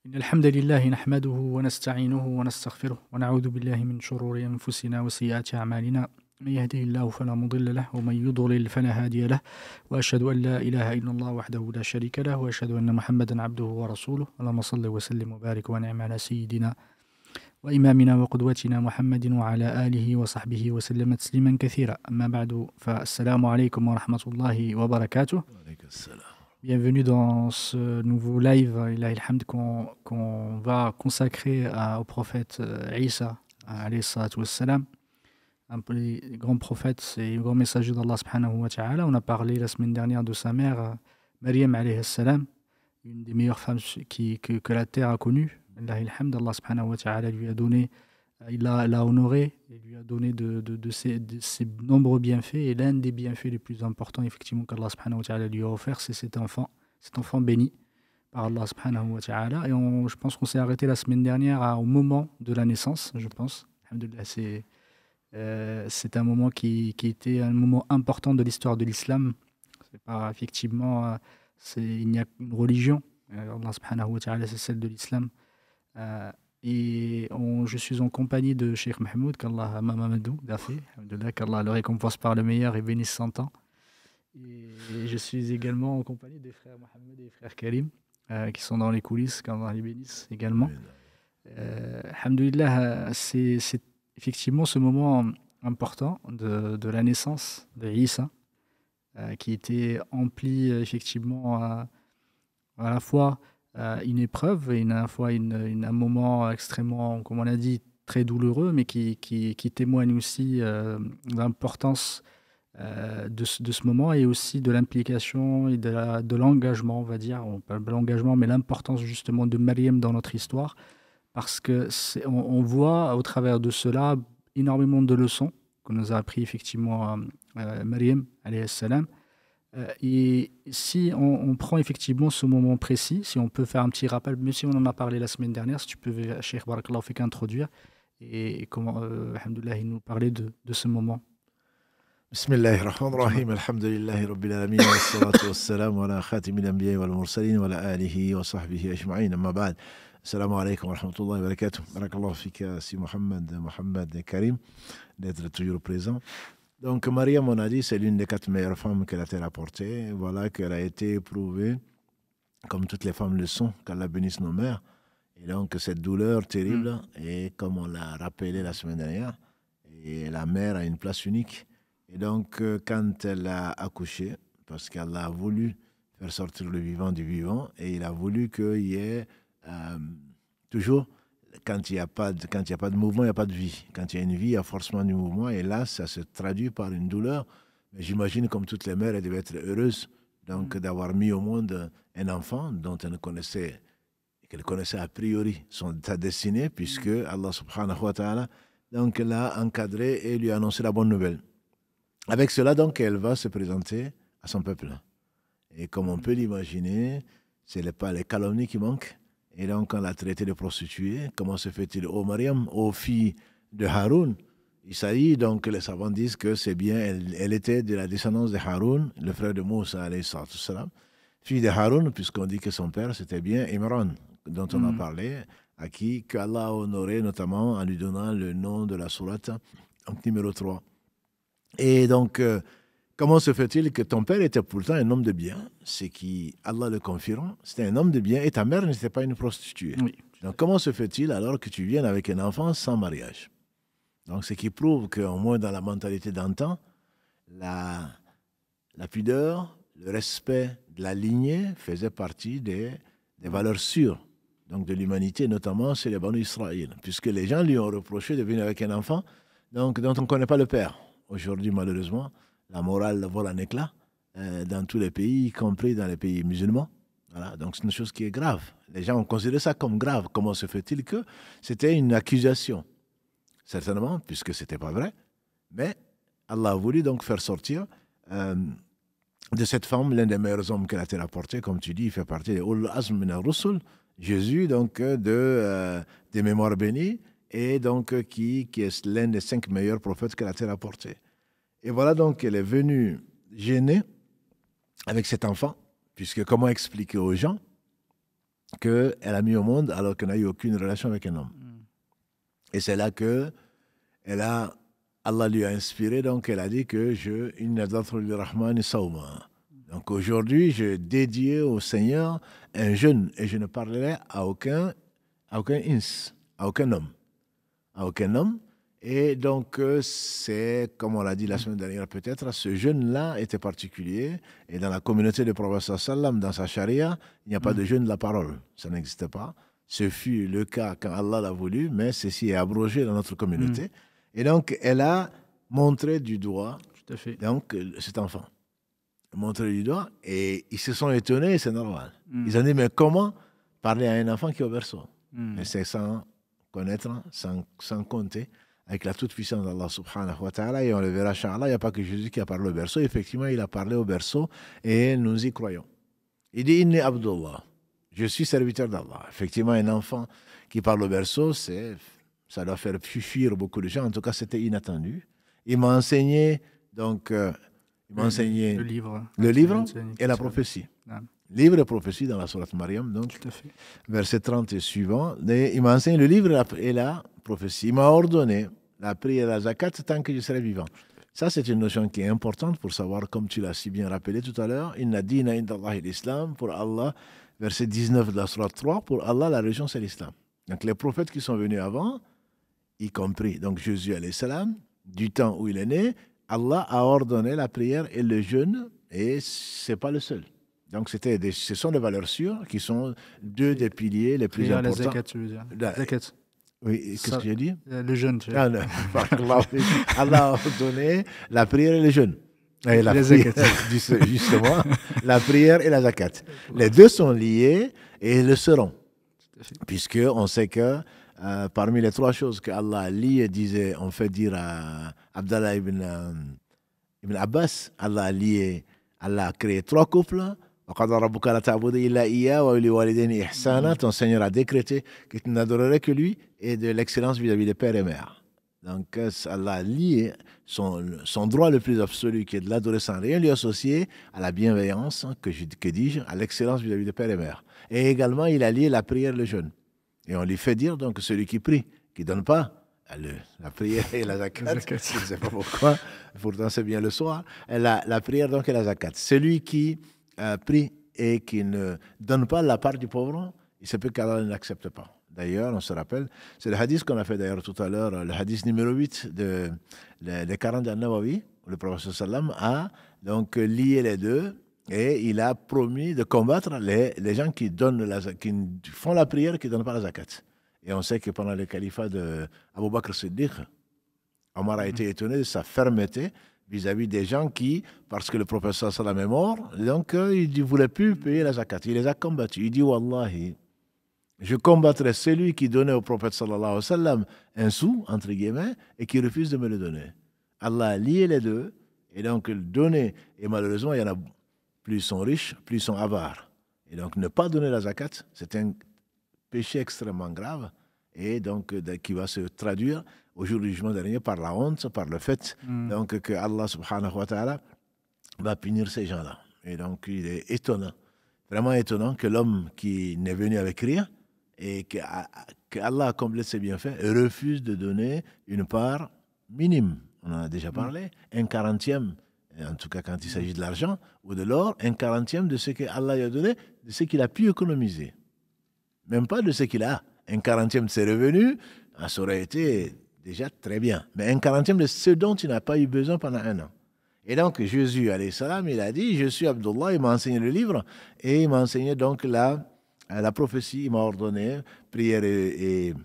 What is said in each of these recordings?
إن الحمد لله نحمده ونستعينه ونستغفره ونعوذ بالله من شرور أنفسنا وسيئات أعمالنا من يهده الله فلا مضل له ومن يضلل فلا هادي له وأشهد أن لا إله إلا الله وحده لا شريك له وأشهد أن محمدا عبده ورسوله اللهم صل وسلم وبارك ونعم على سيدنا وإمامنا وقدوتنا محمد وعلى آله وصحبه وسلم تسليما كثيرا أما بعد فالسلام عليكم ورحمة الله وبركاته. Bienvenue dans ce nouveau live, Ilahi alhamd, qu'on va consacrer au prophète Isa, alayhi salatu wassalam, un peu les grands prophètes et grands messagers d'Allah subhanahu wa ta'ala. On a parlé la semaine dernière de sa mère, Maryam alayhi salam, une des meilleures femmes que la terre a connues. Ilahi alhamd, Allah subhanahu wa ta'ala lui a donné, il l'a honoré, il lui a donné de ses nombreux bienfaits. Et l'un des bienfaits les plus importants, effectivement, qu'Allah subhanahu wa ta'ala lui a offert, c'est cet enfant béni par Allah subhanahu wa ta'ala. Et je pense qu'on s'est arrêté la semaine dernière au moment de la naissance, je pense. Alhamdulillah, c'est un moment qui était un moment important de l'histoire de l'islam. C'est pas, effectivement, il n'y a qu'une religion. Allah subhanahu wa ta'ala, c'est celle de l'islam. Je suis en compagnie de Cheikh Mahmoud, qu'Allah Mamadou Dafi, qu'Allah le récompense par le meilleur et bénisse 100 ans. Et je suis également en compagnie des frères Mohamed et des frères Karim, qui sont dans les coulisses, qu'Allah les bénisse également. Alhamdulillah, c'est effectivement ce moment important de la naissance de Isa, qui était empli effectivement à la fois une épreuve et à la fois un moment extrêmement, comme on a dit, très douloureux, mais qui témoigne aussi de l'importance de ce moment et aussi de l'implication et de l'engagement, on va dire, pas de l'engagement, mais l'importance justement de Maryam dans notre histoire, parce que on voit au travers de cela énormément de leçons que nous a appris effectivement Maryam, alayhi salam. Et si on prend effectivement ce moment précis, si on peut faire un petit rappel, même si on en a parlé la semaine dernière, si tu peux, Cheikh Barakallahu Fik, introduire et comment, alhamdoulilah, il nous parlait de ce moment. Bismillahirrahmanirrahim, alhamdulillahi rabbil alamin, wassalatu wassalamu ala khatimil anbiya wal mursalin wa ala alihi wa sahbihi ajma'in, amma ba'd. Assalamu alaikum wa rahmatullahi wa barakatuh. Barakallahu fika, si Mohamed et Karim, d'être toujours présents. Donc, Maryam, on a dit, c'est l'une des 4 meilleures femmes que la terre a portées. Voilà qu'elle a été éprouvée, comme toutes les femmes le sont, qu'Allah bénisse nos mères. Et donc, cette douleur terrible, et comme on l'a rappelé la semaine dernière, et la mère a une place unique. Et donc, quand elle a accouché, parce qu'Allah a voulu faire sortir le vivant du vivant, et il a voulu qu'il y ait toujours... Quand il n'y a pas de mouvement, il n'y a pas de vie. Quand il y a une vie, il y a forcément du mouvement. Et là, ça se traduit par une douleur. Mais j'imagine, comme toutes les mères, elle devait être heureuse donc, d'avoir mis au monde un enfant dont qu'elle connaissait a priori sa destinée, puisque Allah subhanahu wa ta'ala donc, l'a encadré et lui a annoncé la bonne nouvelle. Avec cela, donc, elle va se présenter à son peuple. Et comme on peut l'imaginer, ce n'est pas les calomnies qui manquent. Et donc, on l'a traité de prostituée. Comment se fait-il? Ô Mariam, ô fille de Haroun. Isaïe, donc les savants disent que c'est bien, elle était de la descendance de Haroun, le frère de Moussa, alayhi salam, fille de Haroun, puisqu'on dit que son père, c'était bien Imran, dont on a parlé, à qui qu'Allah a honoré, notamment en lui donnant le nom de la sourate, numéro 3. Et donc, comment se fait-il que ton père était pourtant un homme de bien? C'est qui, Allah le confirme, c'était un homme de bien et ta mère n'était pas une prostituée. Oui. Donc comment se fait-il alors que tu viennes avec un enfant sans mariage? Donc ce qui prouve qu'au moins dans la mentalité d'antan, la pudeur, le respect de la lignée faisait partie des valeurs sûres donc de l'humanité, notamment chez les Banu Israël, puisque les gens lui ont reproché de venir avec un enfant donc, dont on ne connaît pas le père. Aujourd'hui, malheureusement, la morale vole en éclat dans tous les pays, y compris dans les pays musulmans. Voilà, donc c'est une chose qui est grave. Les gens ont considéré ça comme grave. Comment se fait-il que c'était une accusation? Certainement, puisque ce n'était pas vrai. Mais Allah a voulu donc faire sortir de cette femme l'un des meilleurs hommes que la terre a porté. Comme tu dis, il fait partie des Ul Azm min ar-Rusul. Jésus, donc, des mémoires bénies, et donc qui est l'un des 5 meilleurs prophètes que la terre a porté. Et voilà donc qu'elle est venue gêner avec cet enfant, puisque comment expliquer aux gens qu'elle a mis au monde alors qu'elle n'a eu aucune relation avec un homme. Et c'est là que Allah lui a inspiré, donc elle a dit que Inna dhatra lirrahmani sawma. Donc aujourd'hui, je dédié au Seigneur un jeûne et je ne parlerai à aucun ins, à aucun homme. À aucun homme. Et donc, c'est, comme on l'a dit la semaine dernière peut-être, ce jeûne-là était particulier. Et dans la communauté du prophète sallam, dans sa charia, il n'y a pas de jeûne de la parole. Ça n'existe pas. Ce fut le cas quand Allah l'a voulu, mais ceci est abrogé dans notre communauté. Et donc, elle a montré du doigt donc, cet enfant. Montré du doigt. Et ils se sont étonnés, c'est normal. Ils ont dit, mais comment parler à un enfant qui est au berceau? Et c'est sans connaître, sans compter, avec la toute-puissance d'Allah subhanahu wa ta'ala, et on le verra, Inch'Allah, il n'y a pas que Jésus qui a parlé au berceau. Effectivement, il a parlé au berceau, et nous y croyons. Il dit, Inni Abdullah, je suis serviteur d'Allah. Effectivement, un enfant qui parle au berceau, ça doit faire fuir beaucoup de gens. En tout cas, c'était inattendu. Il m'a enseigné, donc, le livre et la prophétie. Livre et prophétie dans la sourate Maryam, donc, verset 30 et suivant. Il m'a enseigné le livre et la prophétie. Il m'a ordonné la prière et la zakat tant que je serai vivant. Ça, c'est une notion qui est importante pour savoir, comme tu l'as si bien rappelé tout à l'heure, Inna dina inda Allahi l'islam, pour Allah, verset 19 de la sourate 3, pour Allah, la religion, c'est l'islam. Donc, les prophètes qui sont venus avant, y compris donc Jésus alayhi salam, du temps où il est né, Allah a ordonné la prière et le jeûne, et c'est pas le seul. Donc, ce sont des valeurs sûres qui sont deux des piliers les plus importants. La zakat, tu veux dire. Zakat. Oui, qu'est-ce que j'ai dit? Le jeûne. Allah a ordonné la prière et le jeûne. Et la zakat. Justement, la prière et la zakat. Les deux sont liés et le seront. Puisqu'on sait que parmi les trois choses que Allah a liées, disait, on fait dire à Abdallah ibn Abbas, Allah a créé trois couples. Ton Seigneur a décrété que tu n'adorerais que lui et de l'excellence vis-à-vis des pères et mères. Donc Allah a lié son droit le plus absolu, qui est de l'adorer sans rien lui associer, à la bienveillance, que dis-je, à l'excellence vis-à-vis des pères et mères. Et également, il a lié la prière et le jeûne. Et on lui fait dire, donc, celui qui prie, qui ne donne pas la prière et la zakat, je ne sais pas pourquoi, pourtant c'est bien le soir, la prière donc et la zakat. Celui qui prie et qui ne donne pas la part du pauvre, il se peut qu'Allah ne l'accepte pas. D'ailleurs, on se rappelle, c'est le hadith qu'on a fait d'ailleurs tout à l'heure, le hadith numéro 8 des 40 al-Nawawi, où le prophète sallam a donc lié les deux et il a promis de combattre les gens qui font la prière et qui ne donnent pas la zakat. Et on sait que pendant le califat d'Abu Bakr Siddiq, Omar a été étonné de sa fermeté vis-à-vis des gens qui, parce que le prophète sallam est mort, donc il ne voulait plus payer la zakat. Il les a combattus. Il dit, Wallahi, je combattrai celui qui donnait au prophète sallallahu alayhi wa sallam un sou, entre guillemets, et qui refuse de me le donner. Allah a lié les deux, et donc le donner, et malheureusement, il y en a, plus ils sont riches, plus ils sont avares. Et donc ne pas donner la zakat, c'est un péché extrêmement grave, et donc qui va se traduire au jour du jugement dernier par la honte, par le fait donc, que Allah subhanahu wa ta'ala va punir ces gens-là. Et donc il est étonnant, vraiment étonnant que l'homme qui n'est venu avec rien, et que Allah a comblé ses bienfaits, refuse de donner une part minime. On en a déjà parlé, un 40e, en tout cas quand il s'agit de l'argent ou de l'or, un 40e de ce que Allah lui a donné, de ce qu'il a pu économiser. Même pas de ce qu'il a. Un 40e de ses revenus, ça aurait été déjà très bien. Mais un 40e de ce dont il n'a pas eu besoin pendant un an. Et donc Jésus, alayhi salam, il a dit, je suis Abdullah, il m'a enseigné le livre, et il m'a enseigné donc la prophétie, il m'a ordonné prière et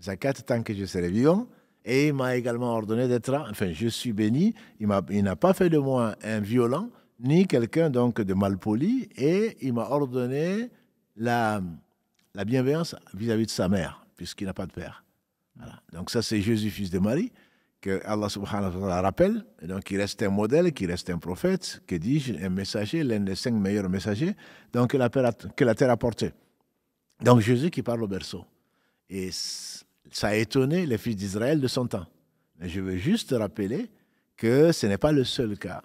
zakat tant que je serai vivant, et il m'a également ordonné d'être, enfin je suis béni, il n'a pas fait de moi un violent, ni quelqu'un donc de malpoli, et il m'a ordonné la bienveillance vis-à-vis de sa mère, puisqu'il n'a pas de père. Voilà. Donc ça c'est Jésus, fils de Marie, que Allah subhanahu wa ta'ala rappelle, et donc il reste un modèle, qui reste un prophète, que dis-je, un messager, l'un des 5 meilleurs messagers, donc que la terre a porté. Donc Jésus qui parle au berceau. Et ça a étonné les fils d'Israël de son temps. Mais je veux juste rappeler que ce n'est pas le seul cas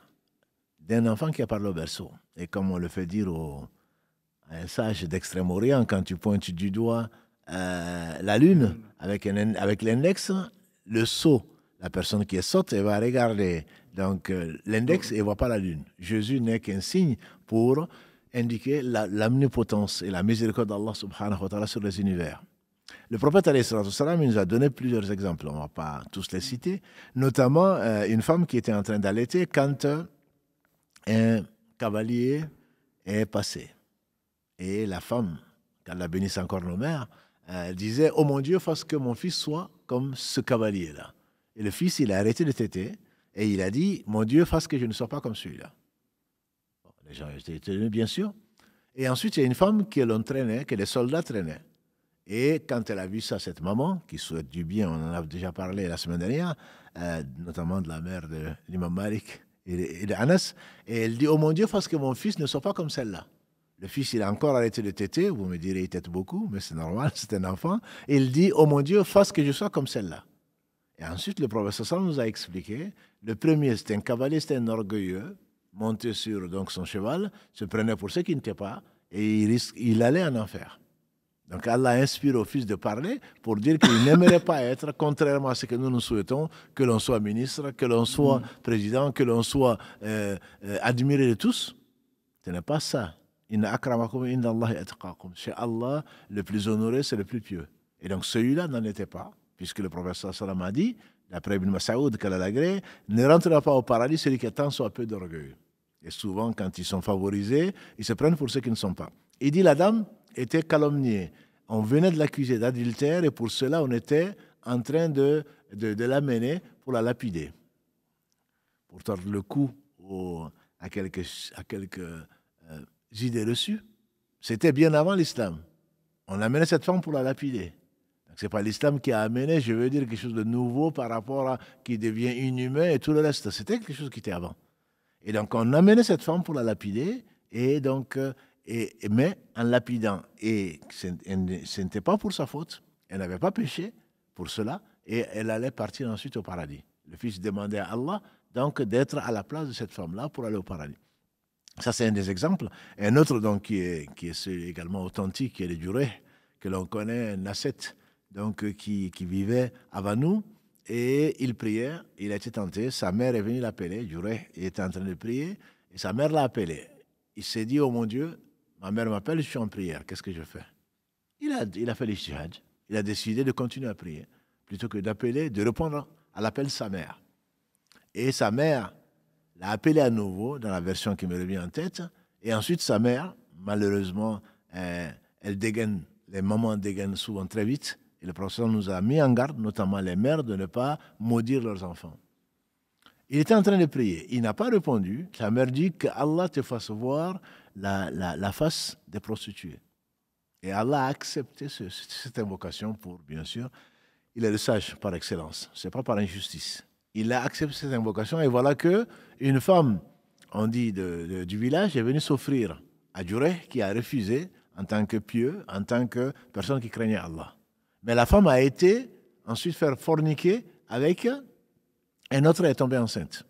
d'un enfant qui a parlé au berceau. Et comme on le fait dire un sage d'Extrême-Orient, quand tu pointes du doigt la lune avec l'index, le sot, la personne qui est sotte, elle va regarder donc l'index et elle ne voit pas la lune. Jésus n'est qu'un signe pour indiquer l'omnipotence et la miséricorde d'Allah subhanahu wa ta'ala sur les univers. Le prophète alayhi salam, il nous a donné plusieurs exemples, on ne va pas tous les citer, notamment une femme qui était en train d'allaiter quand un cavalier est passé. Et la femme, qu'Allah bénisse encore nos mères, disait « Oh mon Dieu, fasse que mon fils soit comme ce cavalier-là. » Et le fils, il a arrêté de téter et il a dit « Mon Dieu, fasse que je ne sois pas comme celui-là. » Les gens étaient étonnés, bien sûr. Et ensuite, il y a une femme que l'on traînait, que les soldats traînaient. Et quand elle a vu ça, cette maman, qui souhaite du bien, on en a déjà parlé la semaine dernière, notamment de la mère de l'imam Malik et de Anas, et elle dit « Oh mon Dieu, fasse que mon fils ne soit pas comme celle-là. » Le fils, il a encore arrêté de téter, vous me direz, il tète beaucoup, mais c'est normal, c'est un enfant. Et il dit « Oh mon Dieu, fasse que je sois comme celle-là. » Et ensuite, le prophète sallam nous a expliqué, le premier, c'était un cavalier, c'était un orgueilleux, monté sur donc, son cheval, se prenait pour ce qui n'était pas, et il allait en enfer. Donc Allah inspire au fils de parler pour dire qu'il n'aimerait pas être, contrairement à ce que nous souhaitons, que l'on soit ministre, que l'on soit président, que l'on soit admiré de tous. Ce n'est pas ça. Inna akramakum inda Allahi atqakum. Chez Allah, le plus honoré, c'est le plus pieux. Et donc celui-là n'en était pas, puisque le prophète sallam a dit, d'après Ibn Mas'oud, qu'Al-Agré, ne rentrera pas au paradis celui qui a tant soit peu d'orgueil. Et souvent, quand ils sont favorisés, ils se prennent pour ceux qui ne sont pas. Il dit, la dame était calomniée. On venait de l'accuser d'adultère et pour cela, on était en train de l'amener pour la lapider. Pour tordre le cou à quelques idées reçues. C'était bien avant l'islam. On amenait cette femme pour la lapider. Ce n'est pas l'islam qui a amené, je veux dire, quelque chose de nouveau par rapport à qui devient inhumain et tout le reste. C'était quelque chose qui était avant. Et donc, on amenait cette femme pour la lapider, et donc, mais en lapidant. Et ce n'était pas pour sa faute. Elle n'avait pas péché pour cela, et elle allait partir ensuite au paradis. Le fils demandait à Allah, donc, d'être à la place de cette femme-là pour aller au paradis. Ça, c'est un des exemples. Et un autre, donc, qui est également authentique, qui est le Jureh, que l'on connaît, un ascète, donc, qui vivait avant nous. Et il priait, il a été tenté, sa mère est venue l'appeler, Jureh, il était en train de prier, et sa mère l'a appelé. Il s'est dit, oh mon Dieu, ma mère m'appelle, je suis en prière, qu'est-ce que je fais? Il a fait l'ijtihad, il a décidé de continuer à prier, plutôt que d'appeler, de répondre à l'appel de sa mère. Et sa mère l'a appelé à nouveau, dans la version qui me revient en tête, et ensuite sa mère, malheureusement, elle dégaine, les mamans dégainent souvent très vite, et le professeur nous a mis en garde, notamment les mères, de ne pas maudire leurs enfants. Il était en train de prier. Il n'a pas répondu. Sa mère dit qu'Allah te fasse voir la face des prostituées. Et Allah a accepté cette invocation pour, bien sûr, il est le sage par excellence. Ce n'est pas par injustice. Il a accepté cette invocation et voilà qu'une femme, on dit du village, est venue s'offrir à Jureh qui a refusé en tant que pieux, en tant que personne qui craignait Allah. Mais la femme a été ensuite faire forniquer avec un autre, elle est tombée enceinte.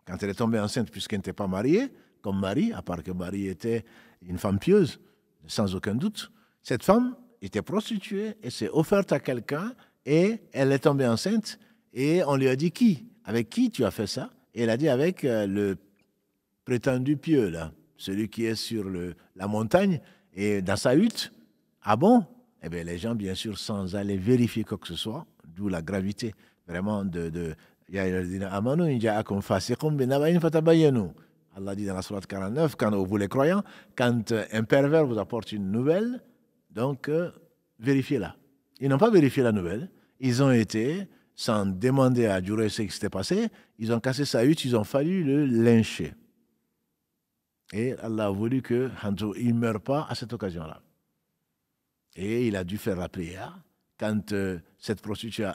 Quand elle est tombée enceinte, puisqu'elle n'était pas mariée, comme Marie, à part que Marie était une femme pieuse, sans aucun doute, cette femme était prostituée et s'est offerte à quelqu'un et elle est tombée enceinte et on lui a dit qui? Avec qui tu as fait ça? Et elle a dit avec le prétendu pieux, là, celui qui est sur la montagne et dans sa hutte. Ah bon? Eh bien, les gens, bien sûr, sans aller vérifier quoi que ce soit, d'où la gravité vraiment Allah dit dans la sourate 49, quand vous les croyants, quand un pervers vous apporte une nouvelle, donc vérifiez-la. Ils n'ont pas vérifié la nouvelle, ils ont été, sans demander à Jureh ce qui s'était passé, ils ont cassé sa hutte, ils ont fallu le lyncher. Et Allah a voulu qu'il ne meure pas à cette occasion-là. Et il a dû faire la prière. Quand cette prostituée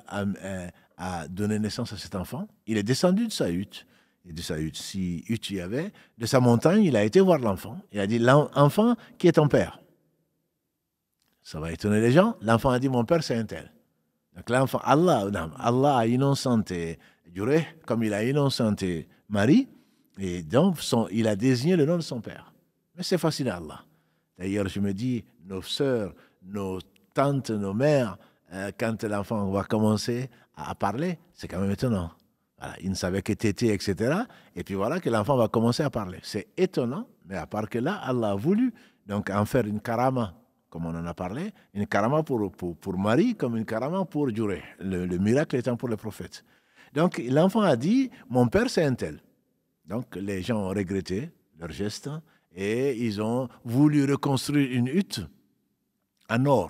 a donné naissance à cet enfant, il est descendu de sa hutte. Et de sa hutte, si hutte il y avait, de sa montagne, il a été voir l'enfant. Il a dit, l'enfant, qui est ton père? Ça va étonner les gens. L'enfant a dit, mon père, c'est un tel. Donc l'enfant, Allah a innocenté Jureh, comme il a innocenté Marie, et donc il a désigné le nom de son père. Mais c'est facile à Allah. D'ailleurs, je me dis, nos sœurs, nos tantes, nos mères, quand l'enfant va commencer à parler, c'est quand même étonnant. Voilà, il ne savait que tété, etc. Et puis voilà que l'enfant va commencer à parler. C'est étonnant, mais à part que là, Allah a voulu donc en faire une karama, comme on en a parlé, une karama pour Marie, comme une karama pour Djoureh, le miracle étant pour le prophète. Donc l'enfant a dit, mon père c'est un tel. Donc les gens ont regretté leur geste et ils ont voulu reconstruire une hutte en or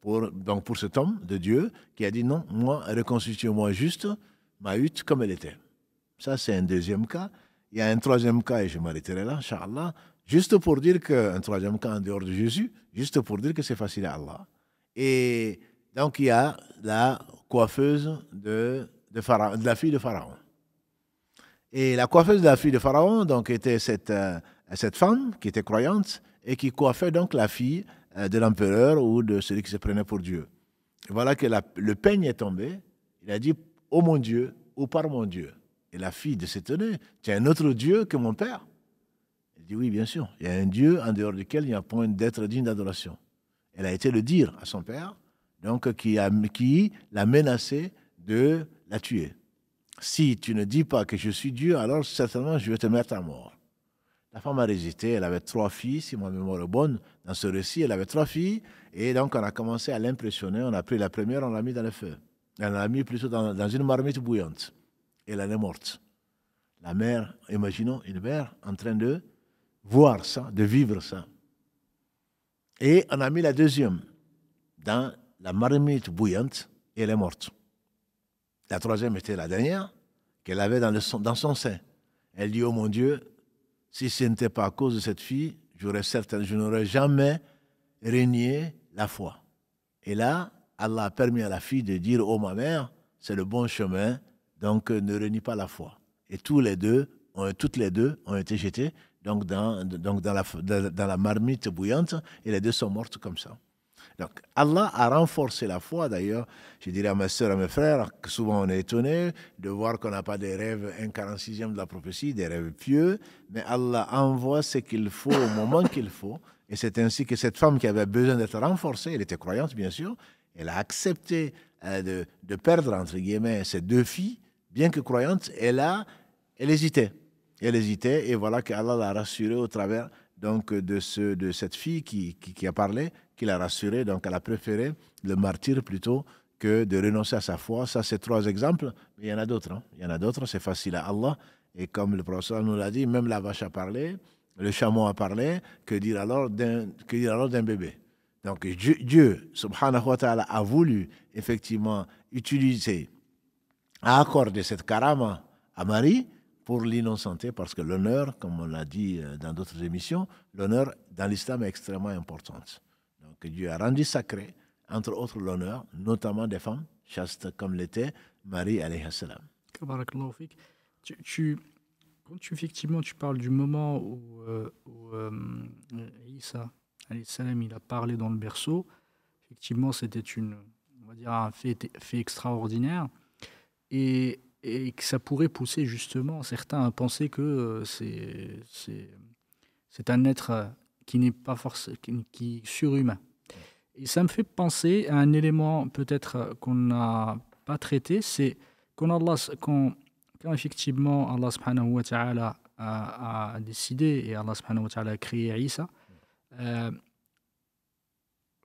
pour cet homme de Dieu qui a dit non, moi, reconstituez-moi juste ma hutte comme elle était. Ça, c'est un deuxième cas. Il y a un troisième cas, et je m'arrêterai là, Inch'Allah, juste pour dire un troisième cas en dehors de Jésus, juste pour dire que c'est facile à Allah. Et donc, il y a la coiffeuse de la fille de Pharaon. Et la coiffeuse de la fille de Pharaon, donc, était cette femme qui était croyante et qui coiffait donc la fille de l'empereur ou de celui qui se prenait pour Dieu. Et voilà que le peigne est tombé. Il a dit, oh mon Dieu, ou par mon Dieu. Et la fille de s'étonner, tu as un autre Dieu que mon père? Il dit, oui, bien sûr. Il y a un Dieu en dehors duquel il n'y a point d'être digne d'adoration. Elle a été le dire à son père, donc qui l'a menacé de la tuer. Si tu ne dis pas que je suis Dieu, alors certainement je vais te mettre à mort. La femme a résisté, elle avait 3 filles, si ma mémoire est bonne, dans ce récit, elle avait 3 filles, et donc on a commencé à l'impressionner, on a pris la première, on l'a mis dans le feu. On l'a mis plutôt dans une marmite bouillante, et elle est morte. La mère, imaginons une mère en train de voir ça, de vivre ça. Et on a mis la deuxième dans la marmite bouillante, et elle est morte. La troisième était la dernière, qu'elle avait dans son sein. Elle dit, oh mon Dieu, si ce n'était pas à cause de cette fille, je n'aurais jamais renié la foi. Et là, Allah a permis à la fille de dire, oh ma mère, c'est le bon chemin, donc ne renie pas la foi. Et toutes les deux ont été jetées donc dans la marmite bouillante, et les deux sont mortes comme ça. Donc, Allah a renforcé la foi. D'ailleurs, je dirais à mes sœurs, à mes frères, que souvent on est étonné de voir qu'on n'a pas des rêves 1/46e de la prophétie, des rêves pieux, mais Allah envoie ce qu'il faut au moment qu'il faut. Et c'est ainsi que cette femme qui avait besoin d'être renforcée, elle était croyante bien sûr, elle a accepté de perdre, entre guillemets, ses 2 filles, bien que croyante, elle hésitait. Elle hésitait, et voilà qu'Allah l'a rassurée au travers donc, de cette fille qui a parlé, qui l'a rassurée. Donc, elle a préféré le martyre plutôt que de renoncer à sa foi. Ça, c'est 3 exemples, mais il y en a d'autres. Hein. Il y en a d'autres, c'est facile à Allah. Et comme le professeur nous l'a dit, même la vache a parlé, le chameau a parlé, que dire alors d'un bébé? Donc, Dieu, subhanahu wa ta'ala, a voulu effectivement accorder cette karama à Marie pour l'innocenté, parce que l'honneur, comme on l'a dit dans d'autres émissions, l'honneur dans l'islam est extrêmement important. Donc Dieu a rendu sacré, entre autres l'honneur, notamment des femmes chastes comme l'était Marie alayhi salam. Barakallahu fik. Effectivement, tu parles du moment où Isa alayhi salam, il a parlé dans le berceau. Effectivement, c'était on va dire un fait extraordinaire. Et que ça pourrait pousser justement certains à penser que c'est un être qui n'est pas qui est surhumain. Et ça me fait penser à un élément peut-être qu'on n'a pas traité, c'est quand effectivement Allah subhanahu wa ta'ala a décidé et Allah subhanahu wa ta'ala a créé Isa,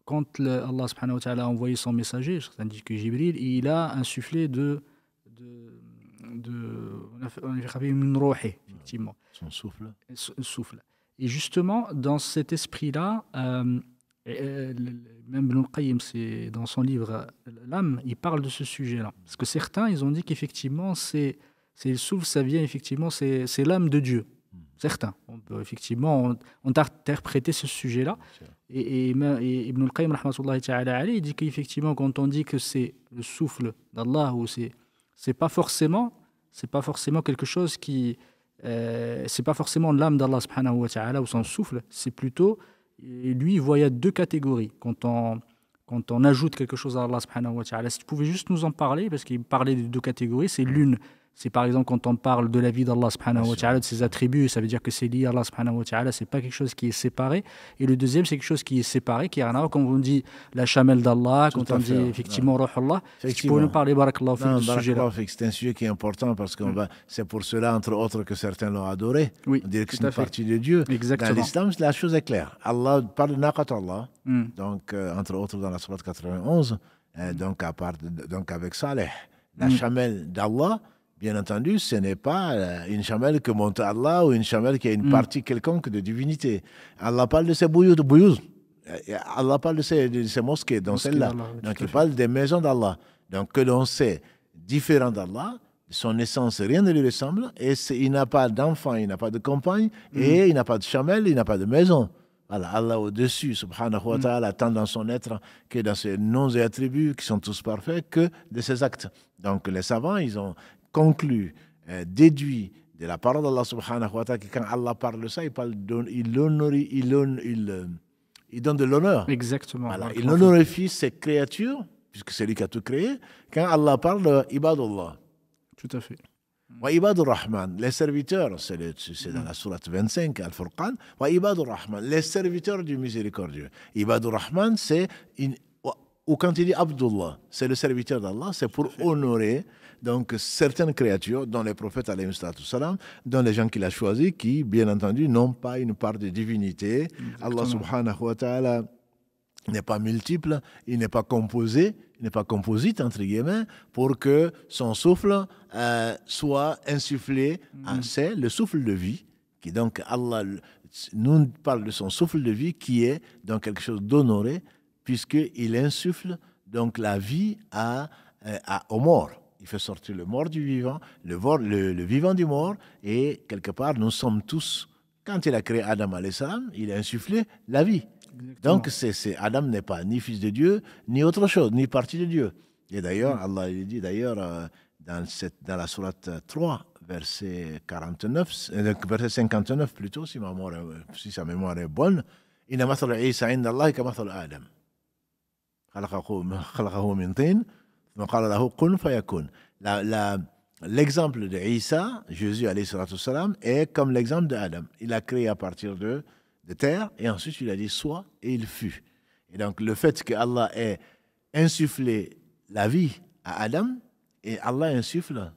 quand Allah subhanahu wa ta'ala a envoyé son messager, c'est-à-dire que Jibril, il a insufflé effectivement. Son souffle. Souffle. Et justement, dans cet esprit-là, même Ibn al-Qayyim, dans son livre L'âme, il parle de ce sujet-là. Parce que certains, ils ont dit qu'effectivement, c'est le souffle, ça vient effectivement, c'est l'âme de Dieu. Certains. On peut effectivement interpréter ce sujet-là. Et Ibn al-Qayyim, rahmatullahi ta'ala alayhi, il dit qu'effectivement, quand on dit que c'est le souffle d'Allah, ou c'est pas forcément quelque chose qui c'est pas forcément l'âme d'Allah subhanahu wa ta'ala ou son souffle, c'est plutôt lui il voyait 2 catégories quand on ajoute quelque chose à Allah subhanahu wa ta'ala. Si tu pouvais juste nous en parler, parce qu'il parlait de 2 catégories, c'est l'une C'est par exemple quand on parle de la vie d'Allah subhanahu wa ta'ala, de ses attributs, ça veut dire que c'est lié à Allah subhanahu wa ta'ala, c'est pas quelque chose qui est séparé. Et le deuxième, c'est quelque chose qui est séparé, qui est rien à voir. Quand on dit la chamelle d'Allah, quand on dit effectivement Ruh Allah, tu peux nous parler, barakallahu fik, de ce sujet-là. C'est un sujet qui est important parce que c'est pour cela, entre autres, que certains l'ont adoré. Oui, on dirait que c'est une partie de Dieu. Exactement. Dans l'islam, la chose est claire. Allah parle de Naqat Allah, donc, entre autres, dans la sourate 91, donc avec Saleh. La chamelle d'Allah, bien entendu, ce n'est pas une chamelle que monte Allah ou une chamelle qui a une partie quelconque de divinité. Allah parle de ses bouyouz. Allah parle de ses mosquées, dans celle-là. Donc, il parle des maisons d'Allah. Donc, que l'on sait différent d'Allah, son essence, rien ne lui ressemble, et il n'a pas d'enfant, il n'a pas de compagne, et il n'a pas de chamelle, il n'a pas de maison. Voilà, Allah au-dessus, subhanahu wa ta'ala, tant dans son être que dans ses noms et attributs qui sont tous parfaits, que de ses actes. Donc, les savants, ils ont conclu, déduit de la parole d'Allah subhanahu wa ta'ala que quand Allah parle de ça, il donne de l'honneur. Exactement. Voilà. Il honorifie ses créatures, puisque c'est lui qui a tout créé, quand Allah parle de Ibadullah. Tout à fait. Wa Ibadur Rahman, les serviteurs, c'est dans la sourate 25, Al-Furqan. Wa Ibadur Rahman, les serviteurs du miséricordieux. Ibadur Rahman, ou quand il dit Abdullah, c'est le serviteur d'Allah, c'est pour honorer donc certaines créatures, dont les prophètes, alayhi salam, dont les gens qu'il a choisis, qui, bien entendu, n'ont pas une part de divinité. Exactement. Allah subhanahu wa ta'ala n'est pas multiple, il n'est pas composé, il n'est pas composite, entre guillemets, pour que son souffle soit insufflé. C'est le souffle de vie, qui donc, Allah nous parle de son souffle de vie, qui est donc quelque chose d'honoré, puisqu'il insuffle donc la vie au mort. Il fait sortir le mort du vivant, le vivant du mort, et quelque part, nous sommes tous, quand il a créé Adam alayhi salam, il a insufflé la vie. Exactement. Donc, Adam n'est pas ni fils de Dieu, ni autre chose, ni partie de Dieu. Et d'ailleurs, Allah il dit d'ailleurs dans la sourate 3, verset 49, verset 59 plutôt, si sa mémoire est bonne, Inna mathal Isa inda Allah ka mathal Adam. Khalaqahu min tin, thumma qala lahu kun fayakun. L'exemple de Isa, Jésus alayhi salatu salam, est comme l'exemple d'Adam. Il a créé à partir de terre, et ensuite il a dit soit, et il fut. Et donc le fait que Allah ait insufflé la vie à Adam, et Allah insuffle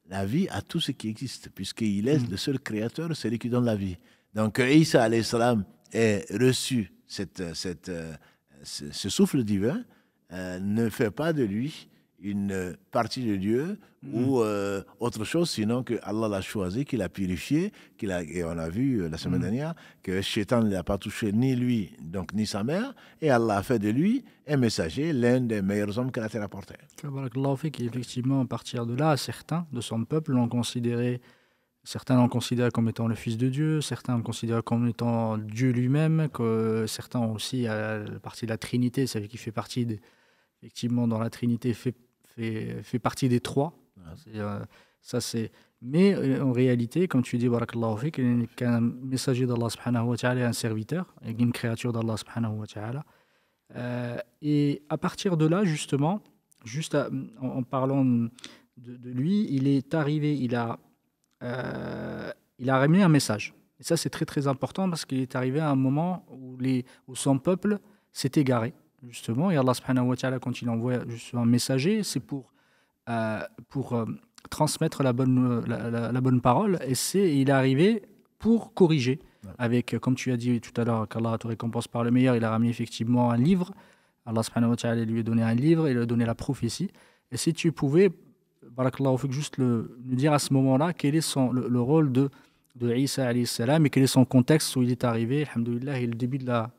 la vie à tout ce qui existe, puisqu'il est le seul créateur, celui qui donne la vie. Donc Isa alayhi salam ait reçu ce souffle divin, ne fait pas de lui une partie de Dieu ou autre chose, sinon que Allah l'a choisi, qu'il a purifié, et on a vu la semaine dernière que Shaitan ne l'a pas touché ni lui, donc ni sa mère, et Allah a fait de lui un messager, l'un des meilleurs hommes que la terre a porté. Effectivement, à partir de là, certains de son peuple l'ont considéré. Certains l'ont considéré comme étant le Fils de Dieu, certains l'ont considéré comme étant Dieu lui-même, que certains ont aussi la partie de la Trinité, c'est qui fait partie, effectivement, dans la Trinité, fait partie des trois. Mais en réalité, comme tu dis, barakallahu fik, il n'est qu'un messager d'Allah subhanahu wa ta'ala, un serviteur, une créature d'Allah subhanahu wa ta'ala. Et à partir de là, justement, en parlant de lui, il est arrivé, il a ramené un message. Et ça, c'est très très important parce qu'il est arrivé à un moment où son peuple s'est égaré, justement. Et Allah subhanahu wa ta'ala, quand il envoie un messager, c'est pour transmettre la bonne parole. Et il est arrivé pour corriger. Avec, comme tu as dit tout à l'heure, qu'Allah te récompense par le meilleur, il a ramené effectivement un livre. Allah subhanahu wa ta'ala lui a donné un livre, il lui a donné la prophétie. Et si tu pouvais, barakallahu fik, juste nous dire à ce moment-là quel est le rôle de Isa alayhi salam et quel est son contexte où il est arrivé, alhamdoulilah, et le début de la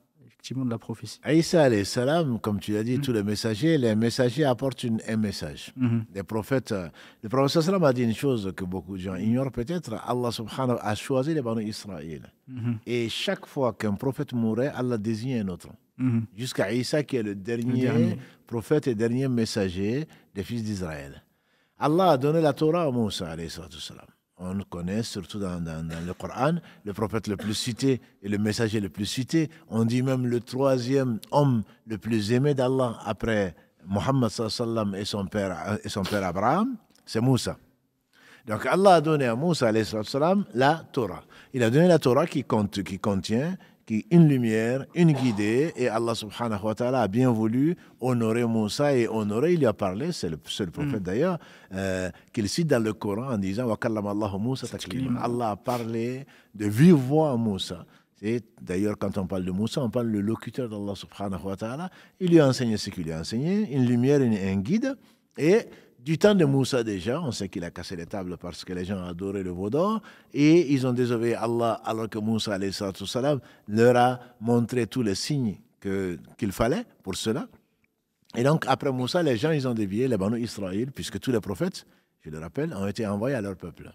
prophétie. Isa alayhi salam, comme tu l'as dit, tous les messagers apportent un message. Le prophète sallam a dit une chose que beaucoup de gens ignorent peut-être. Allah subhanahu a choisi les Banu Israël. Et chaque fois qu'un prophète mourait, Allah désignait un autre. Jusqu'à Isa qui est le dernier prophète et dernier messager des fils d'Israël. Allah a donné la Torah à Moussa alayhi salam. On connaît surtout dans le Coran, le prophète le plus cité et le messager le plus cité. On dit même le troisième homme le plus aimé d'Allah après Muhammad sallam et son père Abraham, c'est Moussa. Donc Allah a donné à Moussa alayhi salam la Torah. Il a donné la Torah qui contient une lumière, une guidée, et Allah subhanahu wa ta'ala a bien voulu honorer Moussa et honorer, il lui a parlé, c'est le seul prophète d'ailleurs, qu'il cite dans le Coran en disant « Wa kallama Allahu Moussa taklima ». Allah a parlé de vive voix à Moussa. Et d'ailleurs, quand on parle de Moussa, on parle de locuteur d'Allah subhanahu wa ta'ala. Il lui a enseigné ce qu'il lui a enseigné, une lumière, un guide. Et du temps de Moussa déjà, on sait qu'il a cassé les tables parce que les gens adoraient le veau d'or. Et ils ont désobéi à Allah alors que Moussa alayhi salam leur a montré tous les signes qu'il fallait pour cela. Et donc, après Moussa, les gens, ils ont dévié, les Banu Israël, puisque tous les prophètes, je le rappelle, ont été envoyés à leur peuple.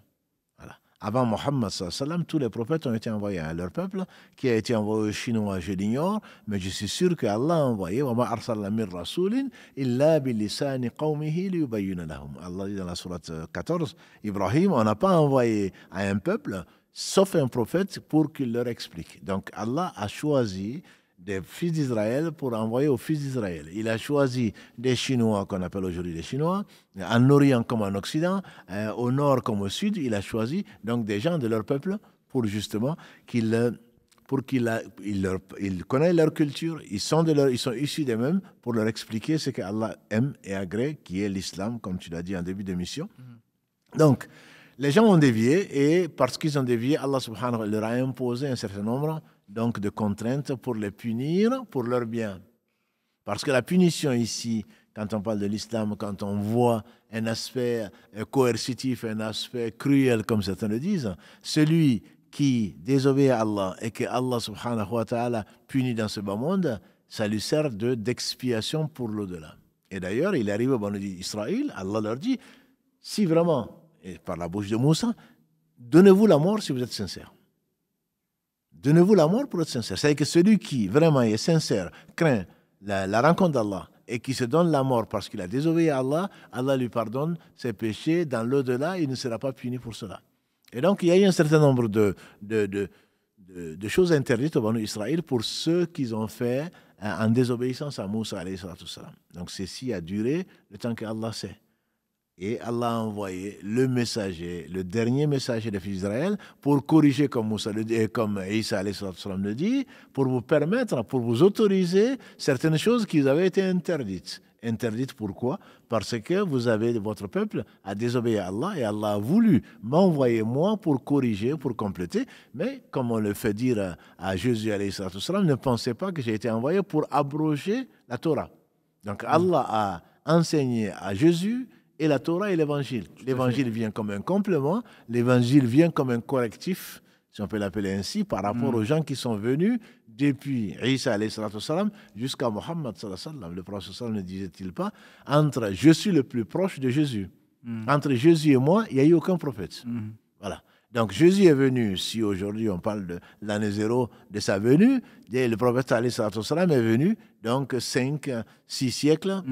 Voilà. Avant Mohammed sallam, tous les prophètes ont été envoyés à leur peuple, qui a été envoyé aux Chinois, je l'ignore, mais je suis sûr qu'Allah a envoyé « Wa ma arsalna min rasoulin illa bilisani qawmihi liyubayyina lahum » Allah dit dans la sourate 14, Ibrahim, on n'a pas envoyé à un peuple, sauf un prophète, pour qu'il leur explique. Donc Allah a choisi des fils d'Israël pour envoyer aux fils d'Israël. Il a choisi des Chinois, qu'on appelle aujourd'hui des Chinois, en Orient comme en Occident, au nord comme au sud, il a choisi donc des gens de leur peuple pour justement qu'ils connaissent leur culture, ils sont issus d'eux-mêmes pour leur expliquer ce qu'Allah aime et agrée, qui est l'islam, comme tu l'as dit en début d'émission. Donc, les gens ont dévié et parce qu'ils ont dévié, Allah subhanahu wa ta'ala leur a imposé un certain nombre donc de contraintes pour les punir pour leur bien. Parce que la punition ici, quand on parle de l'islam, quand on voit un aspect coercitif, un aspect cruel, comme certains le disent, celui qui désobéit à Allah et que Allah subhanahu wa ta'ala punit dans ce bas monde, ça lui sert d'expiation pour l'au-delà. Et d'ailleurs, il arrive au Banu Israël, Allah leur dit, si vraiment, et par la bouche de Moussa, donnez-vous la mort si vous êtes sincère. Donnez-vous la mort pour être sincère. C'est-à-dire que celui qui vraiment est sincère, craint la rencontre d'Allah et qui se donne la mort parce qu'il a désobéi à Allah, Allah lui pardonne ses péchés. Dans l'au-delà, il ne sera pas puni pour cela. Et donc, il y a eu un certain nombre de choses interdites au Banu Israël pour ceux qu'ils ont fait en désobéissance à Moussa alayhi salam. Donc, ceci a duré le temps qu'Allah sait. Et Allah a envoyé le messager, le dernier messager des fils d'Israël, pour corriger, comme Moussa le dit, et comme Isa alayhi salam le dit, pour vous permettre, pour vous autoriser certaines choses qui avaient été interdites. Interdites pourquoi? Parce que votre peuple a désobéi à Allah et Allah a voulu m'envoyer moi pour corriger, pour compléter. Mais comme on le fait dire à Jésus alayhi salam, ne pensez pas que j'ai été envoyé pour abroger la Torah. Donc Allah a enseigné à Jésus et la Torah et l'Évangile. L'Évangile vient comme un complément, l'Évangile vient comme un correctif, si on peut l'appeler ainsi, par rapport aux gens qui sont venus depuis Isa alayhi salam jusqu'à Mohammed sallallahu alayhi wa sallam. Le prophète sallallahu ne disait-il pas, entre je suis le plus proche de Jésus, entre Jésus et moi, il n'y a eu aucun prophète. Voilà. Donc Jésus est venu, si aujourd'hui on parle de l'année 0 de sa venue, le prophète alayhi salam est venu, donc 5, 6 siècles,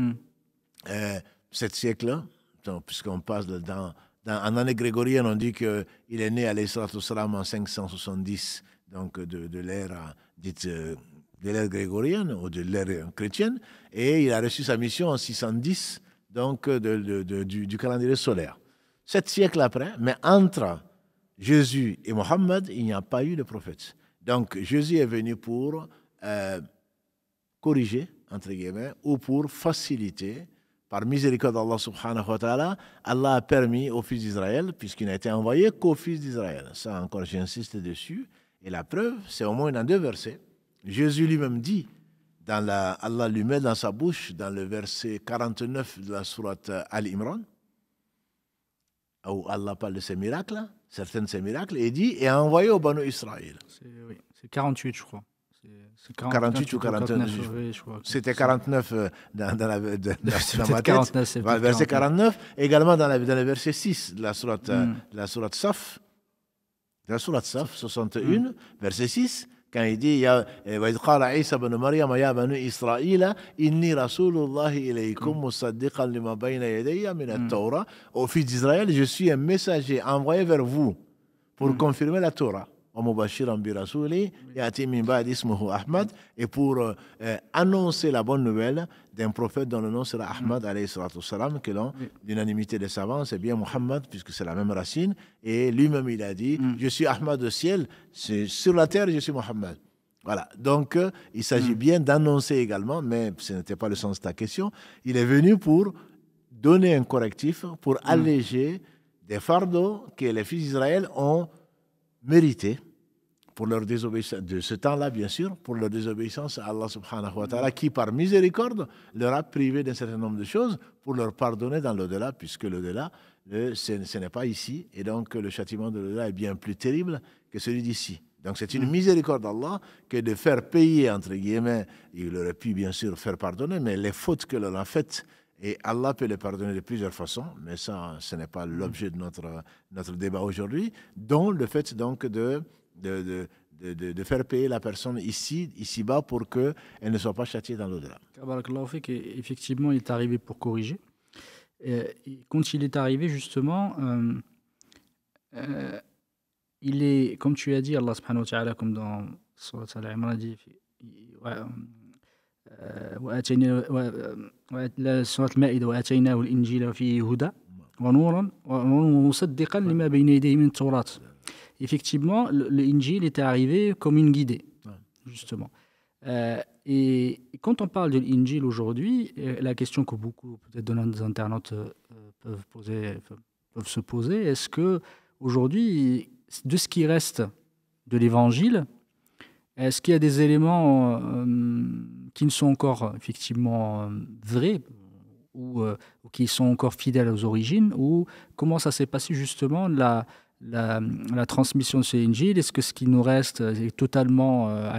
7 siècles, puisqu'on passe en année grégorienne, on dit qu'il est né alayhi salam en 570, donc de l'ère dite de l'ère grégorienne ou de l'ère chrétienne, et il a reçu sa mission en 610, donc du calendrier solaire. 7 siècles après, mais entre Jésus et Mohammed, il n'y a pas eu de prophète. Donc Jésus est venu pour corriger, entre guillemets, ou pour faciliter. Par miséricorde d'Allah subhanahu wa ta'ala, Allah a permis aux fils d'Israël, puisqu'il n'a été envoyé qu'aux fils d'Israël. Ça encore, j'insiste dessus. Et la preuve, c'est au moins dans 2 versets. Jésus lui-même dit, Allah lui met dans sa bouche, dans le verset 49 de la sourate Al-Imran, où Allah parle de ces miracles, certains de ces miracles, et dit, et a envoyé au Banu Israël. C'est 48, je crois. C'est 48 ou 49, oui, je crois. C'était 49 dans ma tête. 49, verset 49, également dans le verset 6 de la sourate Saf. De la sourate Saf, 61, verset 6, quand il dit وَإِذْ قَالَ عِيسَى بْنُ مَرْيَمَ يَا بَنِي إِسْرَائِيلَ إِنِّي رَسُولُ اللَّهِ إِلَيْكُمْ مُصَدِّقًا لِمَا بَيْنَ يَدَيَّ مِنَ التَّوْرَةِ. Aux fils d'Israël, je suis un messager envoyé vers vous pour confirmer la Torah. ومبشرا برسول يأتي من بعد اسمه Ahmad, et pour annoncer la bonne nouvelle d'un prophète dont le nom sera Ahmad alayhi salatu wassalam, que l'unanimité des savants, c'est bien Muhammad, puisque c'est la même racine, et lui-même il a dit je suis Ahmad au ciel, sur la terre je suis Muhammad. Voilà, donc il s'agit bien d'annoncer également, mais ce n'était pas le sens de ta question. Il est venu pour donner un correctif, pour alléger des fardeaux que les fils d'Israël ont mérités pour leur désobéissance, de ce temps-là bien sûr, pour leur désobéissance à Allah subhanahu wa ta'ala, qui par miséricorde leur a privé d'un certain nombre de choses pour leur pardonner dans l'au-delà, puisque l'au-delà, ce n'est pas ici, et donc le châtiment de l'au-delà est bien plus terrible que celui d'ici. Donc c'est une miséricorde d'Allah que de faire payer, entre guillemets, il aurait pu bien sûr faire pardonner, mais les fautes que l'on a faites, et Allah peut les pardonner de plusieurs façons, mais ça, ce n'est pas l'objet de notre débat aujourd'hui, dont le fait donc de faire payer la personne ici-bas pour qu'elle ne soit pas châtiée dans l'au-delà. Effectivement, il est arrivé pour corriger. Et quand il est arrivé, justement, il est, comme tu as dit, Allah subhanahu wa ta'ala, comme dans Surat Al-Imran, dit سورة المائدة وآتيناه الإنجيل وفيه هدى ونورا ومصدقا لما بين يديه من التوراة. Effectivement, l'Injil était arrivé comme une guidée, justement. Et quand on parle de l'Injil aujourd'hui, la question que beaucoup peut-être de nos internautes peuvent se poser, est-ce que aujourd'hui, de ce qui reste de l'Évangile, est-ce qu'il y a des éléments qui ne sont encore effectivement vrais ou qui sont encore fidèles aux origines, ou comment ça s'est passé justement la transmission de ce Injil? Est-ce que ce qui nous reste a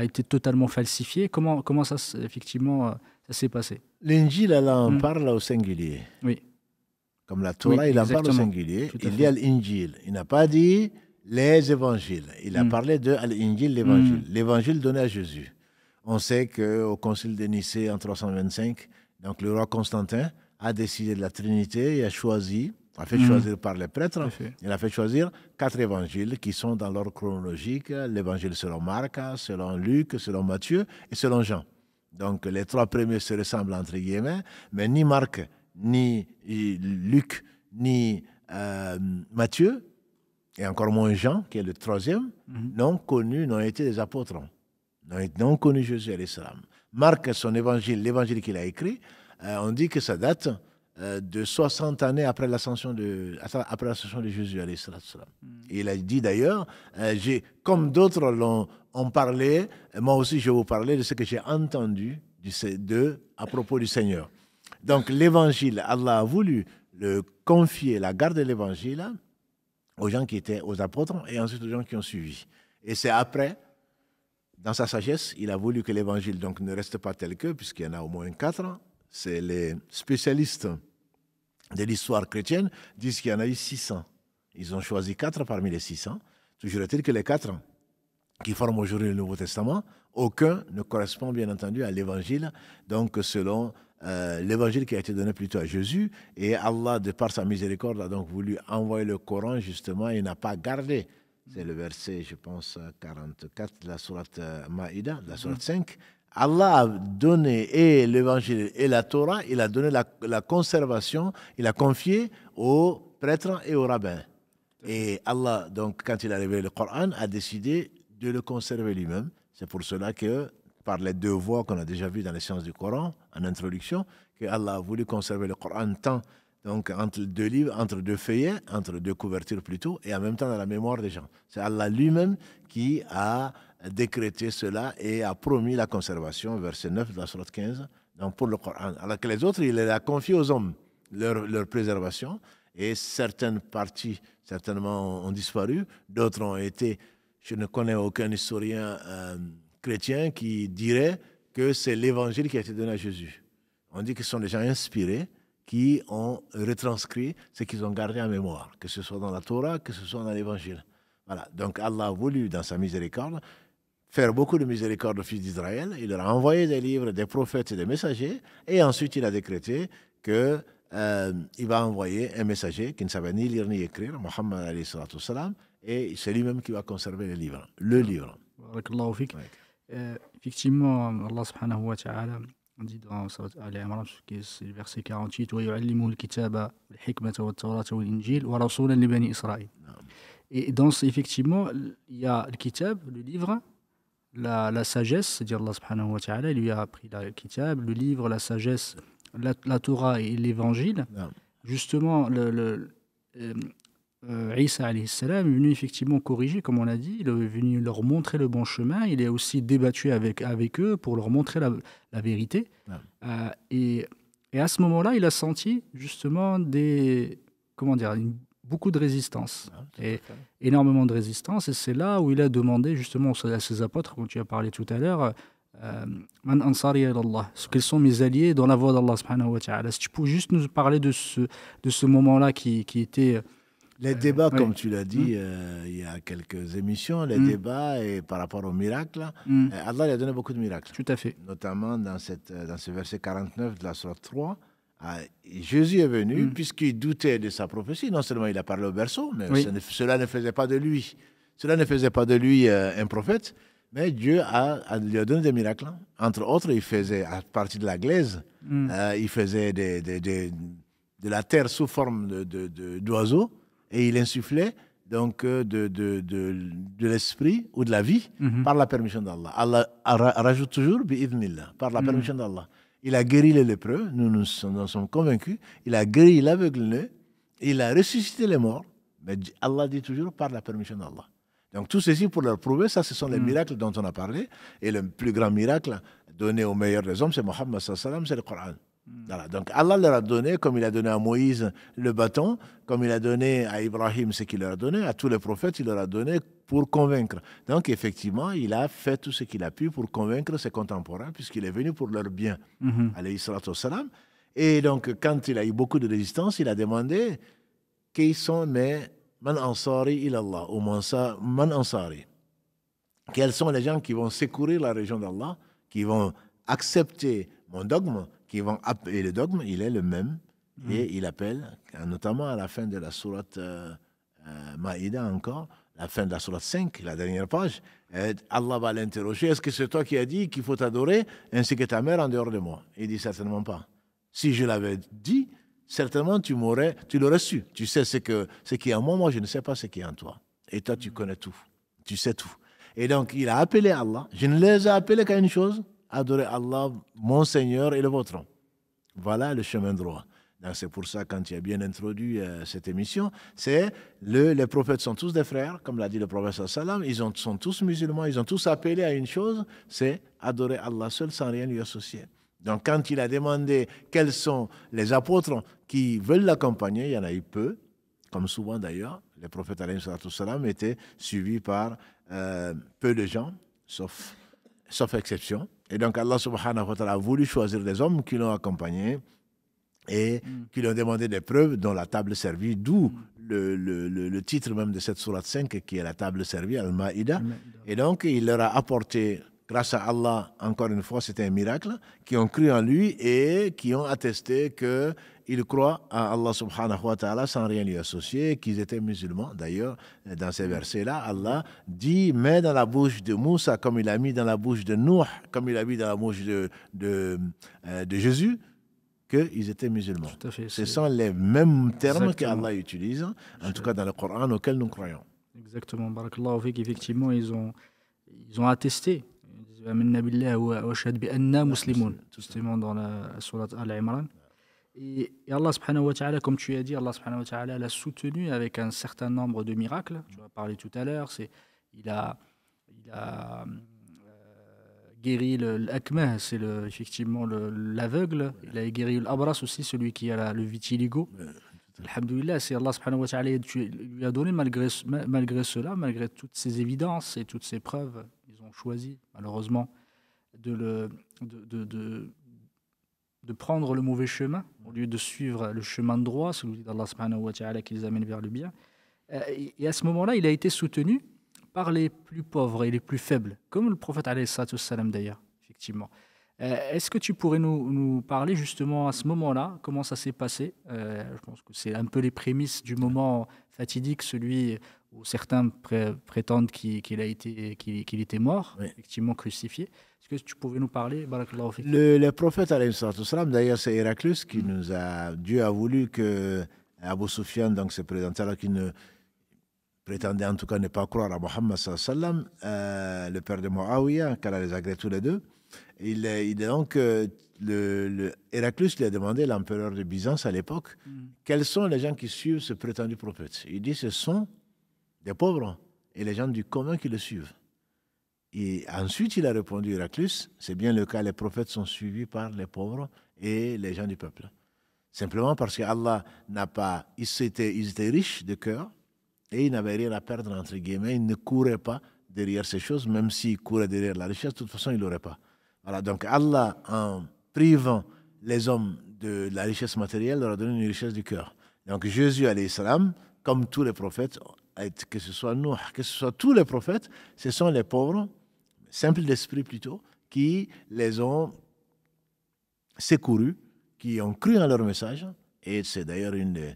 été totalement falsifié? Comment ça effectivement ça s'est passé? L'Injil, elle en parle au singulier. Oui. Comme la Torah, il en parle au singulier. Il y a l'Injil. Il n'a pas dit les évangiles. Il a parlé de l'Injil, l'évangile. L'évangile donné à Jésus. On sait qu'au concile de Nicée en 325, donc le roi Constantin a décidé de la Trinité et a fait choisir par les prêtres. Il a fait choisir 4 évangiles qui sont dans l'ordre chronologique. L'évangile selon Marc, selon Luc, selon Matthieu et selon Jean. Donc les 3 premiers se ressemblent entre guillemets, mais ni Marc, ni Luc, ni Matthieu, et encore moins Jean, qui est le 3e, n'ont été des apôtres, n'ont connu Jésus alayhi salam. Marc, son évangile, l'évangile qu'il a écrit, on dit que ça date de 60 années après l'ascension de Jésus alayhi salam. Il a dit d'ailleurs, comme d'autres ont parlé, moi aussi je vais vous parler de ce que j'ai entendu à propos du Seigneur. Donc l'évangile, Allah a voulu le confier, la garde de l'évangile, aux gens qui étaient aux apôtres et ensuite aux gens qui ont suivi. Et c'est après, dans sa sagesse, il a voulu que l'évangile donc ne reste pas tel que, puisqu'il y en a au moins 4. C'est les spécialistes de l'histoire chrétienne disent qu'il y en a eu 600. Ils ont choisi 4 parmi les 600. Toujours est-il que les 4 qui forment aujourd'hui le Nouveau Testament, aucun ne correspond bien entendu à l'évangile, donc selon l'évangile qui a été donné plutôt à Jésus, et Allah, de par sa miséricorde, a donc voulu envoyer le Coran justement et n'a pas gardé. C'est le verset, je pense, 44 de la sourate Maïda, la sourate 5. Allah a donné et l'évangile et la Torah, il a donné la conservation, il a confié aux prêtres et aux rabbins. Et Allah, donc, quand il a révélé le Coran, a décidé de le conserver lui-même. C'est pour cela que, par les 2 voies qu'on a déjà vues dans les sciences du Coran, en introduction, que Allah a voulu conserver le Coran tant donc entre 2 livres, entre 2 feuillets, entre 2 couvertures plutôt, et en même temps dans la mémoire des gens. C'est Allah lui-même qui a décrété cela et a promis la conservation, verset 9 de la sourate 15, donc pour le Coran. Alors que les autres, il les a confiés aux hommes, leur préservation, et certaines parties, certainement, ont disparu, d'autres ont été, je ne connais aucun historien chrétien qui dirait que c'est l'évangile qui a été donné à Jésus. On dit que ce sont des gens inspirés qui ont retranscrit ce qu'ils ont gardé en mémoire, que ce soit dans la Torah, que ce soit dans l'évangile. Voilà. Donc Allah a voulu, dans sa miséricorde, faire beaucoup de miséricorde aux fils d'Israël. Il leur a envoyé des livres, des prophètes et des messagers, et ensuite il a décrété qu'il va envoyer un messager qui ne savait ni lire ni écrire, Muhammad alayhi salatu wassalam, et c'est lui-même qui va conserver le livre. Le livre. Barakallahu fik. Ouais. Effectivement, Allah subhanahu wa ta'ala dit dans Surat Al-Imran, c'est le verset 48, وَيُعَلِّمُهُ الْكِتَابَ وَالْحِكْمَةَ وَالتَّوْرَاةَ وَالْإِنْجِيلَ وَرَسُولًا لِبَنِي إِسْرَائِيل. Et effectivement, il y a le kitab, le livre, la sagesse, c'est-à-dire Allah subhanahu wa ta'ala, il lui a appris le kitab, le livre, la sagesse, la Torah et l'évangile. Non. Justement, Isa alayhi salam est venu effectivement corriger, comme on a dit, il est venu leur montrer le bon chemin, il est aussi débattu avec eux pour leur montrer la vérité. Et à ce moment-là, il a senti justement beaucoup de résistance, et énormément de résistance, et c'est là où il a demandé justement à ses apôtres, comme tu as parlé tout à l'heure, Man ansari ila Allah, quels sont mes alliés dans la voie d'Allah subhanahu wa ta'ala. Si tu peux juste nous parler de ce moment-là qui était... Les débats, comme tu l'as dit il y a quelques émissions, les débats et par rapport aux miracles, Allah lui a donné beaucoup de miracles. Tout à fait. Notamment dans ce verset 49 de la sourate 3, Jésus est venu, puisqu'il doutait de sa prophétie. Non seulement il a parlé au berceau, mais cela ne faisait pas de lui. Cela ne faisait pas de lui un prophète, mais Dieu lui a donné des miracles. Entre autres, il faisait, à partir de la glaise, il faisait de la terre sous forme d'oiseaux, et il insufflait donc de l'esprit ou de la vie par la permission d'Allah. Allah rajoute toujours bi'idhnillah, par la permission d'Allah. Il a guéri les lépreux, nous sommes convaincus. Il a guéri l'aveugle, il a ressuscité les morts, mais Allah dit toujours par la permission d'Allah. Donc tout ceci pour leur prouver, ça ce sont les miracles dont on a parlé. Et le plus grand miracle donné au meilleur des hommes, c'est Mohammed sallallahu alayhi wa sallam, c'est le Coran. Voilà. Donc Allah leur a donné, comme il a donné à Moïse le bâton, comme il a donné à Ibrahim ce qu'il leur a donné, à tous les prophètes, il leur a donné pour convaincre. Donc effectivement, il a fait tout ce qu'il a pu pour convaincre ses contemporains, puisqu'il est venu pour leur bien, alayhi salatu wassalam. Et donc quand il a eu beaucoup de résistance, il a demandé qui sont mes man ansari ilallah, ou man ansari. Quels sont les gens qui vont secourir la région d'Allah, qui vont accepter mon dogme, et le dogme, il est le même, et il appelle, notamment à la fin de la sourate Maïda encore, la fin de la sourate 5, la dernière page, Allah va l'interroger, est-ce que c'est toi qui as dit qu'il faut t'adorer ainsi que ta mère en dehors de moi? Il dit certainement pas. Si je l'avais dit, certainement tu l'aurais su. Tu sais ce qui est en moi je ne sais pas ce qui est en toi. Et toi tu connais tout, tu sais tout. Et donc il a appelé Allah, je ne les ai appelés qu'à une chose, adorer Allah, mon Seigneur et le vôtre. Voilà le chemin droit. Donc c'est pour ça, quand tu as bien introduit cette émission, les prophètes sont tous des frères, comme l'a dit le prophète sallallahu alayhi wa sallam, ils sont tous musulmans, ils ont tous appelé à une chose, c'est adorer Allah seul sans rien lui associer. Donc quand il a demandé quels sont les apôtres qui veulent l'accompagner, il y en a eu peu, comme souvent d'ailleurs, les prophètes alayhi wa sallam étaient suivis par peu de gens, sauf exception. Et donc Allah subhanahu wa ta'ala a voulu choisir des hommes qui l'ont accompagné et qui lui ont demandé des preuves dont la table servie, d'où le titre même de cette sourate 5 qui est la table servie, Al-Maïda. Et donc il leur a apporté, grâce à Allah, encore une fois, c'était un miracle, qui ont cru en lui et qui ont attesté qu'ils croient à Allah subhanahu wa ta'ala sans rien lui associer, qu'ils étaient musulmans. D'ailleurs, dans ces versets-là, Allah dit, mets dans la bouche de Moussa, comme il a mis dans la bouche de Nuh, comme il a mis dans la bouche de Jésus, qu'ils étaient musulmans. Tout à fait, ce sont les mêmes termes exactement qu'Allah utilise, en tout cas dans le Coran auquel nous croyons. Exactement. Barakallahu fik, effectivement, ils ont attesté. Justement dans la sourate Al-Imran. Et Allah subhanahu wa ta'ala, comme tu as dit, Allah subhanahu wa ta'ala l'a soutenu avec un certain nombre de miracles. Tu en as parlé tout à l'heure. Il a guéri l'akmah, c'est effectivement l'aveugle. Il a guéri l'abras aussi, celui qui a le vitiligo. Alhamdoulilah, c'est Allah subhanahu wa ta'ala lui a donné malgré cela, malgré toutes ces évidences et toutes ces preuves, ils ont choisi malheureusement de prendre le mauvais chemin au lieu de suivre le chemin droit, celui d'Allah subhanahu wa ta'ala qui les amène vers le bien. Et à ce moment-là, il a été soutenu par les plus pauvres et les plus faibles, comme le prophète alayhi salatu wassalam d'ailleurs, effectivement. Est-ce que tu pourrais nous parler justement à ce moment-là, comment ça s'est passé? Je pense que c'est un peu les prémices du moment fatidique, celui où certains prétendent qu'il était mort, Oui. effectivement crucifié. Est-ce que tu pouvais nous parler, barakallahu fik? Le prophète, alayhi salatu wassalam, d'ailleurs, c'est Héraclius qui nous a. Dieu a voulu que Abu Sufyan donc, se présente alors qu'il ne prétendait en tout cas ne pas croire à Mohammed sallallahu alayhi wa sallam, le père de Muawiyah, qu'Allah les agrée tous les deux. Donc, Héraclius lui a demandé, l'empereur de Byzance à l'époque, quels sont les gens qui suivent ce prétendu prophète. Il dit ce sont des pauvres et les gens du commun qui le suivent. Et ensuite, il a répondu, Héraclius, c'est bien le cas, les prophètes sont suivis par les pauvres et les gens du peuple. Simplement parce que Allah n'a pas. Ils étaient riches de cœur et ils n'avaient rien à perdre, entre guillemets. Ils ne couraient pas derrière ces choses, même s'ils couraient derrière la richesse, de toute façon, ils ne l'auraient pas. Voilà, donc Allah, en privant les hommes de la richesse matérielle, leur a donné une richesse du cœur. Donc Jésus, alayhi salam, comme tous les prophètes, que ce soit nous, que ce soit tous les prophètes, ce sont les pauvres, simples d'esprit plutôt, qui les ont secourus, qui ont cru en leur message. Et c'est d'ailleurs une des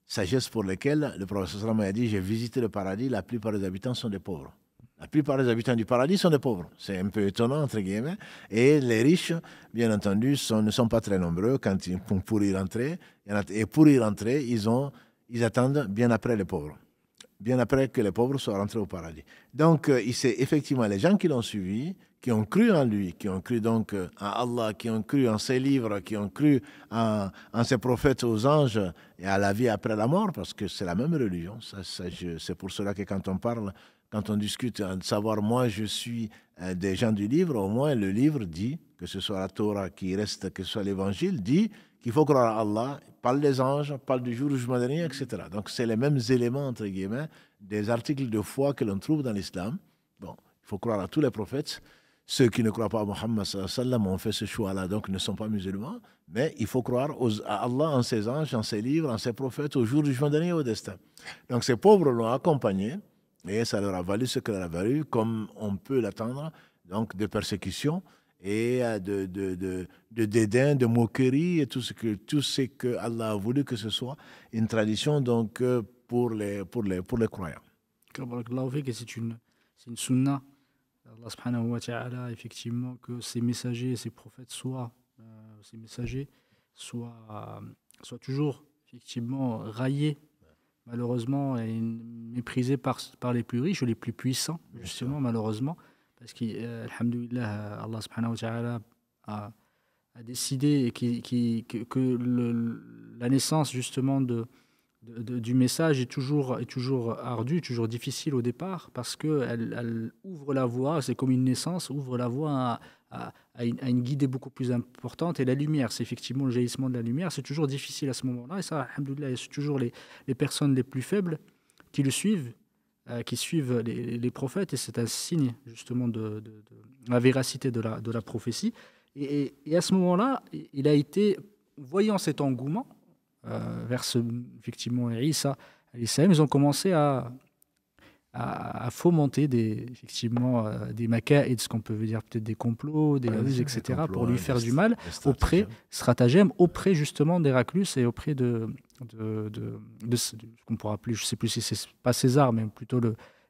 sagesses pour lesquelles le prophète sallallahu alayhi wa sallam a dit, j'ai visité le paradis, la plupart des habitants sont des pauvres. La plupart des habitants du paradis sont des pauvres. C'est un peu étonnant, entre guillemets. Et les riches, bien entendu, ne sont pas très nombreux pour y rentrer. Et pour y rentrer, ils attendent bien après les pauvres. Bien après que les pauvres soient rentrés au paradis. Donc, c'est effectivement les gens qui l'ont suivi, qui ont cru en lui, qui ont cru donc en Allah, qui ont cru en ses livres, qui ont cru en ses prophètes, aux anges et à la vie après la mort, parce que c'est la même religion. C'est pour cela que quand on parle, quand on discute, de savoir, moi je suis des gens du livre, au moins le livre dit, que ce soit la Torah qui reste, que ce soit l'évangile, dit qu'il faut croire à Allah, parle des anges, parle du jour du jugement dernier, etc. Donc c'est les mêmes éléments, entre guillemets, des articles de foi que l'on trouve dans l'islam. Bon, il faut croire à tous les prophètes. Ceux qui ne croient pas à Mohammed sallallahu alayhi wa sallam ont fait ce choix-là, donc ne sont pas musulmans. Mais il faut croire à Allah, en ses anges, en ses livres, en ses prophètes, au jour du jugement dernier et au destin. Donc ces pauvres l'ont accompagné, et ça leur a valu ce que leur a valu, comme on peut l'attendre, donc de persécution et de dédain, de moquerie, et tout ce que Allah a voulu que ce soit une tradition donc, pour les croyants. C'est une sunna. Allah subhanahu wa ta'ala, effectivement, que ces messagers, ces prophètes soient toujours effectivement raillés, malheureusement, et méprisés par les plus riches ou les plus puissants, justement, malheureusement, parce qu'alhamdoulilah, Allah subhanahu wa ta'ala a décidé que la naissance, justement, du message est toujours ardu, toujours difficile au départ, parce qu'elle ouvre la voie, c'est comme une naissance, ouvre la voie à une guidée beaucoup plus importante. Et la lumière, c'est effectivement le jaillissement de la lumière, c'est toujours difficile à ce moment-là. Et ça, alhamdoulilah, c'est toujours les personnes les plus faibles qui le suivent, qui suivent les prophètes, et c'est un signe justement de la véracité de la prophétie. Et à ce moment-là, il a été, voyant cet engouement, vers effectivement Isa, ils ont commencé à fomenter des maquaïds, ce qu'on peut dire peut-être des complots, des ruses, etc., pour lui faire du mal, stratagèmes auprès justement d'Héraclius et auprès de ce qu'on pourra appeler, je ne sais plus si c'est pas César, mais plutôt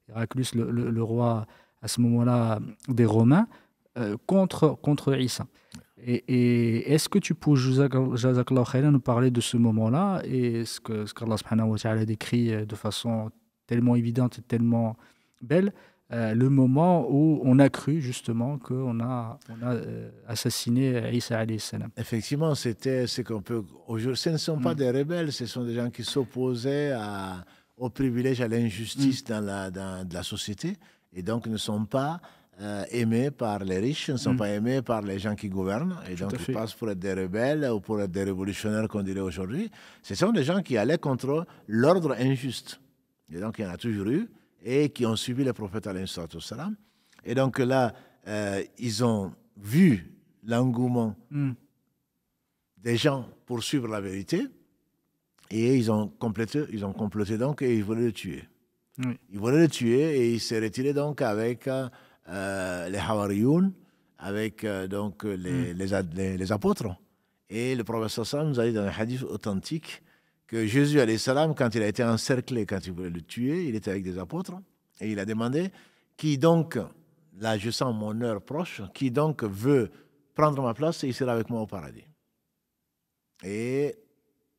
Héraclius, le roi à ce moment-là des Romains, contre Isa. Et est-ce que tu peux, Jazakallah khairan, nous parler de ce moment-là et ce qu'Allah subhanahu wa ta'ala décrit de façon tellement évidente et tellement belle, le moment où on a cru justement qu'on a assassiné Isa alayhi salam. Effectivement, c'était ce qu'on peut aujourd'hui. Ce ne sont pas des rebelles, ce sont des gens qui s'opposaient au privilège, à l'injustice dans la société, et donc ne sont pas aimés par les riches, ne sont pas aimés par les gens qui gouvernent, et donc ils passent pour être des rebelles ou pour être des révolutionnaires, qu'on dirait aujourd'hui. Ce sont des gens qui allaient contre l'ordre injuste. Et donc il y en a toujours eu, et qui ont suivi les prophètes alayhi salam. Et donc là, ils ont vu l'engouement des gens pour suivre la vérité, et ils ont comploté donc, et ils voulaient le tuer. Ils voulaient le tuer, et il s'est retiré donc avec les Hawariyoun, avec donc les apôtres. Et le prophète sallallahu nous a dit dans un hadith authentique que Jésus, alayhi salam, quand il a été encerclé, quand il voulait le tuer, il était avec des apôtres, et il a demandé, qui donc, là je sens mon heure proche, qui donc veut prendre ma place et il sera avec moi au paradis. Et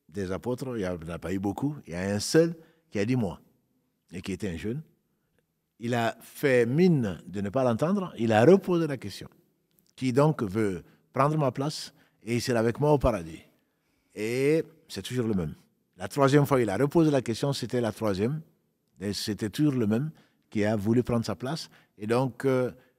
des apôtres, il n'y en a pas eu beaucoup, il y a un seul qui a dit moi, et qui était un jeune. Il a fait mine de ne pas l'entendre, il a reposé la question. Qui donc veut prendre ma place et il sera avec moi au paradis. Et c'est toujours le même. La troisième fois, il a reposé la question, c'était la troisième. Et c'était toujours le même qui a voulu prendre sa place. Et donc,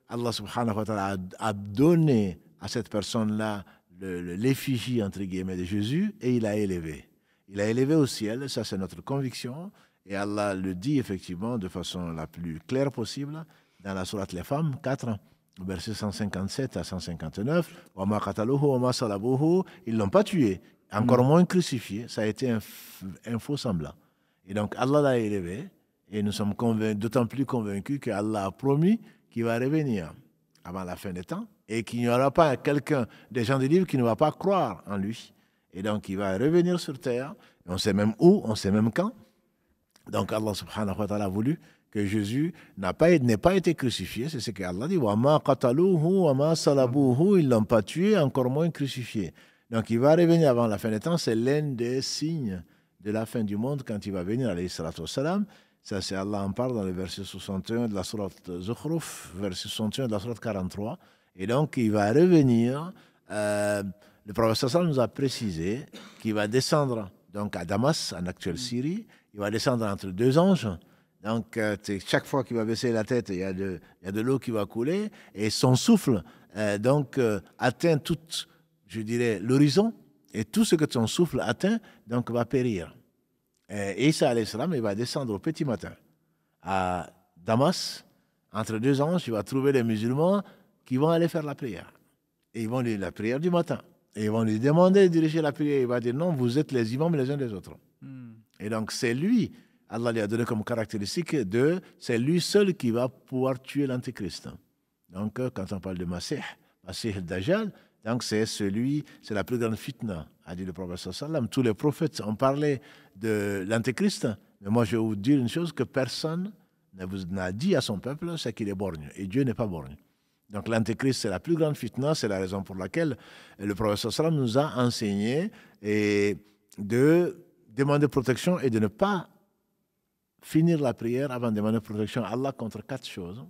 Allah subhanahu wa ta'ala a donné à cette personne-là l'effigie, entre guillemets, de Jésus et il l'a élevé. Il l'a élevé au ciel, ça c'est notre conviction. Et Allah le dit effectivement de façon la plus claire possible dans la sourate Les Femmes 4, versets 157 à 159. Wama qataluhu wama salabuhu, ils ne l'ont pas tué, encore moins crucifié, ça a été un faux semblant. Et donc Allah l'a élevé et nous sommes d'autant plus convaincus qu'Allah a promis qu'il va revenir avant la fin des temps et qu'il n'y aura pas quelqu'un des gens du livre qui ne va pas croire en lui. Et donc il va revenir sur terre, on sait même où, on sait même quand. Donc Allah subhanahu wa ta'ala a voulu que Jésus n'ait pas été crucifié, c'est ce qu'Allah dit. Wama qataluhu wama salabuhu, ils ne l'ont pas tué, encore moins crucifié. Donc il va revenir avant la fin des temps, c'est l'un des signes de la fin du monde quand il va venir, alayhi salatu wassalam. Ça c'est Allah en parle dans le verset 61 de la sourate Zukhruf, verset 61 de la sourate 43. Et donc il va revenir, le prophète sallam nous a précisé qu'il va descendre donc à Damas, en actuelle Syrie. Il va descendre entre deux anges. Donc, chaque fois qu'il va baisser la tête, il y a de l'eau qui va couler. Et son souffle, atteint toute, je dirais, l'horizon. Et tout ce que son souffle atteint, donc, va périr. Et Isa, alayhi salam, il va descendre au petit matin à Damas. Entre deux anges, il va trouver les musulmans qui vont aller faire la prière. Et ils vont lui la prière du matin. Et ils vont lui demander de diriger la prière. Il va dire non, vous êtes les imams les uns des autres. Et donc, c'est lui, Allah lui a donné comme caractéristique c'est lui seul qui va pouvoir tuer l'antéchrist. Donc, quand on parle de Masih al-Dajjal, donc c'est la plus grande fitna, a dit le prophète sallam. Tous les prophètes ont parlé de l'antéchrist, mais moi je vais vous dire une chose que personne n'a dit à son peuple, c'est qu'il est borgne. Et Dieu n'est pas borgne. Donc l'antéchrist, c'est la plus grande fitna, c'est la raison pour laquelle le prophète sallam nous a enseigné de demander protection et de ne pas finir la prière avant de demander protection à Allah contre 4 choses,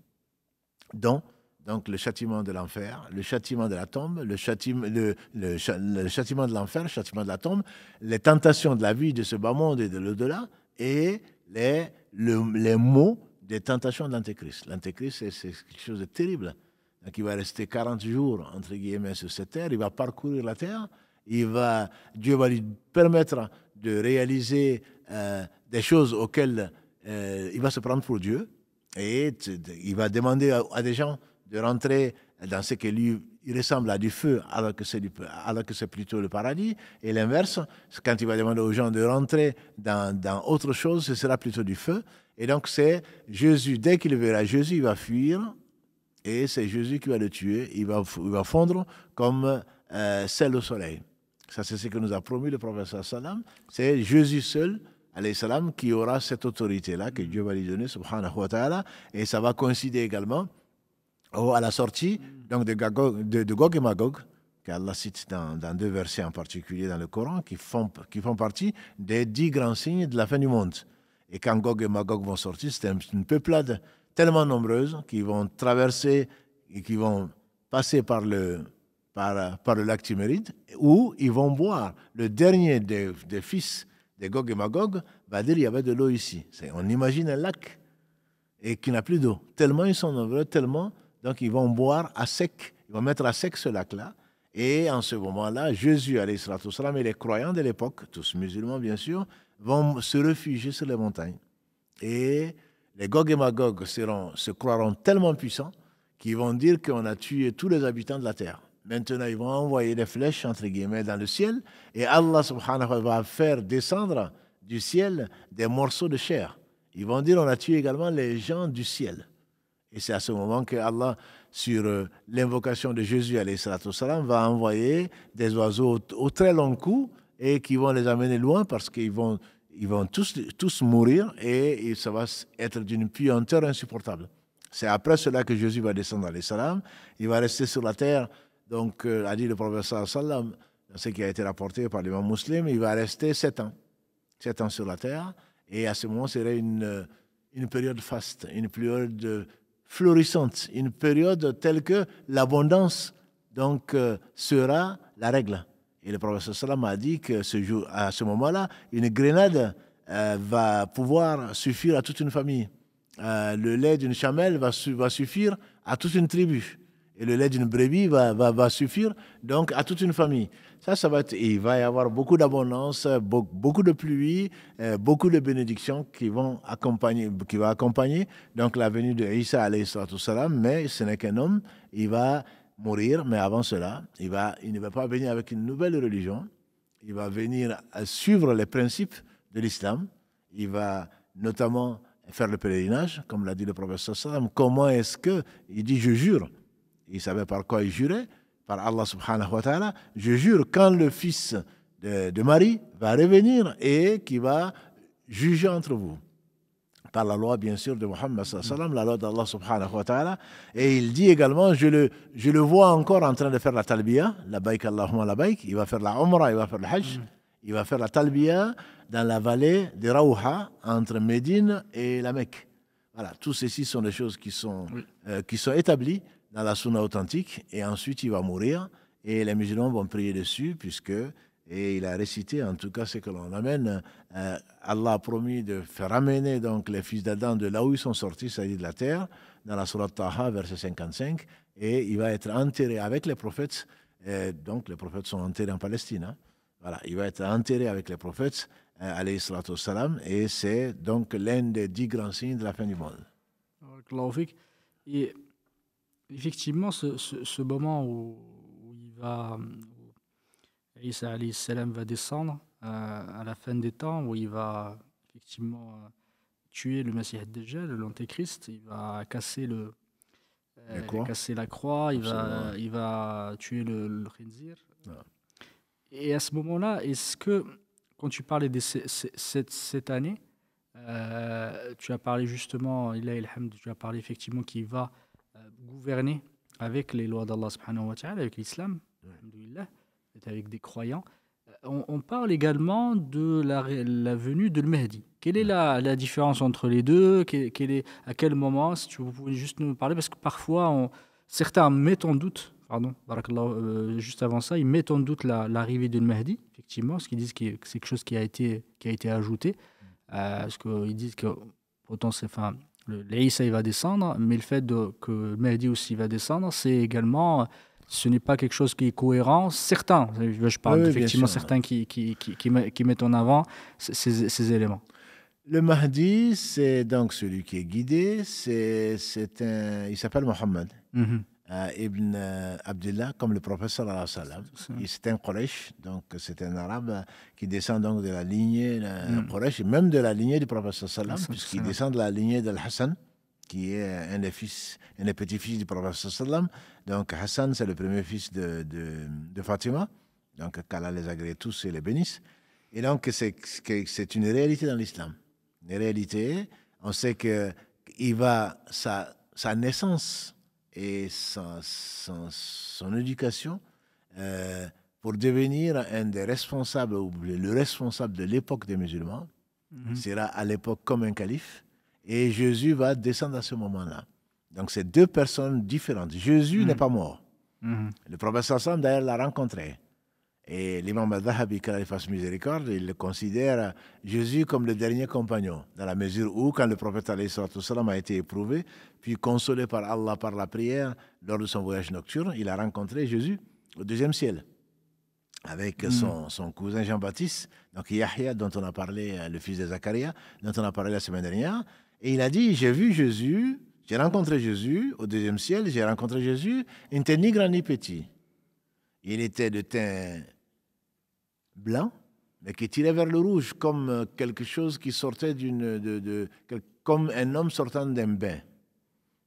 dont donc le châtiment de l'enfer, le châtiment de la tombe, le châtiment de l'enfer, le châtiment de la tombe, les tentations de la vie de ce bas monde et de l'au-delà, et les maux des tentations de l'antéchrist. L'antéchrist, c'est quelque chose de terrible. Donc il va rester 40 jours, entre guillemets, sur cette terre, il va parcourir la terre, Dieu va lui permettre de réaliser des choses auxquelles il va se prendre pour Dieu, et il va demander à des gens de rentrer dans ce qui lui ressemble à du feu, alors que c'est plutôt le paradis, et l'inverse, quand il va demander aux gens de rentrer dans autre chose, ce sera plutôt du feu. Et donc c'est Jésus, dès qu'il verra Jésus, il va fuir, et c'est Jésus qui va le tuer, il va fondre comme sel au soleil. Ça, c'est ce que nous a promis le prophète sallam. C'est Jésus seul, alayhi salam, qui aura cette autorité-là que Dieu va lui donner, subhanahu wa ta'ala. Et ça va coïncider également à la sortie donc de Gog et Magog, qu'Allah cite dans 2 versets en particulier dans le Coran, qui font partie des 10 grands signes de la fin du monde. Et quand Gog et Magog vont sortir, c'est une peuplade tellement nombreuse qui vont traverser et qui vont passer par le lac Timéride, où ils vont boire. Le dernier des fils de Gog et Magog va dire il y avait de l'eau ici. On imagine un lac et qui n'a plus d'eau. Tellement ils sont nombreux, donc ils vont boire à sec. Ils vont mettre à sec ce lac-là. Et en ce moment-là, Jésus, alayhi salatu wassalam, et les croyants de l'époque, tous musulmans bien sûr, vont se réfugier sur les montagnes. Et les Gog et Magog se croiront tellement puissants qu'ils vont dire qu'on a tué tous les habitants de la terre. Maintenant, ils vont envoyer des flèches, entre guillemets, dans le ciel, et Allah subhanahu wa ta'ala va faire descendre du ciel des morceaux de chair. Ils vont dire, on a tué également les gens du ciel. Et c'est à ce moment que Allah, sur l'invocation de Jésus, alayhi salatu wassalam, va envoyer des oiseaux au très long cou, et qui vont les amener loin parce qu'ils vont tous mourir et ça va être d'une puanteur insupportable. C'est après cela que Jésus va descendre alayhi salam. Il va rester sur la terre. Donc, a dit le prophète sallam, ce qui a été rapporté par l'imam musulman, il va rester 7 ans. 7 ans sur la terre. Et à ce moment, ce serait une période faste, une période florissante, une période telle que l'abondance donc, sera la règle. Et le prophète sallam a dit que à ce moment-là, une grenade va pouvoir suffire à toute une famille. Le lait d'une chamelle va suffire à toute une tribu. Et le lait d'une brebis va suffire donc à toute une famille. Ça va être, il va y avoir beaucoup d'abondance, beaucoup de pluie, beaucoup de bénédictions qui vont accompagner donc la venue de Isa alayhi salam, mais ce n'est qu'un homme, il va mourir, mais avant cela, il ne va pas venir avec une nouvelle religion, il va venir à suivre les principes de l'islam, il va notamment faire le pèlerinage, comme l'a dit le prophète sallam. Comment est-ce que il dit je jure? Il savait par quoi il jurait, par Allah subhanahu wa ta'ala. Je jure quand le fils de Marie va revenir et qui va juger entre vous. Par la loi, bien sûr, de Muhammad sallam, la loi d'Allah subhanahu wa ta'ala. Et il dit également, je le vois encore en train de faire la talbiya, la baik Allahumma la baik. Il va faire la umrah, il va faire le hajj. Il va faire la talbiya dans la vallée de Rawha, entre Médine et la Mecque. Voilà, tout ceci sont des choses qui sont établies dans la sunna authentique, et ensuite il va mourir, et les musulmans vont prier dessus, et il a récité, en tout cas ce que l'on amène, Allah a promis de faire ramener donc les fils d'Adam de là où ils sont sortis, c'est-à-dire de la terre, dans la sourate Taha, verset 55, et il va être enterré avec les prophètes, donc les prophètes sont enterrés en Palestine, hein. Voilà, il va être enterré avec les prophètes, alayhi salatu wassalam, et c'est donc l'un des 10 grands signes de la fin du monde. Et effectivement, ce moment où Isa alayhi salam va descendre à la fin des temps, où il va effectivement tuer le Messie ad-Dajjal, l'antéchrist, il va casser la croix, il va tuer le khinzir. Voilà. Et à ce moment-là, est-ce que, quand tu parlais de cette année, tu as parlé justement, tu as parlé effectivement qu'il va gouverner avec les lois d'Allah subhanahu wa ta'ala, avec l'islam, alhamdoulilah, avec des croyants. On parle également de la venue de Mahdi. Quelle est la différence entre les deux? À quel moment, si vous pouvez juste nous parler, parce que parfois, certains mettent en doute, juste avant ça, ils mettent en doute l'arrivée de Mahdi, effectivement, parce qu'ils disent que c'est quelque chose qui a été ajouté, parce qu'ils disent que autant l'Isa il va descendre, mais le fait que Mahdi aussi va descendre, c'est également, ce n'est pas quelque chose qui est cohérent. Certains, je parle effectivement certains qui mettent en avant ces éléments. Le Mahdi, c'est donc celui qui est guidé, il s'appelle Mohammed. Ibn Abdullah, comme le prophète sallallahu alayhi wa sallam. C'est un Quraysh, donc c'est un arabe qui descend donc de la lignée Quraysh, même de la lignée du prophèt sallallahu alayhi wa sallam, puisqu'il descend de la lignée d'Al-Hassan, qui est un des petits-fils du prophète sallallahu alayhi wa sallam. Donc Hassan, c'est le premier fils de Fatima, donc qu'Allah les agrée tous et les bénisse. Et donc c'est une réalité dans l'islam. Une réalité, on sait que sa naissance et son éducation pour devenir un des responsables, ou le responsable de l'époque des musulmans, sera à l'époque comme un calife, et Jésus va descendre à ce moment-là. Donc c'est deux personnes différentes. Jésus n'est pas mort. Le prophète sallam d'ailleurs l'a rencontré. Et l'imam al-Dhahabi, qu'Allah fasse miséricorde, il le considère Jésus comme le dernier compagnon, dans la mesure où, quand le prophète a été éprouvé, puis consolé par Allah par la prière, lors de son voyage nocturne, il a rencontré Jésus au 2e ciel, avec son cousin Jean-Baptiste, donc Yahya, dont on a parlé, le fils de Zacharia, dont on a parlé la semaine dernière, et il a dit, j'ai vu Jésus, j'ai rencontré Jésus au 2e ciel, j'ai rencontré Jésus, il n'était ni grand ni petit. Il était de teint blanc, mais qui tirait vers le rouge, comme quelque chose qui sortait comme un homme sortant d'un bain.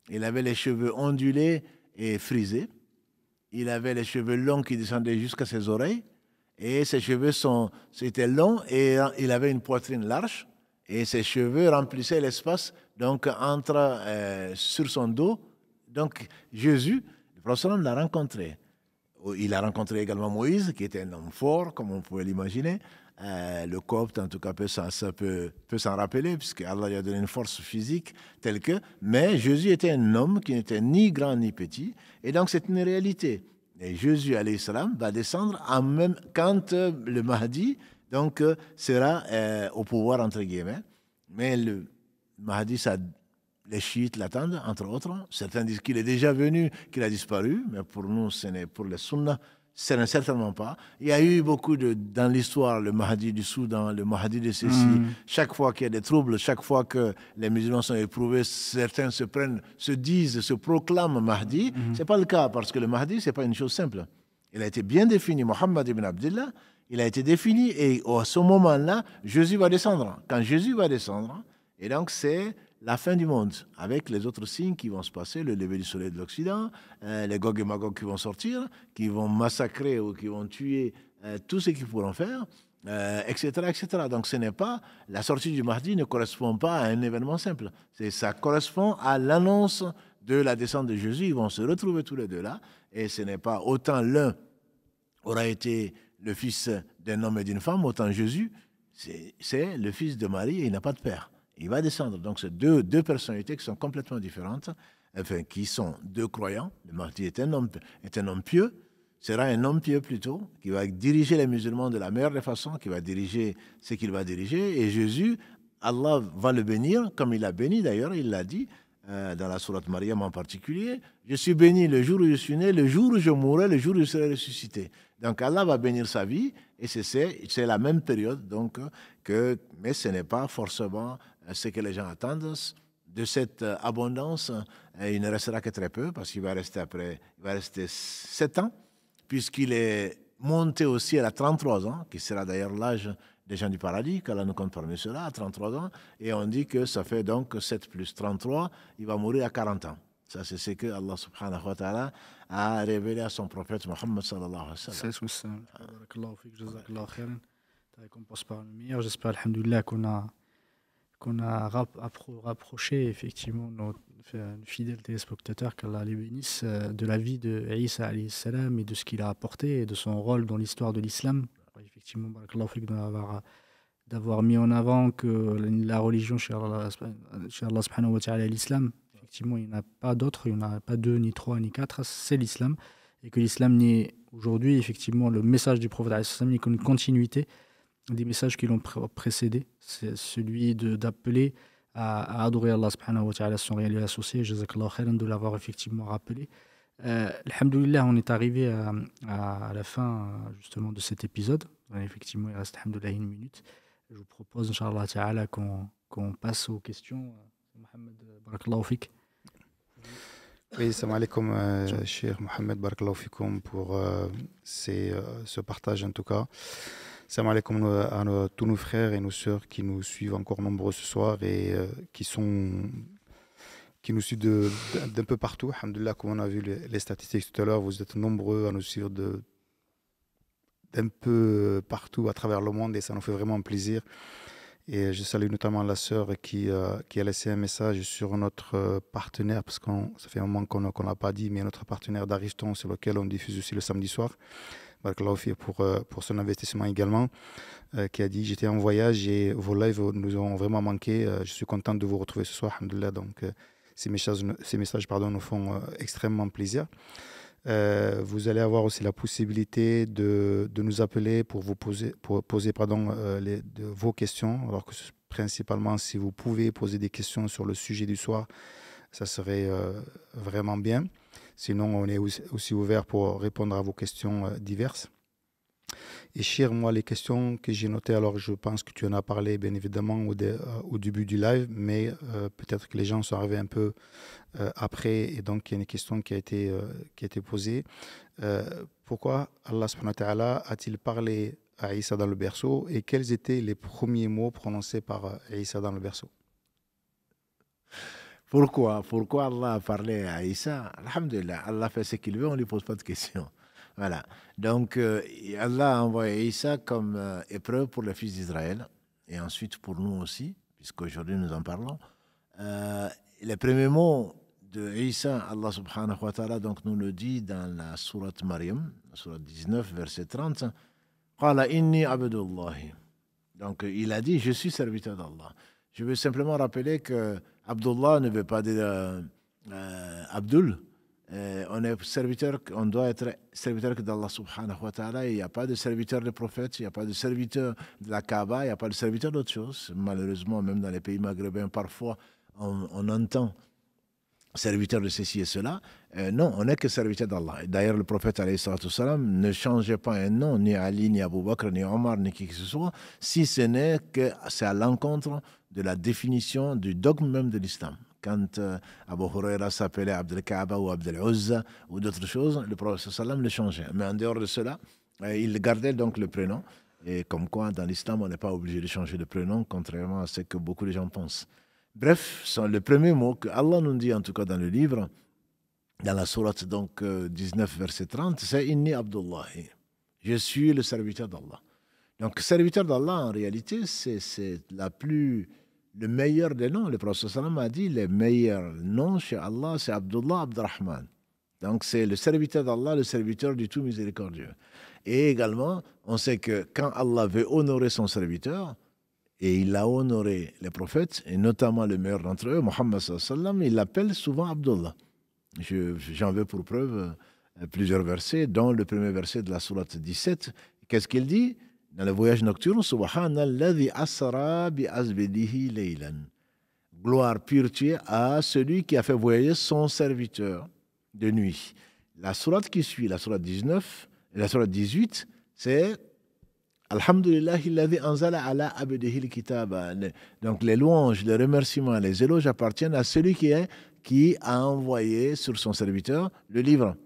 Il avait les cheveux ondulés et frisés. Il avait les cheveux longs qui descendaient jusqu'à ses oreilles. et ses cheveux c'était long et il avait une poitrine large et ses cheveux remplissaient l'espace donc sur son dos. Donc Jésus, le prophète l'a rencontré. Il a rencontré également Moïse, qui était un homme fort, comme on pouvait l'imaginer. Le Copte, en tout cas, peut s'en rappeler, puisque Allah lui a donné une force physique telle que. Mais Jésus était un homme qui n'était ni grand ni petit, et donc c'est une réalité. Et Jésus, alayhi salam, va descendre même quand le Mahdi donc, sera au pouvoir, entre guillemets. Mais le Mahdi, les chiites l'attendent, entre autres. Certains disent qu'il est déjà venu, qu'il a disparu, mais pour nous, pour les sunnas, ce n'est certainement pas. Il y a eu beaucoup dans l'histoire, le Mahdi du Soudan, le Mahdi de ceci. Chaque fois qu'il y a des troubles, chaque fois que les musulmans sont éprouvés, certains se proclament Mahdi. Ce n'est pas le cas, parce que le Mahdi, ce n'est pas une chose simple. Il a été bien défini, Mohammed ibn Abdullah, il a été défini, et à ce moment-là, Jésus va descendre. Quand Jésus va descendre, et donc c'est la fin du monde, avec les autres signes qui vont se passer, le lever du soleil de l'Occident, les Gog et Magog qui vont sortir, qui vont massacrer ou qui vont tuer tout ce qu'ils pourront faire, etc., etc. Donc ce n'est pas, la sortie du Mahdi ne correspond pas à un événement simple. Ça correspond à l'annonce de la descente de Jésus. Ils vont se retrouver tous les deux là, et ce n'est pas autant l'un aura été le fils d'un homme et d'une femme, autant Jésus, c'est le fils de Marie et il n'a pas de père. Il va descendre. Donc, c'est deux personnalités qui sont complètement différentes, enfin, qui sont deux croyants. Le Mahdi est un homme pieux, sera un homme pieux plutôt, qui va diriger les musulmans de la meilleure des façons, qui va diriger ce qu'il va diriger. Et Jésus, Allah va le bénir, comme il a béni d'ailleurs, il l'a dit, dans la sourate Mariam en particulier. Je suis béni le jour où je suis né, le jour où je mourrai, le jour où je serai ressuscité. Donc Allah va bénir sa vie, et c'est la même période, donc, mais ce n'est pas forcément ce que les gens attendent. De cette abondance, il ne restera que très peu, parce qu'il va rester 7 ans, puisqu'il est monté au ciel à 33 ans, qui sera d'ailleurs l'âge des gens du paradis, qu'Allah nous compte parmi ceux-là, à 33 ans, et on dit que ça fait donc 7 plus 33, il va mourir à 40 ans. Ça, c'est ce que Allah subhanahu wa ta'ala a révélé à son prophète Mohammed sallallahu alayhi wa sallam. J'espère, alhamdoulilah, qu'on a rapproché effectivement nos fidèles téléspectateurs, qu'Allah les bénisse, de la vie de Isa alayhi salam et de ce qu'il a apporté et de son rôle dans l'histoire de l'islam. Effectivement, d'avoir mis en avant que la religion chez Allah subhanahu wa ta'ala, l'islam, effectivement, il n'y en a pas d'autres, il n'y en a pas 2, ni 3, ni 4, c'est l'islam. Et que l'islam n'est aujourd'hui, effectivement, le message du prophète n'est qu'une continuité des messages qui l'ont précédé. C'est celui d'appeler à adorer Allah subhanahu wa ta'ala sans rien lui associer. Jazakallah khairan de l'avoir effectivement rappelé. Alhamdoulilah, on est arrivé à la fin justement de cet épisode. Effectivement, il reste alhamdoulilah 1 minute. Je vous propose, Inch'Allah ta'ala, qu'on passe aux questions. Mohamed, barakallahu fik. Oui, salam alaikum, cher Mohamed, barakallahu fikoum, pour ce partage en tout cas. Salam alaikum à tous nos frères et nos sœurs qui nous suivent encore nombreux ce soir et qui nous suivent d'un peu partout. Alhamdulillah, comme on a vu les statistiques tout à l'heure, vous êtes nombreux à nous suivre d'un peu partout à travers le monde et ça nous fait vraiment plaisir. Et je salue notamment la sœur qui a laissé un message sur notre partenaire, parce que ça fait un moment qu'on n'a pas dit, mais notre partenaire d'Ariston, sur lequel on diffuse aussi le samedi soir, pour son investissement également, qui a dit: j'étais en voyage et vos lives nous ont vraiment manqué. Je suis content de vous retrouver ce soir, alhamdoulilah. Donc ces messages nous font extrêmement plaisir. Vous allez avoir aussi la possibilité de nous appeler pour poser vos questions. Alors que principalement, si vous pouvez poser des questions sur le sujet du soir, ça serait vraiment bien. Sinon, on est aussi ouvert pour répondre à vos questions diverses. Et Chir, moi, les questions que j'ai notées, alors je pense que tu en as parlé bien évidemment au début du live, mais peut-être que les gens sont arrivés un peu après, et donc il y a une question qui a été posée. Pourquoi Allah subhanahu wa ta'ala a-t-il parlé à Isa dans le berceau, et quels étaient les premiers mots prononcés par Isa dans le berceau? Pourquoi Allah a parlé à Isa? Alhamdulillah, Allah fait ce qu'il veut, on ne lui pose pas de questions. Voilà. Donc, Allah a envoyé Isa comme épreuve pour les fils d'Israël, et ensuite pour nous aussi, puisqu'aujourd'hui nous en parlons. Les premiers mots de Isa, Allah subhanahu wa ta'ala donc, nous le dit dans la sourate Maryam, la sourate 19, verset 30. Qala inni abdullahi. Donc, il a dit, je suis serviteur d'Allah. Je veux simplement rappeler que Abdullah ne veut pas dire Abdul. On est serviteur, on doit être serviteur d'Allah subhanahu wa ta'ala. Il n'y a pas de serviteur des prophètes, il n'y a pas de serviteur de la Kaaba, il n'y a pas de serviteur d'autre chose. Malheureusement, même dans les pays maghrébins, parfois, on entend serviteur de ceci et cela. Non, on n'est que serviteur d'Allah. D'ailleurs, le prophète alayhi salatu wassalam, ne changeait pas un nom, ni Ali, ni Abu Bakr, ni Omar, ni qui que ce soit, si ce n'est que c'est à l'encontre de la définition du dogme même de l'islam. Quand Abu Huraira s'appelait Abdel Kaaba ou Abdel Uzza ou d'autres choses, le prophète sallam le changeait. Mais en dehors de cela, il gardait donc le prénom. Et comme quoi, dans l'islam, on n'est pas obligé de changer de prénom, contrairement à ce que beaucoup de gens pensent. Bref, le premier mot que Allah nous dit, en tout cas dans le livre, dans la sourate donc, 19, verset 30, c'est « Inni Abdullahi ». Je suis le serviteur d'Allah. Donc, serviteur d'Allah, en réalité, c'est le meilleur des noms. Le prophète sallam a dit, les meilleurs noms chez Allah, c'est Abdullah Abdurrahman. Donc, c'est le serviteur d'Allah, le serviteur du tout miséricordieux. Et également, on sait que quand Allah veut honorer son serviteur, et il a honoré les prophètes, et notamment le meilleur d'entre eux, Mohammed sallam, il l'appelle souvent Abdullah. J'en veux pour preuve plusieurs versets, dont le premier verset de la sourate 17. Qu'est-ce qu'il dit dans le voyage nocturne? Subhanalladhi asra bi azbidihi laylan. Gloire, pureté à celui qui a fait voyager son serviteur de nuit. La sourate qui suit, la sourate 19 et la sourate 18, c'est Alhamdulillahi alladhi anzala ala abdihi al-kitaba. Donc les louanges, les remerciements, les éloges appartiennent à celui qui a envoyé sur son serviteur le livre.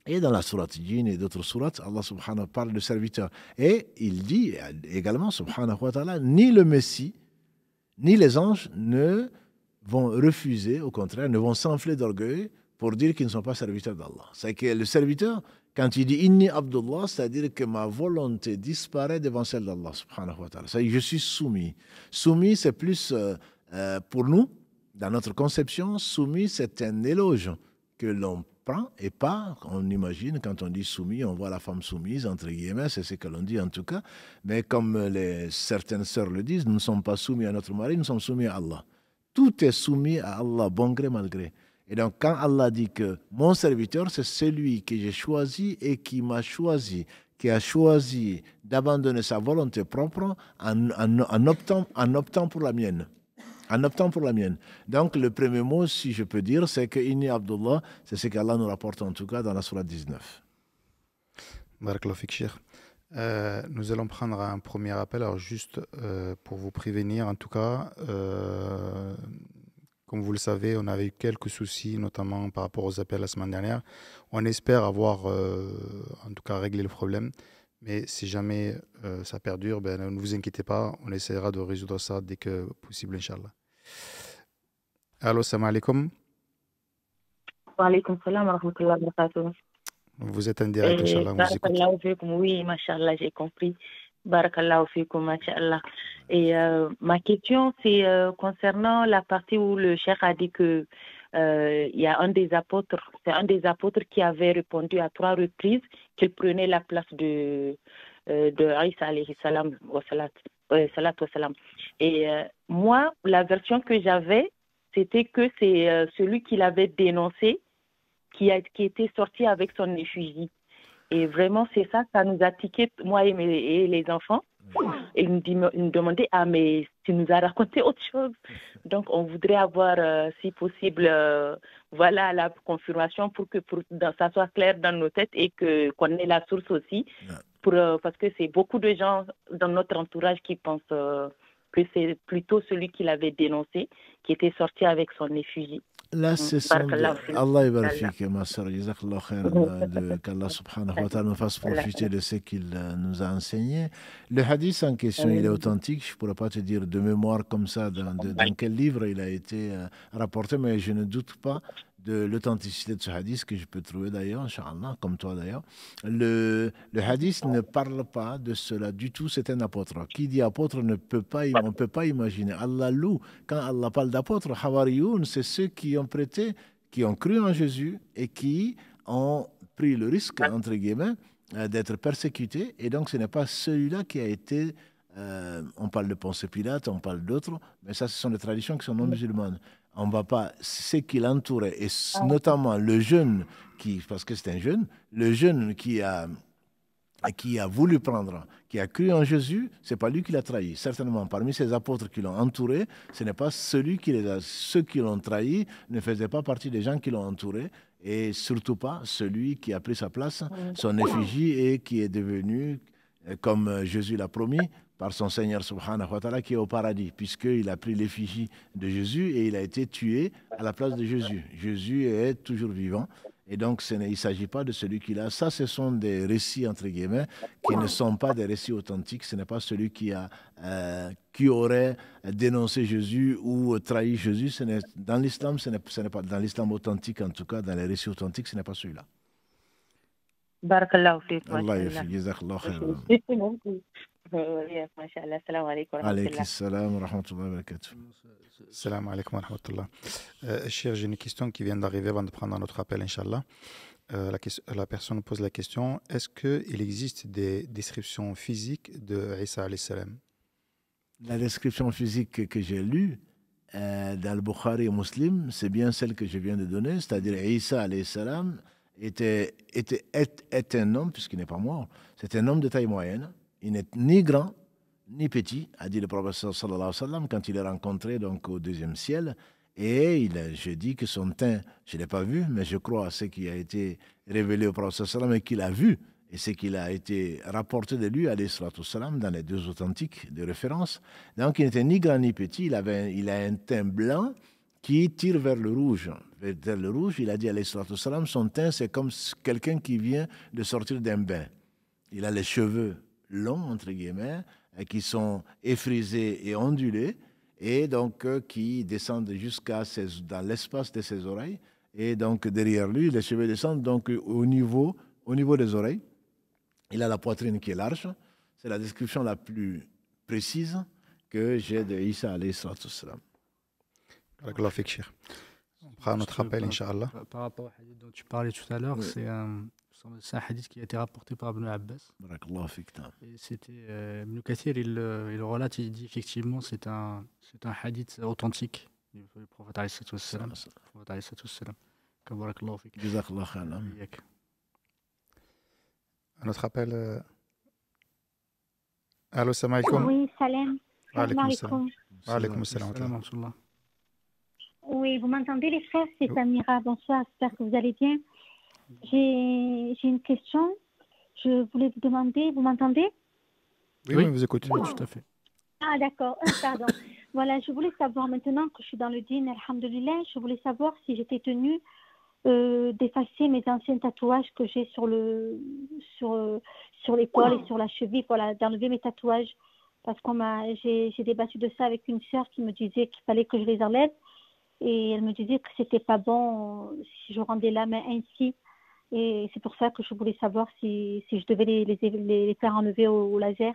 Et dans la sourate Jinn et d'autres sourates, Allah subhanahu wa ta'ala parle de serviteur. Et il dit également, subhanahu wa ta'ala, ni le Messie, ni les anges ne vont refuser, au contraire, ne vont s'enfler d'orgueil pour dire qu'ils ne sont pas serviteurs d'Allah. C'est que le serviteur, quand il dit Inni Abdullah, c'est-à-dire que ma volonté disparaît devant celle d'Allah subhanahu wa ta'ala. C'est-à-dire que je suis soumis. Soumis, c'est plus pour nous, dans notre conception, soumis, c'est un éloge que l'on prend et pas, on imagine, quand on dit soumis, on voit la femme soumise, entre guillemets, c'est ce que l'on dit en tout cas. Mais comme certaines sœurs le disent, nous ne sommes pas soumis à notre mari, nous sommes soumis à Allah. Tout est soumis à Allah, bon gré, mal gré. Et donc, quand Allah dit que mon serviteur, c'est celui que j'ai choisi et qui m'a choisi, qui a choisi d'abandonner sa volonté propre en optant pour la mienne. En optant pour la mienne. Donc, le premier mot, si je peux dire, c'est que Inni Abdullah, c'est ce qu'Allah nous rapporte en tout cas dans la sourate 19. Barakallahu fik, Cheikh. Nous allons prendre un premier appel. Alors, juste pour vous prévenir, en tout cas, comme vous le savez, on avait eu quelques soucis, notamment par rapport aux appels la semaine dernière. On espère avoir, en tout cas, réglé le problème. Mais si jamais ça perdure, ne vous inquiétez pas, on essaiera de résoudre ça dès que possible, Inch'Allah. Allô, salam alaikum. Wa alaykum salam wa rahmatullahi wa barakatuh. Vous êtes en direct, Inch'Allah. Barakallahu fikum. Oui, mashallah, j'ai compris. Barakallahu fikum, mashallah. Et ma question, c'est concernant la partie où le cheikh a dit que il y a un des apôtres, c'est un des apôtres qui avait répondu à 3 reprises qu'il prenait la place de Isa alayhi salam wa salat wa salam. Et moi, la version que j'avais, c'était que c'est celui qui l'avait dénoncé qui était sorti avec son effigie. Et vraiment, c'est ça nous a tiqué, moi et les enfants. Et ils me demandaient, mais tu nous as raconté autre chose. Donc, on voudrait avoir, si possible, voilà, la confirmation pour que ça soit clair dans nos têtes et qu'on ait la source aussi. Parce que c'est beaucoup de gens dans notre entourage qui pensent que c'est plutôt celui qui l'avait dénoncé qui était sorti avec son effigie. Là, c'est Allah ibarfik, ma sœur, jazakallah khair, qu'Allah subhanahu wa ta'ala nous fasse profiter de ce qu'il nous a enseigné. Le hadith en question, il est authentique. Je ne pourrais pas te dire de mémoire comme ça dans quel livre il a été rapporté, mais je ne doute pas de l'authenticité de ce hadith, que je peux trouver d'ailleurs, Inch'Allah, comme toi d'ailleurs. Le hadith ne parle pas de cela du tout, c'est un apôtre. Qui dit apôtre on ne peut pas imaginer. Allah loue, quand Allah parle d'apôtre, Hawariyoun, c'est ceux qui ont prêté, qui ont cru en Jésus et qui ont pris le risque, entre guillemets, d'être persécutés. Et donc ce n'est pas celui-là qui a été... on parle de Ponce Pilate, on parle d'autres, mais ça, ce sont des traditions qui sont non musulmanes. On ne va pas, ce qui l'entourait, et notamment le jeune, parce que c'est un jeune, le jeune qui a voulu prendre, qui a cru en Jésus, ce n'est pas lui qui l'a trahi. Certainement, parmi ces apôtres qui l'ont entouré, ce n'est pas ceux qui l'ont trahi ne faisaient pas partie des gens qui l'ont entouré, et surtout pas celui qui a pris sa place, son effigie, et qui est devenu, comme Jésus l'a promis, par son Seigneur subhanahu wa ta'ala, qui est au paradis, puisqu'il a pris l'effigie de Jésus et il a été tué à la place de Jésus. Jésus est toujours vivant. Et donc, il ne s'agit pas de celui qui l'a. Ça, ce sont des récits, entre guillemets, qui ne sont pas des récits authentiques. Ce n'est pas celui qui aurait dénoncé Jésus ou trahi Jésus. Dans l'islam, ce n'est pas dans l'islam authentique, en tout cas, dans les récits authentiques, ce n'est pas celui-là. Barakallahu fiik. Allah yafiq, jazakallah khairan. MashaAllah. Assalamu alaikum wa Alaykum rahmatullah. salam wa rahmatullahi wa barakatuh. Salam alaikum wa rahmatullah. Cher, j'ai une question qui vient d'arriver avant de prendre notre appel, Inch'Allah. La personne pose la question, est-ce qu'il existe des descriptions physiques de Isa alayhi salam? La description physique que j'ai lue dans le Bukhari et Muslim, c'est bien celle que je viens de donner, c'est-à-dire Isa alayhi salam est un homme, puisqu'il n'est pas mort, c'est un homme de taille moyenne, il n'est ni grand ni petit, a dit le prophète sallallahu alayhi wa sallam quand il est rencontré donc, au deuxième ciel. Et je dis que son teint, je ne l'ai pas vu, mais je crois à ce qui a été révélé au prophète sallallahu alayhi wa sallam et qu'il a vu, et ce qu'il a été rapporté de lui, alayhi salatu wa sallam, dans les deux authentiques de référence. Donc il n'était ni grand ni petit, il a un teint blanc qui tire vers le rouge. Vers le rouge, il a dit alayhi salatu wa sallam, son teint c'est comme quelqu'un qui vient de sortir d'un bain. Il a les cheveux longs, entre guillemets, qui sont effrisés et ondulés, et donc qui descendent dans l'espace de ses oreilles. Et donc derrière lui, les cheveux descendent donc au niveau des oreilles. Il a la poitrine qui est large. C'est la description la plus précise que j'ai de Isa alayhi salatu wassalam. Barakallahu fik, Cheikh. On prend notre appel, Inch'Allah. Par rapport au hadith dont tu parlais tout à l'heure, Oui. c'est un hadith qui a été rapporté par Ibn Abbas. Barakallahu fik. Et c'était Ibn Kathir, il relate, il dit effectivement c'est un hadith authentique du prophète alayhi salatu wassalam. Barakallahu fik. Jazakallah khairan. Yak. Un autre appel. Allô, salam alaikum. Oui, salam. Alaikum Salam salam. alaikum. Alaikum salam. Salam wa rahmatullah. Oui, vous m'entendez les frères? C'est Samira. Bonsoir, j'espère que vous allez bien. J'ai une question. Je voulais vous demander, vous m'entendez? Oui, on vous écoute. Oui, tout à fait. Ah d'accord, pardon. Voilà, je voulais savoir maintenant que je suis dans le dîn, alhamdoulilah, je voulais savoir si j'étais tenue d'effacer mes anciens tatouages que j'ai sur l'épaule et sur la cheville, voilà, d'enlever mes tatouages. Parce que j'ai débattu de ça avec une sœur qui me disait qu'il fallait que je les enlève. Et elle me disait que c'était pas bon si je rendais la main ainsi. Et c'est pour ça que je voulais savoir si je devais les faire enlever au laser.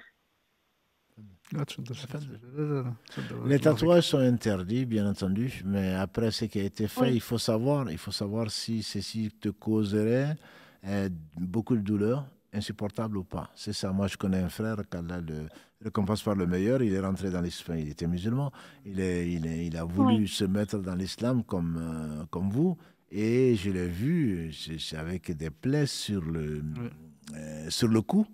Les tatouages sont interdits, bien entendu, mais après ce qui a été fait, Oui. il faut savoir si ceci te causerait beaucoup de douleur, insupportable ou pas. C'est ça. Moi, je connais un frère, qu'Allah le récompense par le meilleur, il est rentré dans l'islam, il était musulman, il a voulu se mettre dans l'islam comme vous, et je l'ai vu, c'est avec des plaies sur le cou.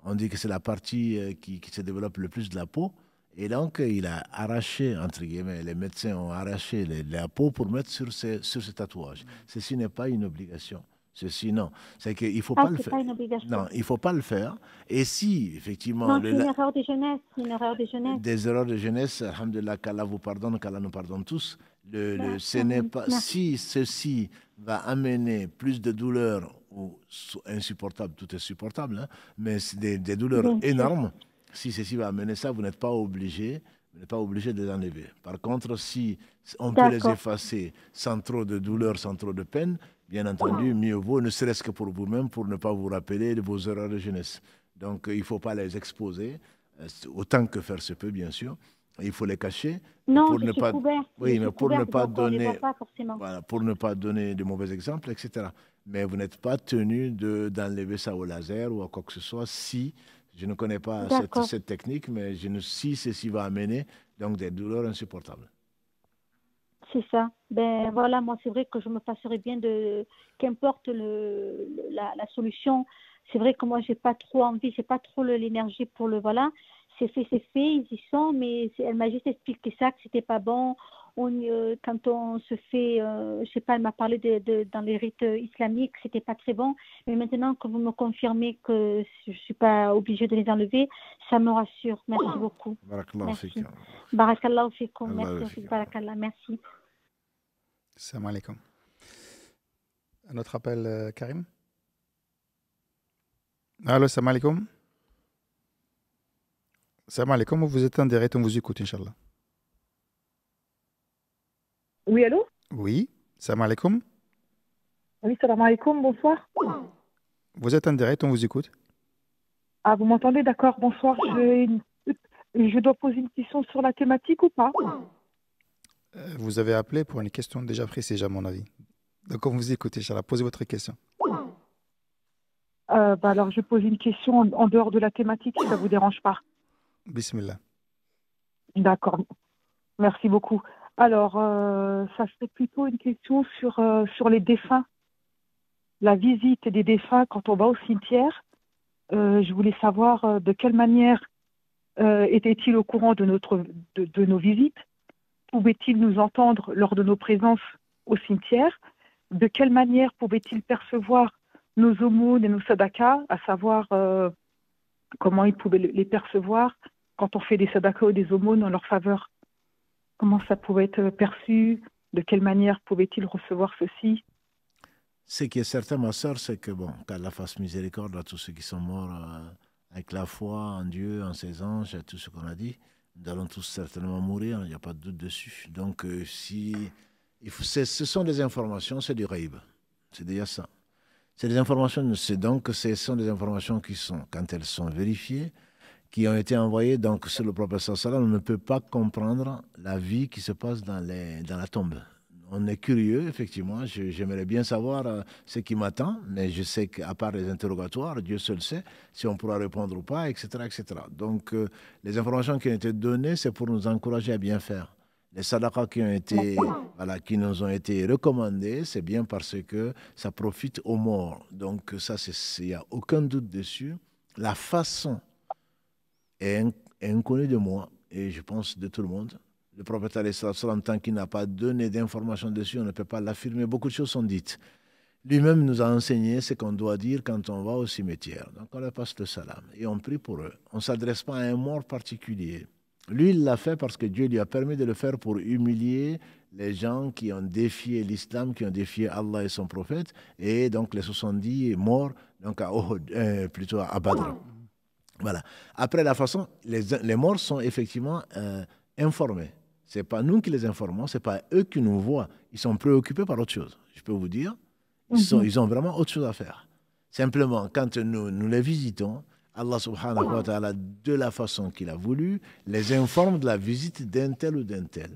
On dit que c'est la partie qui se développe le plus de la peau. Et donc, il a arraché, entre guillemets, les médecins ont arraché la peau pour mettre sur ce tatouage. Ceci n'est pas une obligation. Ceci, non. C'est qu'il ne faut pas le faire. Pas une obligation. Non, il ne faut pas le faire. Et si, effectivement... Non, c'est une erreur de jeunesse. Des erreurs de jeunesse, alhamdulillah, qu'Allah vous pardonne, qu'Allah nous pardonne tous. Ce n'est pas, si ceci va amener plus de douleurs ou insupportable, tout est supportable, hein, mais c'est des douleurs énormes. Si ceci va amener ça, vous n'êtes pas obligé Vous n'êtes pas obligé de les enlever. Par contre, si on peut les effacer sans trop de douleur, sans trop de peine, bien entendu, mieux vaut, ne serait-ce que pour vous-même, pour ne pas vous rappeler de vos erreurs de jeunesse. Donc, il ne faut pas les exposer, autant que faire se peut, bien sûr. Il faut les cacher. Non, pour je ne suis pas, couverte. oui, mais pour ne pas donc on les donner, voit pas forcément. voilà, pour ne pas donner de mauvais exemples, etc. Mais vous n'êtes pas tenu d'enlever ça au laser ou à quoi que ce soit si, je ne connais pas cette technique, mais si ceci va amener donc des douleurs insupportables. C'est ça. Ben voilà, moi c'est vrai que je me passerais bien qu'importe la solution. C'est vrai que moi j'ai pas trop envie, j'ai pas trop l'énergie pour le voilà. C'est fait, ils y sont, mais elle m'a juste expliqué ça, que c'était pas bon. Quand on se fait, je sais pas, elle m'a parlé dans les rites islamiques, c'était pas très bon. Mais maintenant que vous me confirmez que je suis pas obligée de les enlever, ça me rassure. Merci beaucoup. Merci. Barakallahu fikoum. Merci. Barakallah. Merci. Salam alaikum. Un autre appel, Karim? Allô, salam alaikum. Salam alaikum, vous êtes en direct, on vous écoute, Inch'Allah. Oui, allô? Oui, salam alaikum. Oui, salam alaikum, bonsoir. Vous êtes en direct, on vous écoute. Ah, vous m'entendez? D'accord, bonsoir. Je dois poser une question sur la thématique ou pas? Vous avez appelé pour une question déjà précise, à mon avis. Donc, on vous écoute, Inch'Allah. Posez votre question. Alors, je pose une question en dehors de la thématique, si ça ne vous dérange pas. Bismillah. D'accord, merci beaucoup. Alors, ça serait plutôt une question sur les défunts. La visite des défunts quand on va au cimetière. Je voulais savoir de quelle manière était-il au courant de nos visites? Pouvait-il nous entendre lors de nos présences au cimetière? De quelle manière pouvait-il percevoir nos aumônes et nos sadakas, à savoir comment il pouvait les percevoir quand on fait des sadakas ou des aumônes en leur faveur? Comment ça pouvait être perçu? De quelle manière pouvait-il recevoir ceci? Ce qui est certain, ma sœur, c'est que, qu'Allah fasse miséricorde à tous ceux qui sont morts avec la foi en Dieu, en ses anges, et tout ce qu'on a dit. Nous allons tous certainement mourir, il n'y a pas de doute dessus. Donc, ce sont des informations, c'est du ghaib. C'est déjà ça. C'est des informations, ce sont des informations qui sont, quand elles sont vérifiées, qui ont été envoyées donc, sur le prophète sallallahu, on ne peut pas comprendre la vie qui se passe dans la tombe. On est curieux, effectivement. J'aimerais bien savoir ce qui m'attend, mais je sais qu'à part les interrogatoires, Dieu seul sait si on pourra répondre ou pas, etc. etc. Donc, les informations qui ont été données, c'est pour nous encourager à bien faire. Les sadaqas qui nous ont été recommandés, c'est bien parce que ça profite aux morts. Donc, ça, il n'y a aucun doute dessus. La façon est inconnue de moi et je pense de tout le monde. Le prophète, tant qu'il n'a pas donné d'informations dessus, on ne peut pas l'affirmer. Beaucoup de choses sont dites. Lui-même nous a enseigné ce qu'on doit dire quand on va au cimetière. Donc on leur passe le salam et on prie pour eux. On ne s'adresse pas à un mort particulier. Lui, il l'a fait parce que Dieu lui a permis de le faire pour humilier les gens qui ont défié l'islam, qui ont défié Allah et son prophète, et donc les 70 morts donc plutôt à Badr. Voilà. Après la façon, les morts sont effectivement informés. Ce n'est pas nous qui les informons, ce n'est pas eux qui nous voient. Ils sont préoccupés par autre chose. Je peux vous dire, ils ont vraiment autre chose à faire. Simplement, quand nous les visitons, Allah subhanahu wa ta'ala, de la façon qu'il a voulu, les informe de la visite d'un tel ou d'un tel.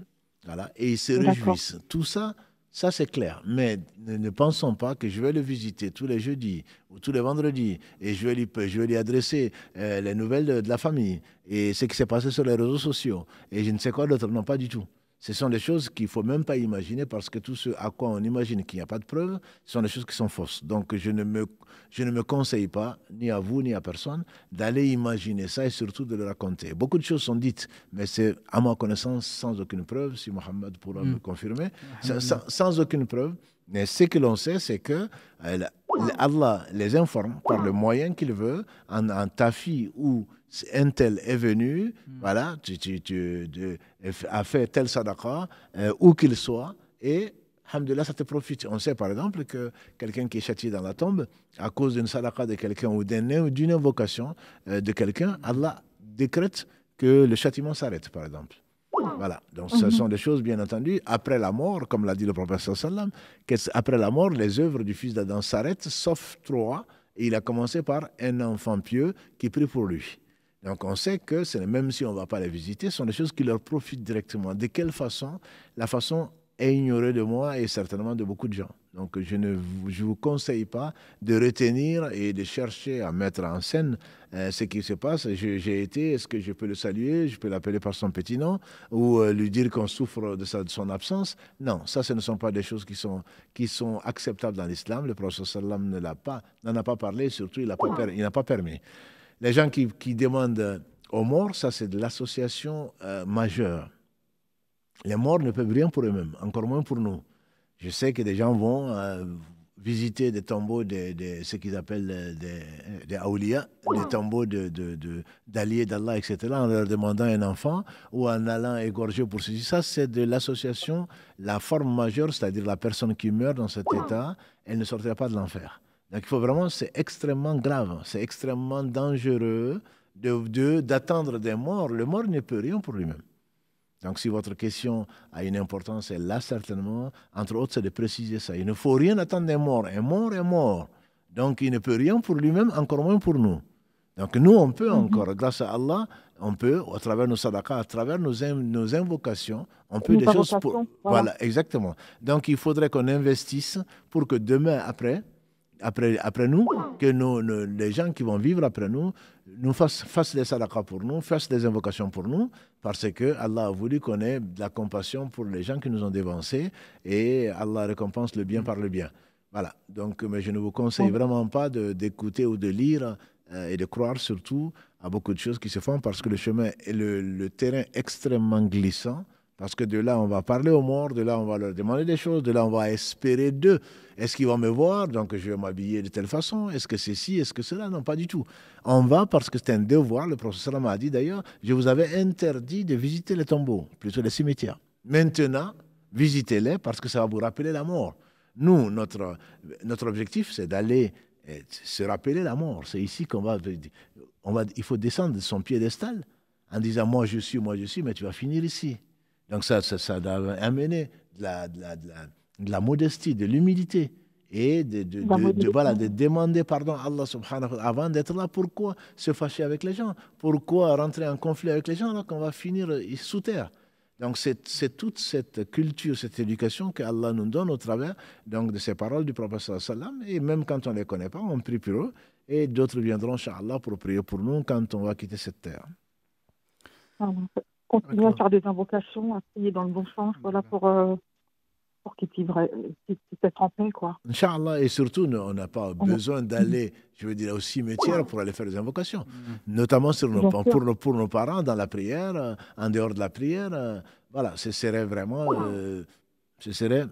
Voilà, et ils se réjouissent. Tout ça, ça c'est clair. Mais ne pensons pas que je vais le visiter tous les jeudis ou tous les vendredis et je vais lui adresser les nouvelles de la famille et ce qui s'est passé sur les réseaux sociaux et je ne sais quoi d'autre. Non, pas du tout. Ce sont des choses qu'il ne faut même pas imaginer parce que tout ce à quoi on imagine qu'il n'y a pas de preuves, ce sont des choses qui sont fausses. Donc je ne me conseille pas, ni à vous, ni à personne, d'aller imaginer ça et surtout de le raconter. Beaucoup de choses sont dites, mais c'est à ma connaissance sans aucune preuve, si Mohamed pourra me confirmer, sans aucune preuve. Mais ce que l'on sait, c'est que Allah les informe par le moyen qu'il veut, en ta fille ou un tel est venu, voilà, a fait tel sadaqa, où qu'il soit, et alhamdoulilah, ça te profite. On sait par exemple que quelqu'un qui est châtié dans la tombe, à cause d'une sadaqa de quelqu'un ou d'une invocation de quelqu'un, Allah décrète que le châtiment s'arrête, par exemple. Voilà, donc ce sont des choses, bien entendu, après la mort, comme l'a dit le prophète sallam, après la mort, les œuvres du fils d'Adam s'arrêtent, sauf 3, et il a commencé par un enfant pieux qui prie pour lui. Donc on sait que, même si on ne va pas les visiter, ce sont des choses qui leur profitent directement. De quelle façon? La façon est ignorée de moi et certainement de beaucoup de gens. Donc je ne vous conseille pas de retenir et de chercher à mettre en scène ce qui se passe. J'ai été, est-ce que je peux le saluer? Je peux l'appeler par son petit nom ou lui dire qu'on souffre de son absence? Non, ça, ce ne sont pas des choses qui sont acceptables dans l'islam. Le prophète sallam n'en a pas parlé, surtout il n'a pas permis. Les gens qui demandent aux morts, ça c'est de l'association majeure. Les morts ne peuvent rien pour eux-mêmes, encore moins pour nous. Je sais que des gens vont visiter des tombeaux ce qu'ils appellent des awliya, des tombeaux d'alliés d'Allah, etc., en leur demandant un enfant ou en allant égorger pour ceci. Ça, c'est de l'association, la forme majeure, c'est-à-dire la personne qui meurt dans cet état, elle ne sortira pas de l'enfer. Donc il faut vraiment, c'est extrêmement grave, c'est extrêmement dangereux d'attendre des morts. Le mort ne peut rien pour lui-même. Donc si votre question a une importance, elle l'a certainement. Entre autres, c'est de préciser ça. Il ne faut rien attendre des morts. Un mort est mort. Donc il ne peut rien pour lui-même, encore moins pour nous. Donc nous, on peut encore, grâce à Allah, on peut, à travers nos sadaqas, à travers nos invocations, on peut des choses pour... Voilà, exactement. Donc il faudrait qu'on investisse pour que demain, après nous, que les gens qui vont vivre après nous fassent des sadaqas pour nous, fassent des invocations pour nous, parce que Allah a voulu qu'on ait de la compassion pour les gens qui nous ont dévancés, et Allah récompense le bien par le bien. Voilà. Donc, mais je ne vous conseille vraiment pas d'écouter ou de lire et de croire surtout à beaucoup de choses qui se font, parce que le chemin est le terrain extrêmement glissant. Parce que de là, on va parler aux morts, de là, on va leur demander des choses, de là, on va espérer d'eux. Est-ce qu'ils vont me voir? Donc, je vais m'habiller de telle façon. Est-ce que c'est ci? Est-ce que cela? Non, pas du tout. On va parce que c'est un devoir. Le professeur m'a dit d'ailleurs, je vous avais interdit de visiter les tombeaux, plutôt les cimetières. Maintenant, visitez-les parce que ça va vous rappeler la mort. Nous, notre objectif, c'est d'aller se rappeler la mort. C'est ici il faut descendre de son piédestal en disant, moi je suis, mais tu vas finir ici. Donc ça doit amener de la modestie, de l'humilité et de demander pardon à Allah subhanahu wa ta'ala avant d'être là. Pourquoi se fâcher avec les gens? Pourquoi rentrer en conflit avec les gens alors qu'on va finir sous terre? Donc c'est toute cette culture, cette éducation qu'Allah nous donne au travers donc, de ces paroles du prophète sallallahu alayhi wa sallam. Et même quand on ne les connaît pas, on prie pour eux. Et d'autres viendront, Inch'Allah, pour prier pour nous quand on va quitter cette terre. Continuer à faire des invocations, à prier dans le bon sens, voilà, pour qu'ils puissent être en paix, quoi. Inch'Allah, et surtout, on n'a pas besoin d'aller, je veux dire, au cimetière pour aller faire des invocations, notamment pour nos parents, dans la prière, en dehors de la prière. Voilà, ce serait vraiment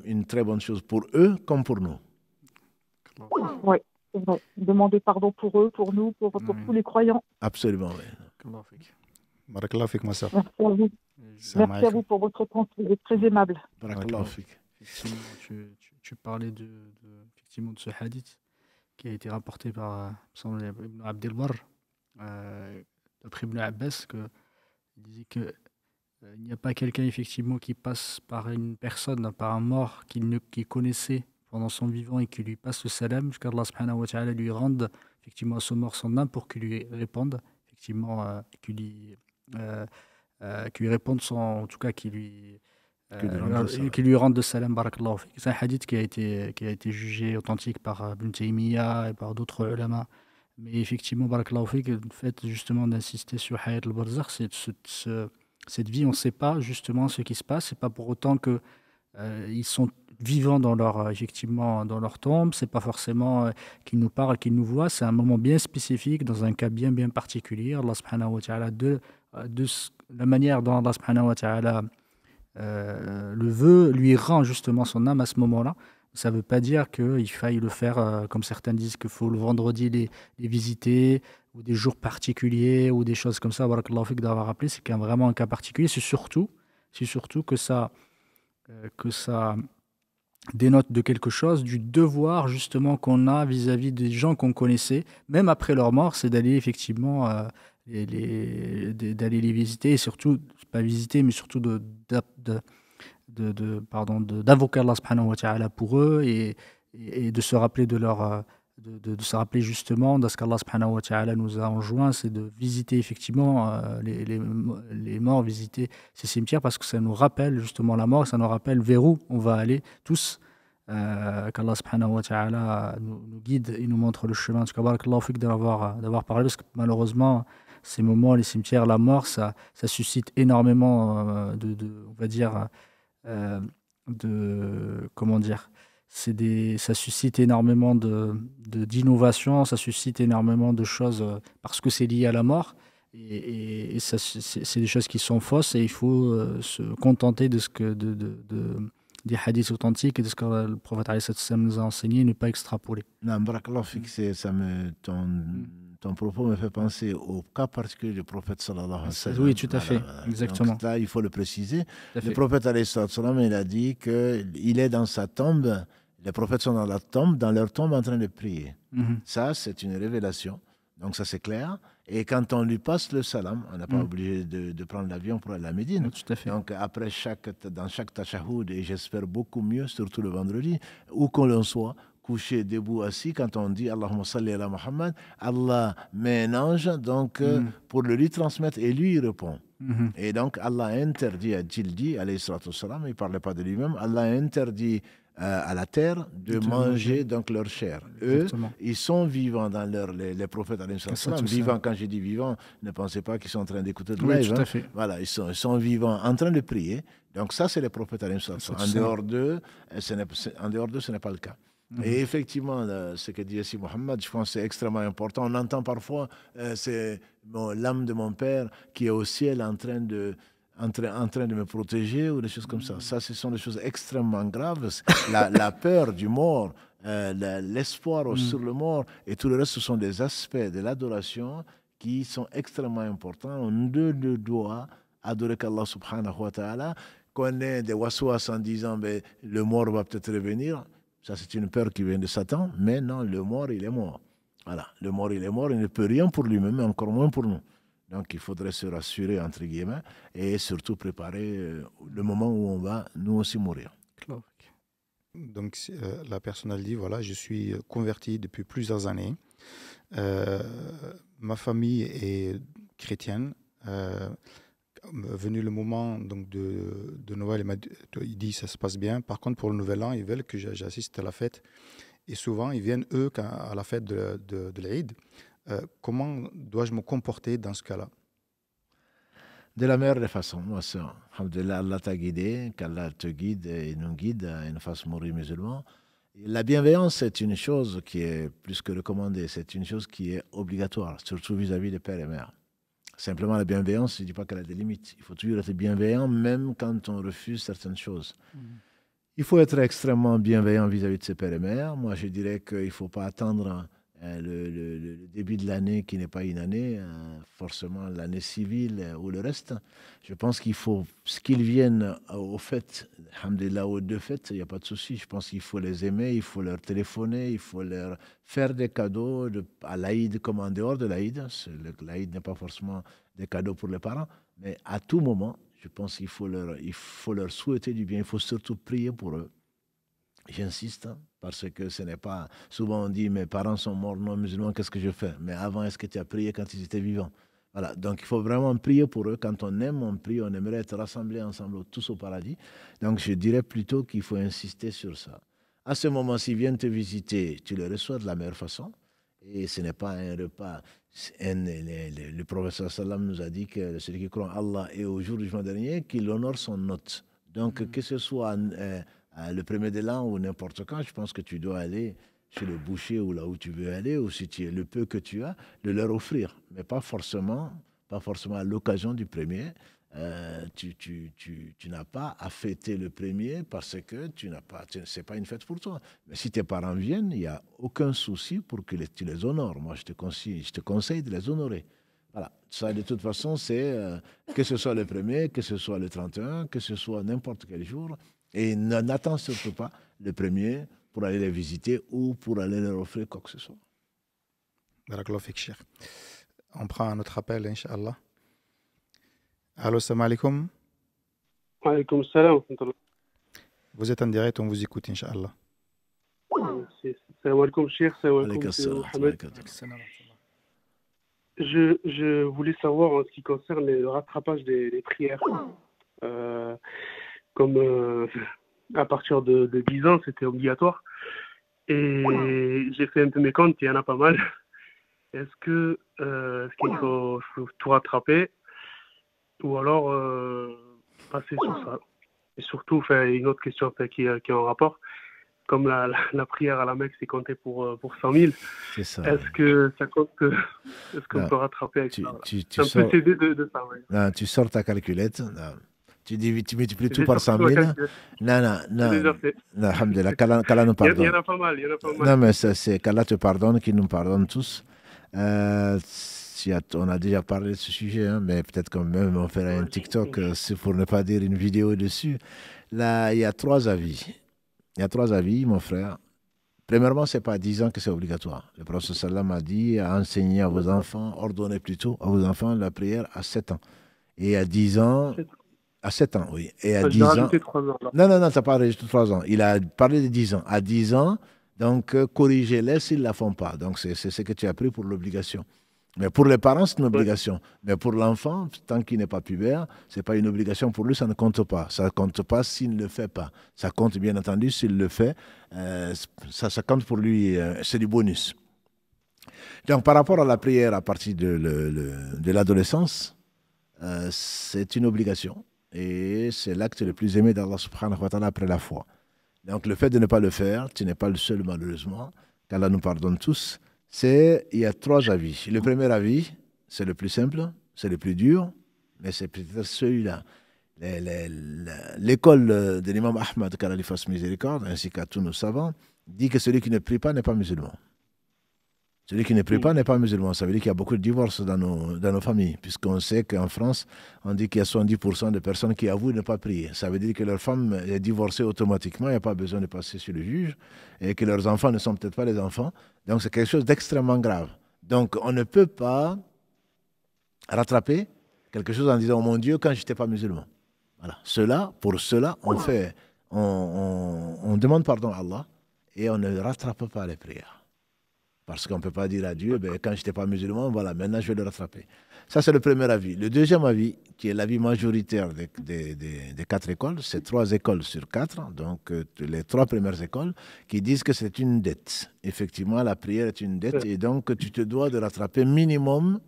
une très bonne chose pour eux comme pour nous. Oui, c'est vrai. Demander pardon pour eux, pour nous, pour tous les croyants. Absolument, oui. Barakallahu fik, ma sœur. Merci à vous. Merci à vous pour votre réponse. Vous êtes très aimable. Barakallahu fik. Effectivement, tu parlais effectivement de ce hadith qui a été rapporté par Ibn Abdel Barr, d'après Ibn Abbas, il disait qu'il n'y a pas quelqu'un effectivement qui passe par une personne, par un mort qu'il connaissait pendant son vivant et qui lui passe le salam, jusqu'à Allah subhanahu wa ta'ala lui rende effectivement à ce mort son âme pour qu'il lui réponde, effectivement, qu'il lui réponde en tout cas qu'il lui rende le salam, barakallahu fik. C'est un hadith qui a été jugé authentique par Ibn Taymiyyah et par d'autres ulama. Mais effectivement, barakallahu fik, le fait justement d'insister sur Hayat al-Barzakh, cette vie, on ne sait pas justement ce qui se passe. C'est pas pour autant que ils sont vivants dans leur tombe. C'est pas forcément qu'ils nous parlent, qu'ils nous voient. C'est un moment bien spécifique, dans un cas bien particulier. Allah subhanahu wa ta'ala, de la manière dont Allah subhanahu wa ta'ala le veut, lui rend justement son âme à ce moment-là. Ça ne veut pas dire qu'il faille le faire, comme certains disent, qu'il faut le vendredi les visiter, ou des jours particuliers, ou des choses comme ça. Barakallahu fik d'avoir rappelé, c'est vraiment un cas particulier. C'est surtout que ça dénote de quelque chose, du devoir justement qu'on a vis-à-vis des gens qu'on connaissait, même après leur mort, c'est d'aller effectivement d'aller les visiter, et surtout, pas visiter, mais surtout d'invoquer Allah subhanahu wa ta'ala pour eux, et de se rappeler de se rappeler justement de ce qu'Allah subhanahu wa ta'ala nous a enjoint, c'est de visiter effectivement les morts, visiter ces cimetières, parce que ça nous rappelle justement la mort, ça nous rappelle vers où on va aller tous, qu'Allah subhanahu wa ta'ala nous guide et nous montre le chemin. En tout cas, barakallahu fik d'avoir parlé, parce que malheureusement, ces moments, les cimetières, la mort, ça suscite énormément on va dire, comment dire, ça suscite énormément d'innovation, ça suscite énormément de choses, parce que c'est lié à la mort, et c'est des choses qui sont fausses, et il faut se contenter des hadiths authentiques et de ce que le prophète alayhi sallam nous a enseigné, ne pas extrapoler. Non, barakallahu fik, ton propos me fait penser au cas particulier du prophète sallallahu alayhi wa sallam. Oui, tout à fait, exactement. Donc là, il faut le préciser. Le prophète alayhi sallam, il a dit qu'il est dans sa tombe, les prophètes sont dans leur tombe en train de prier. Ça, c'est une révélation. Donc ça, c'est clair. Et quand on lui passe le salam, on n'est pas obligé de prendre l'avion pour aller à la Médine. Oui, tout à fait. Donc après dans chaque tashahoud, et j'espère beaucoup mieux, surtout le vendredi, où qu'on l'on soit, couché, debout, assis, quand on dit Allahumma salli ala Muhammad, Allah met un ange donc, pour le lui transmettre, et lui il répond. Et donc Allah interdit à Jildi, alayhi salatu wassalam, il ne parlait pas de lui-même, Allah interdit à la terre de manger donc leur chair. Eux, ils sont vivants dans les prophètes, alayhi salatu wassalam. Vivants, quand je dis vivants, ne pensez pas qu'ils sont en train d'écouter de live. Tout à fait. Voilà, ils sont vivants en train de prier. Donc ça, c'est les prophètes, alayhi salatu wassalam. En dehors d'eux, ce n'est pas le cas. Et effectivement, ce que dit ici Mohammed, je pense que c'est extrêmement important. On entend parfois, c'est l'âme de mon père qui est au ciel en train de me protéger, ou des choses comme ça. Ça, ce sont des choses extrêmement graves. La peur du mort, l'espoir sur le mort, et tout le reste, ce sont des aspects de l'adoration qui sont extrêmement importants. On ne doit adorer qu'Allah subhanahu wa ta'ala. Qu'on ait des waswas en disant le mort va peut-être revenir. Ça, c'est une peur qui vient de Satan, mais non, le mort, il est mort. Voilà, le mort, il est mort, il ne peut rien pour lui-même, encore moins pour nous. Donc, il faudrait se rassurer, entre guillemets, et surtout préparer le moment où on va, nous aussi, mourir. Donc, la personne, elle dit, voilà, je suis converti depuis plusieurs années. Ma famille est chrétienne. Venu le moment donc de Noël, il dit ça se passe bien. Par contre, pour le Nouvel An, ils veulent que j'assiste à la fête. Et souvent, ils viennent, eux, à la fête de l'Aïd. Comment dois-je me comporter dans ce cas-là? De la meilleure des façons. Moi, c'est alhamdoulilah, Allah t'a guidé, qu'Allah te guide et nous guide à une face mourir musulman. La bienveillance, c'est une chose qui est plus que recommandée. C'est une chose qui est obligatoire, surtout vis-à-vis des pères et mères. Simplement, la bienveillance, je ne dis pas qu'elle a des limites. Il faut toujours être bienveillant, même quand on refuse certaines choses. Il faut être extrêmement bienveillant vis-à-vis de ses pères et mères. Moi, je dirais qu'il ne faut pas attendre le début de l'année qui n'est pas une année, forcément l'année civile ou le reste. Je pense qu'il faut, ce qu'ils viennent aux fêtes, alhamdoulilah, aux deux fêtes, il n'y a pas de souci. Je pense qu'il faut les aimer, il faut leur téléphoner, il faut leur faire des cadeaux à l'Aïd comme en dehors de l'Aïd. L'Aïd n'est pas forcément des cadeaux pour les parents, mais à tout moment, je pense qu'il faut leur souhaiter du bien. Il faut surtout prier pour eux. J'insiste, parce que ce n'est pas... Souvent on dit, mes parents sont morts non musulmans, qu'est-ce que je fais? Mais avant, est-ce que tu as prié quand ils étaient vivants? Voilà, donc il faut vraiment prier pour eux. Quand on aime, on prie, on aimerait être rassemblés ensemble, tous au paradis. Donc je dirais plutôt qu'il faut insister sur ça. À ce moment, s'ils viennent te visiter, tu les reçois de la meilleure façon. Et ce n'est pas un repas. Le prophète sallam nous a dit que celui qui croit en Allah et au jour du jugement dernier, qu'il honore son hôte. Donc que ce soit... le premier de l'an ou n'importe quand, je pense que tu dois aller chez le boucher ou là où tu veux aller, ou si tu es le peu que tu as, de leur offrir. Mais pas forcément à l'occasion du premier. Tu n'as pas à fêter le premier parce que c'est pas une fête pour toi. Mais si tes parents viennent, il n'y a aucun souci pour que tu les honores. Moi, je te conseille de les honorer. Voilà, ça de toute façon, c'est que ce soit le premier, que ce soit le 31, que ce soit n'importe quel jour. Et n'attends surtout pas le premier pour aller les visiter ou pour aller leur offrir quoi que ce soit. Barakallahu fik, Cheikh. On prend un autre appel, Inch'Allah. Allô, salam alaikum. Alaykoum salam. Vous êtes en direct, on vous écoute, Inch'Allah. Salam alaikum, Cheikh. Salam Alaykoum alaikum, salam. Mohamed. Salam. Je voulais savoir en ce qui concerne le rattrapage des prières. Comme à partir de 10 ans, c'était obligatoire. Et j'ai fait un peu mes comptes, il y en a pas mal. Est-ce qu'il faut tout rattraper ou alors passer sur ça? Et surtout, une autre question qui est en rapport. Comme la prière à la Mecque, c'est compté pour 100 000. C'est ça. Est-ce que ça compte est-ce qu'on peut rattraper avec ça? Tu Un sors, peu cédé de ça, ouais. non, tu sors ta calculette. Non. Tu multiplies tout J'ai par sorti 100 000. ma calculette. Non, J'ai déjà fait. non, alhamdulillah, qu'Allah nous Il y pardonne. en a pas mal, il y en a pas mal. Non, mais c'est qu'Allah te pardonne, qu'il nous pardonne tous. On a déjà parlé de ce sujet, hein, mais peut-être quand même on fera un TikTok, c'est pour ne pas dire une vidéo dessus. Là, il y a 3 avis. Il y a 3 avis, mon frère. Premièrement, ce n'est pas à 10 ans que c'est obligatoire. Le prophète sallam a dit à enseigner à vos enfants, ordonnez plutôt à vos enfants la prière à 7 ans. Et à 10 ans, à 7 ans, oui. Et à 10 J'ai ans. rajouté 3 ans. Là. Non, tu n'as pas rajouté 3 ans. Il a parlé de 10 ans. À 10 ans, donc corrigez-les s'ils ne la font pas. Donc c'est ce que tu as pris pour l'obligation. Mais pour les parents, c'est une obligation. Mais pour l'enfant, tant qu'il n'est pas pubère, ce n'est pas une obligation pour lui, ça ne compte pas. Ça ne compte pas s'il ne le fait pas. Ça compte bien entendu s'il le fait. Ça compte pour lui, c'est du bonus. Donc par rapport à la prière à partir de l'adolescence, c'est une obligation. Et c'est l'acte le plus aimé d'Allah subhanahu wa ta'ala après la foi. Donc le fait de ne pas le faire, tu n'es pas le seul malheureusement, qu'Allah nous pardonne tous. Il y a 3 avis. Le premier avis, c'est le plus simple, c'est le plus dur, mais c'est peut-être celui-là. L'école de l'imam Ahmad, qu'Allah lui fasse miséricorde, ainsi qu'à tous nos savants, dit que celui qui ne prie pas n'est pas musulman. Celui qui ne prie pas n'est pas musulman. Ça veut dire qu'il y a beaucoup de divorces dans nos familles, puisqu'on sait qu'en France, on dit qu'il y a 70% de personnes qui avouent ne pas prier. Ça veut dire que leur femme est divorcée automatiquement, il n'y a pas besoin de passer sur le juge, et que leurs enfants ne sont peut-être pas les enfants. Donc c'est quelque chose d'extrêmement grave. Donc on ne peut pas rattraper quelque chose en disant « Oh mon Dieu, quand je n'étais pas musulman ». Voilà. Pour cela, on demande pardon à Allah et on ne rattrape pas les prières. Parce qu'on ne peut pas dire à Dieu, quand je n'étais pas musulman, voilà, maintenant je vais le rattraper. Ça, c'est le premier avis. Le deuxième avis, qui est l'avis majoritaire des 4 écoles, c'est 3 écoles sur 4, donc les 3 premières écoles, qui disent que c'est une dette. Effectivement, la prière est une dette, et donc tu te dois de rattraper minimum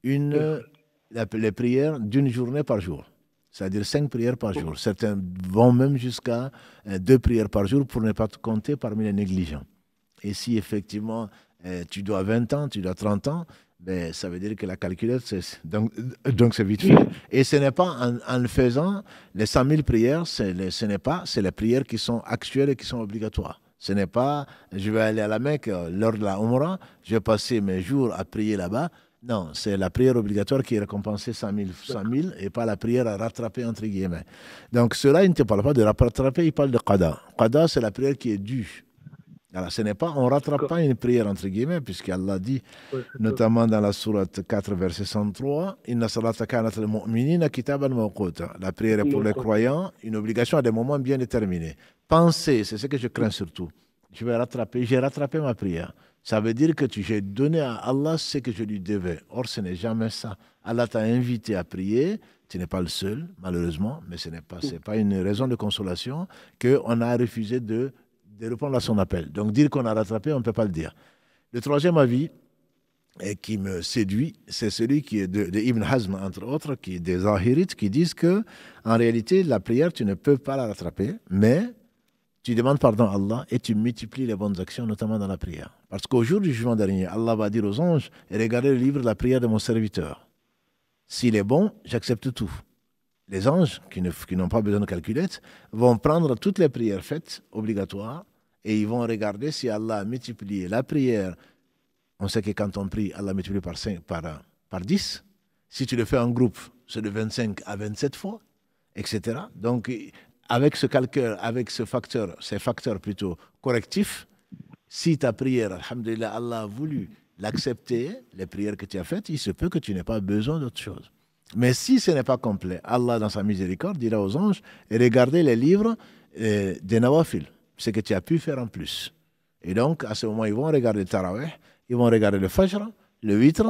les prières d'une journée par jour. C'est-à-dire 5 prières par jour. Certains vont même jusqu'à 2 prières par jour pour ne pas te compter parmi les négligents. Et si effectivement tu dois 20 ans, tu dois 30 ans, ça veut dire que la calculette, donc c'est vite fait. Et ce n'est pas en le faisant, les 100 000 prières, c'est les prières qui sont actuelles et qui sont obligatoires. Ce n'est pas, je vais aller à la Mecque lors de la Umrah, je vais passer mes jours à prier là-bas. Non, c'est la prière obligatoire qui est récompensée 100 000 et pas la prière à rattraper entre guillemets. Donc cela, il ne te parle pas de rattraper, il parle de qada. Qada, c'est la prière qui est due. Alors, ce n'est pas, on ne rattrape pas une prière entre guillemets, puisqu'Allah dit, notamment dans la sourate 4, verset 103, Inna salata kanat al-mu'minina kitaban mawquta. La prière est pour les croyants, une obligation à des moments bien déterminés. Pensez, c'est ce que je crains surtout. J'ai rattrapé ma prière. Ça veut dire que j'ai donné à Allah ce que je lui devais. Or, ce n'est jamais ça. Allah t'a invité à prier. Tu n'es pas le seul, malheureusement, mais ce n'est pas une raison de consolation qu'on a refusé de répondre à son appel. Donc dire qu'on a rattrapé, on ne peut pas le dire. Le troisième avis qui me séduit, c'est celui qui est de Ibn Hazm, entre autres, qui est des Zahirites, qui disent que en réalité, la prière, tu ne peux pas la rattraper, mais tu demandes pardon à Allah et tu multiplies les bonnes actions, notamment dans la prière. Parce qu'au jour du jugement dernier, Allah va dire aux anges, regardez le livre de la prière de mon serviteur. S'il est bon, j'accepte tout. Les anges, qui n'ont pas besoin de calculette, vont prendre toutes les prières faites, obligatoires, et ils vont regarder si Allah a multiplié la prière. On sait que quand on prie, Allah multiplie par 10. Si tu le fais en groupe, c'est de 25 à 27 fois, etc. Donc, avec ce calcul, avec ces facteurs plutôt correctifs, si ta prière, alhamdulillah, Allah a voulu l'accepter, les prières que tu as faites, il se peut que tu n'aies pas besoin d'autre chose. Mais si ce n'est pas complet, Allah, dans sa miséricorde, dira aux anges, regardez les livres des nawafil, ce que tu as pu faire en plus. Et donc, à ce moment, ils vont regarder le tarawih, ils vont regarder le fajr, le witr,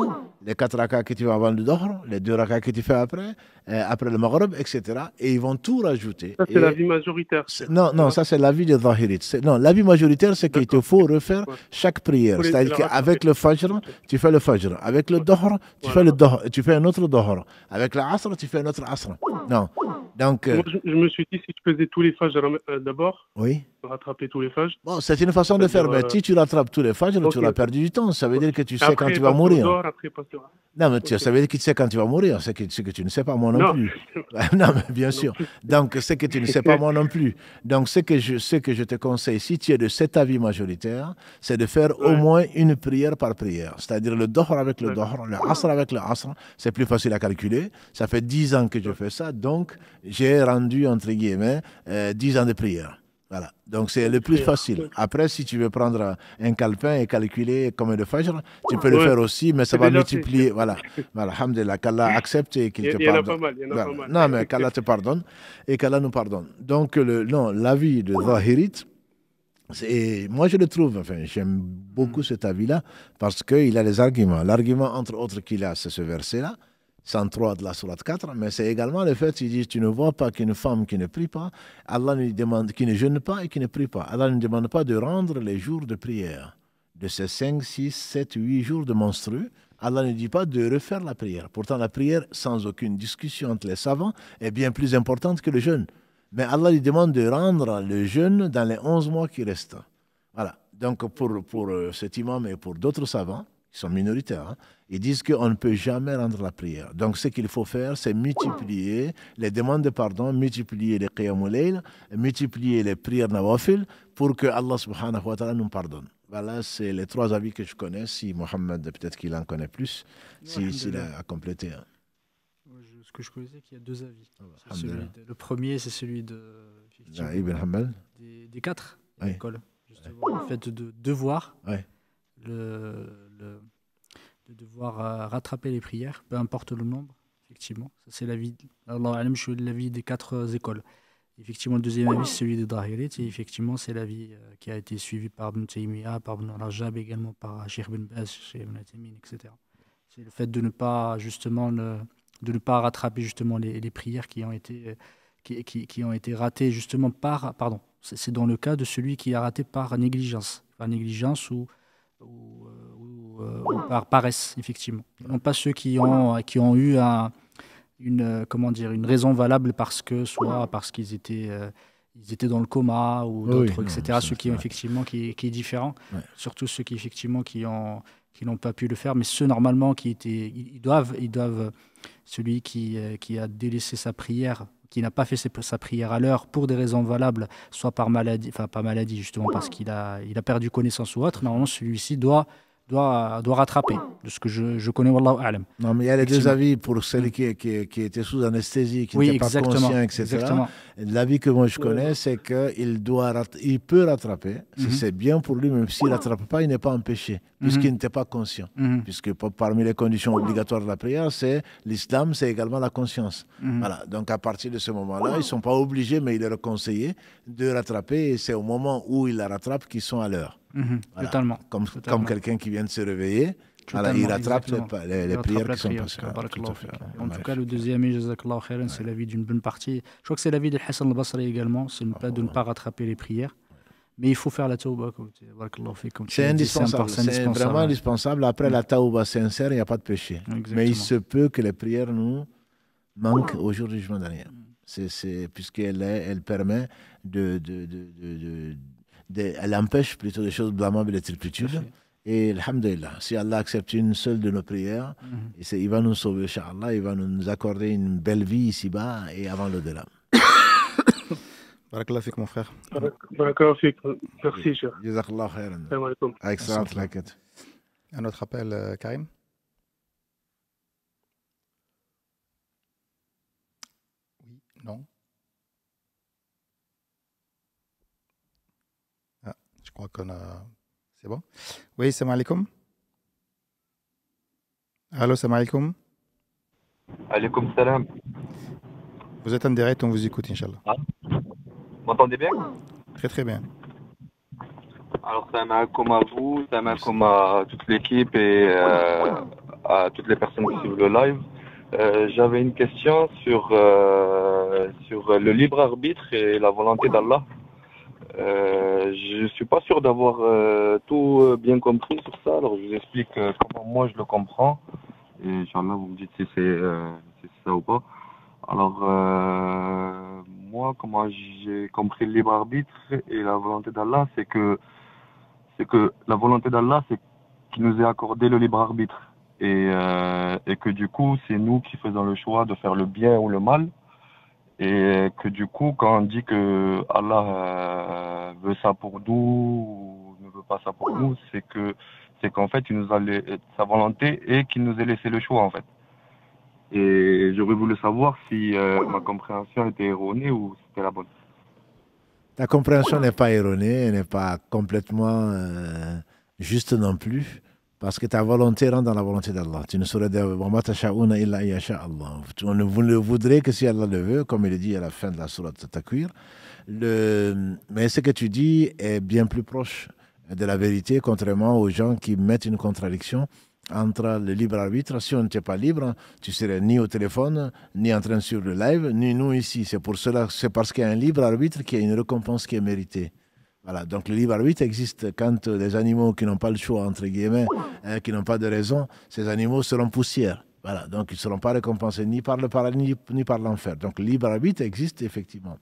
les 4 rakas que tu fais avant le dohr, les 2 rakas que tu fais après le maghrib, etc. Et ils vont tout rajouter. Ça, c'est l'avis majoritaire. Non, ça c'est l'avis des zahirites. Non, l'avis majoritaire, c'est qu'il te faut refaire chaque prière. C'est-à-dire qu'avec le fajr, tu fais le fajr. Avec le dohr, tu fais le dohr. Tu fais un autre dohr. Avec l'asr, tu fais un autre asr. Non. Donc, moi, je me suis dit, si tu faisais tous les fajr d'abord, oui. rattraper tous les fajr. Bon, c'est une façon de faire, mais si tu rattrapes tous les fajr, tu auras perdu du temps. Ça veut dire que tu sais quand tu vas mourir. Non, mais ça veut dire que tu sais quand tu vas mourir. C'est ce que tu ne sais pas, moi non plus. Non, mais bien sûr. Donc, c'est que tu ne sais pas, moi non plus. Donc, ce que je te conseille, si tu es de cet avis majoritaire, c'est de faire au moins une prière par prière. C'est-à-dire le dohr avec le dohr, le asr avec le asr. C'est plus facile à calculer. Ça fait 10 ans que je fais ça. Donc, j'ai rendu, entre guillemets, 10 ans de prière. Voilà. Donc, c'est le plus facile. Après, si tu veux prendre un calepin et calculer combien de fajr, tu peux le faire aussi, mais ça va multiplier. Voilà. Alhamdulillah, qu'Allah accepte et qu'il te pardonne. Il y en a pas mal. Non, mais qu'Allah te pardonne et qu'Allah nous pardonne. Donc, l'avis de Zahirit, moi je le trouve, enfin, j'aime beaucoup cet avis-là parce qu'il a les arguments. L'argument, entre autres, qu'il a, c'est ce verset-là. 103 de la sourate 4, mais c'est également le fait qu'il dit tu ne vois pas qu'une femme qui ne prie pas, Allah lui demande, qui ne jeûne pas et qui ne prie pas. Allah ne demande pas de rendre les jours de prière. De ces 5, 6, 7, 8 jours de menstrues, Allah ne dit pas de refaire la prière. Pourtant, la prière, sans aucune discussion entre les savants, est bien plus importante que le jeûne. Mais Allah lui demande de rendre le jeûne dans les 11 mois qui restent. Voilà. Donc, pour cet imam et pour d'autres savants, qui sont minoritaires, ils disent qu'on ne peut jamais rendre la prière. Donc, ce qu'il faut faire, c'est multiplier les demandes de pardon, multiplier les qiyamul layl, multiplier les prières nawafil pour que Allah subhanahu wa ta'ala nous pardonne. Voilà, c'est les 3 avis que je connais. Si Mohamed, peut-être qu'il en connaît plus, s'il a complété. Ce que je connaissais, qu'il y a 2 avis. Le premier, c'est celui de Ibn Hanbal. Des 4 écoles. Justement, le fait de devoir de devoir rattraper les prières, peu importe le nombre, effectivement. Ça, c'est l'avis, l'avis des 4 écoles. Effectivement, le deuxième avis, c'est celui des Dahirites, et effectivement, c'est l'avis qui a été suivi par Ibn Taymiyyah, par Ibn Rajab, également par Cheikh Ibn Baz, Cheikh Ibn Taymiyyah, etc. C'est le fait de ne pas, justement, de ne pas rattraper, justement, les prières qui ont été ratées, justement, pardon, c'est dans le cas de celui qui a raté par négligence ou par paresse, effectivement. Non pas ceux qui ont eu une raison valable soit parce qu'ils étaient dans le coma ou d'autres, etc. Ceux qui ont effectivement qui est différent. Ouais. Surtout ceux qui effectivement qui n'ont pas pu le faire, mais ceux normalement ils doivent celui qui a délaissé sa prière, qui n'a pas fait sa prière à l'heure pour des raisons valables, soit par maladie, enfin pas maladie justement parce qu'il a perdu connaissance ou autre, normalement celui-ci doit rattraper, de ce que je connais, wallahu a'lam. Non, mais il y a les 2 avis pour celui qui était sous anesthésie, qui n'était pas conscient, etc. Exactement. L'avis que moi je connais, c'est qu'il peut rattraper, si c'est bien pour lui, même s'il ne rattrape pas, il n'est pas empêché, puisqu'il n'était pas conscient. Puisque parmi les conditions obligatoires de la prière, c'est l'islam, c'est également la conscience. Voilà. Donc à partir de ce moment-là, ils ne sont pas obligés, mais il est conseillé de rattraper, et c'est au moment où ils la rattrapent qu'ils sont à l'heure. Voilà. Totalement. Comme quelqu'un qui vient de se réveiller, alors il rattrape les prières qui sont passées. En tout cas, le deuxième, c'est l'avis d'une bonne partie. Je crois que c'est l'avis de Hassan al-Basri également, c'est de ne pas rattraper les prières. Mais il faut faire la tauba. C'est indispensable. C'est vraiment indispensable. Après la tauba sincère, il n'y a pas de péché. Exactement. Mais il se peut que les prières nous manquent au jour du jugement dernier. Puisqu'elle permet elle empêche plutôt des choses blâmables et des turpitudes. Et alhamdulillah, si Allah accepte une seule de nos prières, il va nous sauver, Inch'Allah, il va nous accorder une belle vie ici-bas et avant l'au-delà. Barakallah fik, mon frère. Barakallah fik. Merci, cher. Jazakallah khairan. Excellent. Un autre appel, Karim. Oui, non. Je crois qu'on a... C'est bon. Oui, salam alaikum. Allô, salam alaikum. Alaykoum salam. Vous êtes en direct, on vous écoute, Inch'Allah. Ah, vous m'entendez bien? Très très bien. Alors, salam alaikum à vous, salam alaikum à toute l'équipe et à toutes les personnes qui suivent le live. J'avais une question sur le libre arbitre et la volonté d'Allah. Je suis pas sûr d'avoir tout bien compris sur ça, alors je vous explique comment moi je le comprends. Et Inch'Allah, vous me dites si c'est ça ou pas. Alors, moi, comment j'ai compris le libre arbitre et la volonté d'Allah, c'est que la volonté d'Allah, c'est qu'il nous ait accordé le libre arbitre. Et que du coup, c'est nous qui faisons le choix de faire le bien ou le mal. Et que du coup, quand on dit que Allah veut ça pour nous ou ne veut pas ça pour nous, c'est qu'en fait, il nous a sa volonté et qu'il nous ait laissé le choix, en fait. Et j'aurais voulu savoir si ma compréhension était erronée ou c'était la bonne. Ta compréhension n'est pas erronée, elle n'est pas complètement juste non plus, parce que ta volonté rentre dans la volonté d'Allah. Tu ne saurais dire wa ma tasha'una illa yasha Allah. Vous ne voudrez que si Allah le veut, comme il le dit à la fin de la sourate Takwir. Mais ce que tu dis est bien plus proche de la vérité, contrairement aux gens qui mettent une contradiction entre le libre arbitre. Si on n'était pas libre, tu serais ni au téléphone, ni en train de suivre le live, ni nous ici. C'est parce qu'il y a un libre arbitre qu'il y a une récompense qui est méritée. Voilà, donc le libre arbitre existe quand les animaux qui n'ont pas le choix, entre guillemets, qui n'ont pas de raison, ces animaux seront poussières. Voilà, donc ils ne seront pas récompensés ni par le paradis ni par l'enfer. Donc le libre arbitre existe effectivement.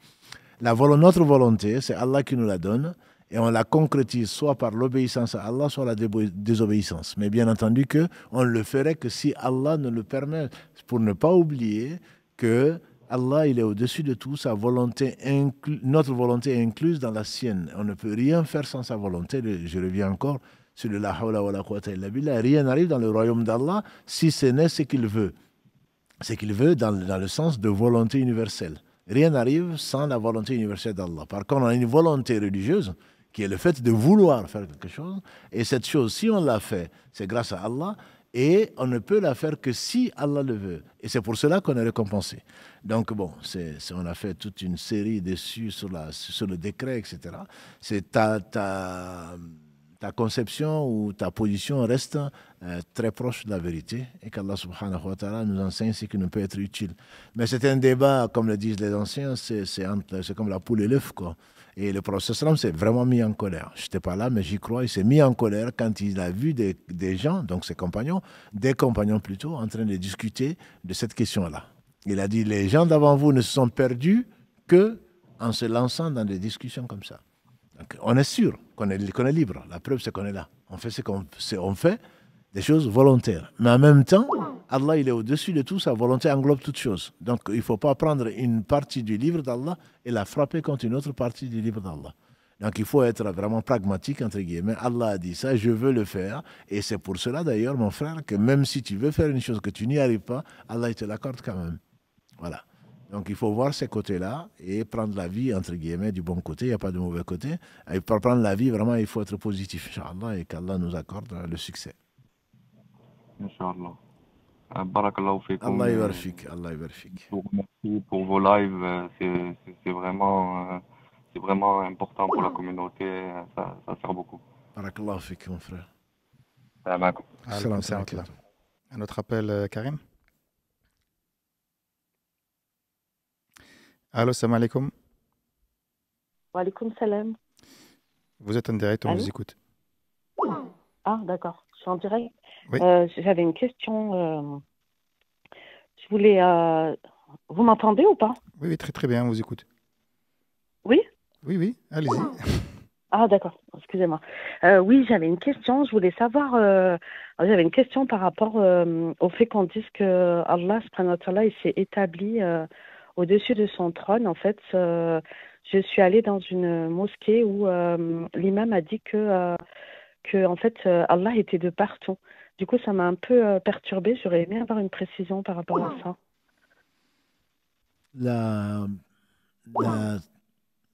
Notre volonté, c'est Allah qui nous la donne et on la concrétise soit par l'obéissance à Allah, soit la désobéissance. Mais bien entendu qu'on ne le ferait que si Allah nous le permet, pour ne pas oublier que Allah, il est au-dessus de tout, notre volonté est incluse dans la sienne. On ne peut rien faire sans sa volonté. Je reviens encore sur le la hawla wa la quwwata illa billah. Rien n'arrive dans le royaume d'Allah si ce n'est ce qu'il veut. Ce qu'il veut dans le sens de volonté universelle. Rien n'arrive sans la volonté universelle d'Allah. Par contre, on a une volonté religieuse qui est le fait de vouloir faire quelque chose. Et cette chose, si on l'a fait, c'est grâce à Allah. Et on ne peut la faire que si Allah le veut. Et c'est pour cela qu'on est récompensé. Donc bon, on a fait toute une série dessus sur le décret, etc. C'est ta conception ou ta position reste très proche de la vérité et qu'Allah subhanahu wa ta'ala nous enseigne ce qui ne peut être utile. Mais c'est un débat, comme le disent les anciens, c'est comme la poule et l'œuf, quoi. Et le prophète sallam s'est vraiment mis en colère. Je n'étais pas là, mais j'y crois. Il s'est mis en colère quand il a vu des gens, donc ses compagnons, des compagnons plutôt, en train de discuter de cette question-là. Il a dit, les gens d'avant vous ne se sont perdus qu'en se lançant dans des discussions comme ça. Donc, on est sûr qu'on est libre. La preuve, c'est qu'on est là. On fait on fait des choses volontaires. Mais en même temps, Allah, il est au-dessus de tout. Sa volonté englobe toutes choses. Donc, il ne faut pas prendre une partie du livre d'Allah et la frapper contre une autre partie du livre d'Allah. Donc, il faut être vraiment pragmatique, entre guillemets. Allah a dit ça, je veux le faire. Et c'est pour cela, d'ailleurs, mon frère, que même si tu veux faire une chose que tu n'y arrives pas, Allah, il te l'accorde quand même. Voilà. Donc, il faut voir ces côtés-là et prendre la vie, entre guillemets, du bon côté. Il n'y a pas de mauvais côté. Et pour prendre la vie, vraiment, il faut être positif, Inch'Allah, et qu'Allah nous accorde le succès. Inch'Allah. Barakallahu fikum. Allah yabarfik. Allah yabarfik. Je vous remercie pour vos lives. C'est vraiment important pour la communauté. Ça sert beaucoup. Barakallahu fik, mon frère. Salam Salam. Un autre appel, Karim. Allô, salam alaikum. Wa alaikum salam. Vous êtes en direct, on Allô? vous écoute. Ah, d'accord. Je suis en direct. Oui. J'avais une question. Je voulais. Vous m'entendez ou pas? Oui, très très bien, on vous écoute. Oui? Oui, allez-y. Ah, d'accord. Excusez-moi. Oui, j'avais une question. Je voulais savoir. J'avais une question par rapport au fait qu'on dise que Allah, subhanahu wa ta'ala, il s'est établi au-dessus de son trône. En fait, je suis allée dans une mosquée où l'imam a dit que en fait, Allah était de partout. Du coup, ça m'a un peu perturbée. J'aurais aimé avoir une précision par rapport à ça.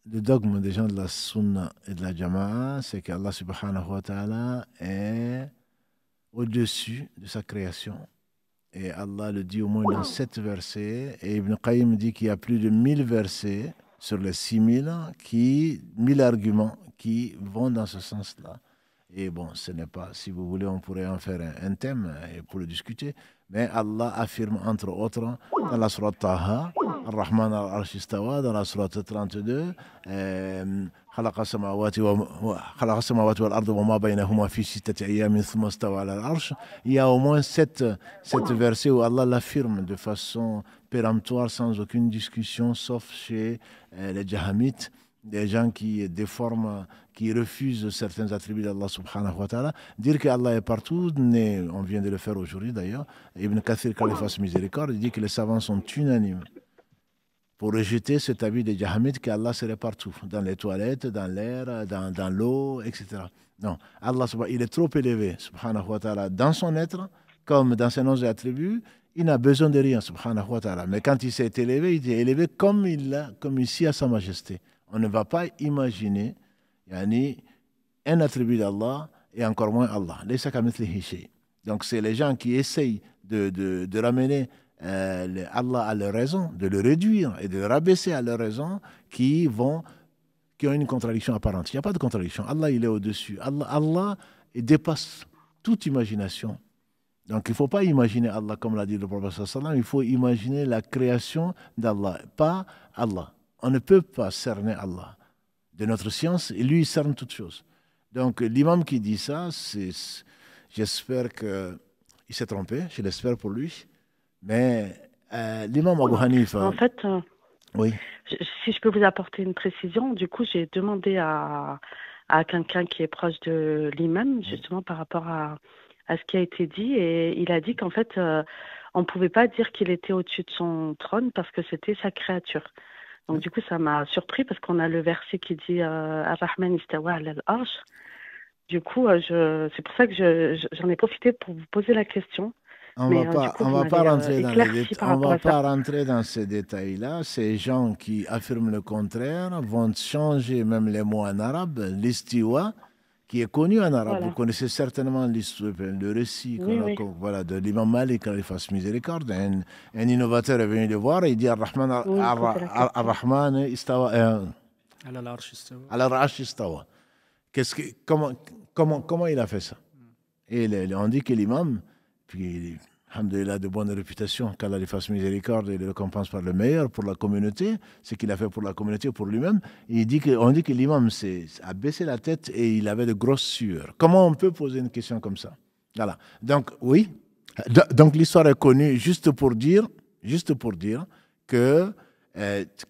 Le dogme des gens de la Sunna et de la Jama'a, c'est qu'Allah subhanahu wa ta'ala est au-dessus de sa création Et Allah le dit au moins dans 7 versets. Et Ibn Qayyim dit qu'il y a plus de 1000 versets sur les 6000, 1000 arguments qui vont dans ce sens-là. Et bon, ce n'est pas, si vous voulez, on pourrait en faire un thème pour le discuter. Mais Allah affirme entre autres dans la sourate Taha, Ar-Rahman al-Arsh istawa, dans la sourate 32, خلق السماوات والأرض وما بينهما في 6 أيام ثم استوى على العرش. Il y a au moins 7 versets où Allah l'affirme de façon péremptoire, sans aucune discussion, sauf chez les Jahamites, des gens qui déforment, qui refusent certains attributs d'Allah subhanahu wa ta'ala. Dire qu'Allah est partout, on vient de le faire aujourd'hui d'ailleurs. Ibn Kathir, qu'Allah fasse miséricorde, il dit que les savants sont unanimes pour rejeter cet avis des Jahamites qu'Allah serait partout, dans les toilettes, dans l'air, dans l'eau, etc. Non, Allah, il est trop élevé, subhanahu wa ta'ala, dans son être, comme dans ses noms et attributs, il n'a besoin de rien, subhanahu wa ta'ala. Mais quand il s'est élevé, il est élevé comme ici à sa majesté. On ne va pas imaginer un attribut d'Allah et encore moins Allah. Donc c'est les gens qui essayent de ramener Allah à leur raison, de le réduire et de le rabaisser à leur raison, qui ont une contradiction apparente. Il n'y a pas de contradiction. Allah, il est au-dessus. Allah il dépasse toute imagination. Donc il ne faut pas imaginer Allah comme l'a dit le prophète sallallahu alayhi wa sallam, il faut imaginer la création d'Allah, pas Allah. On ne peut pas cerner Allah. De notre science, et lui, il cerne toutes choses. Donc l'imam qui dit ça, j'espère qu'il s'est trompé, je l'espère pour lui. Mais l'imam Abu Hanifa... En fait, oui. Si je peux vous apporter une précision, du coup, j'ai demandé à quelqu'un qui est proche de l'imam, justement par rapport à ce qui a été dit, et il a dit qu'en fait, on ne pouvait pas dire qu'il était au-dessus de son trône parce que c'était sa créature. Donc du coup, ça m'a surpris parce qu'on a le verset qui dit Ar-Rahman istawa ala al-Arsh. Du coup, c'est pour ça que j'en ai profité pour vous poser la question. On ne va pas rentrer dans ces détails-là. Ces gens qui affirment le contraire vont changer même les mots en arabe. L'istiwa, qui est connu en arabe, voilà. Vous connaissez certainement le récit de l'imam Malik, qu'il fasse miséricorde. Un innovateur est venu le voir et il dit Ar-Rahman istawa al-Arsh istawa. Comment il a fait ça? Et on dit que l'imam, puis alhamdoulilah, de bonne réputation, qu'Allah lui fasse miséricorde et le récompense par le meilleur pour la communauté, ce qu'il a fait pour la communauté, pour lui-même. On dit que l'imam a baissé la tête et il avait de grosses sueurs. Comment on peut poser une question comme ça? Voilà. Donc, oui. Donc, l'histoire est connue juste pour dire que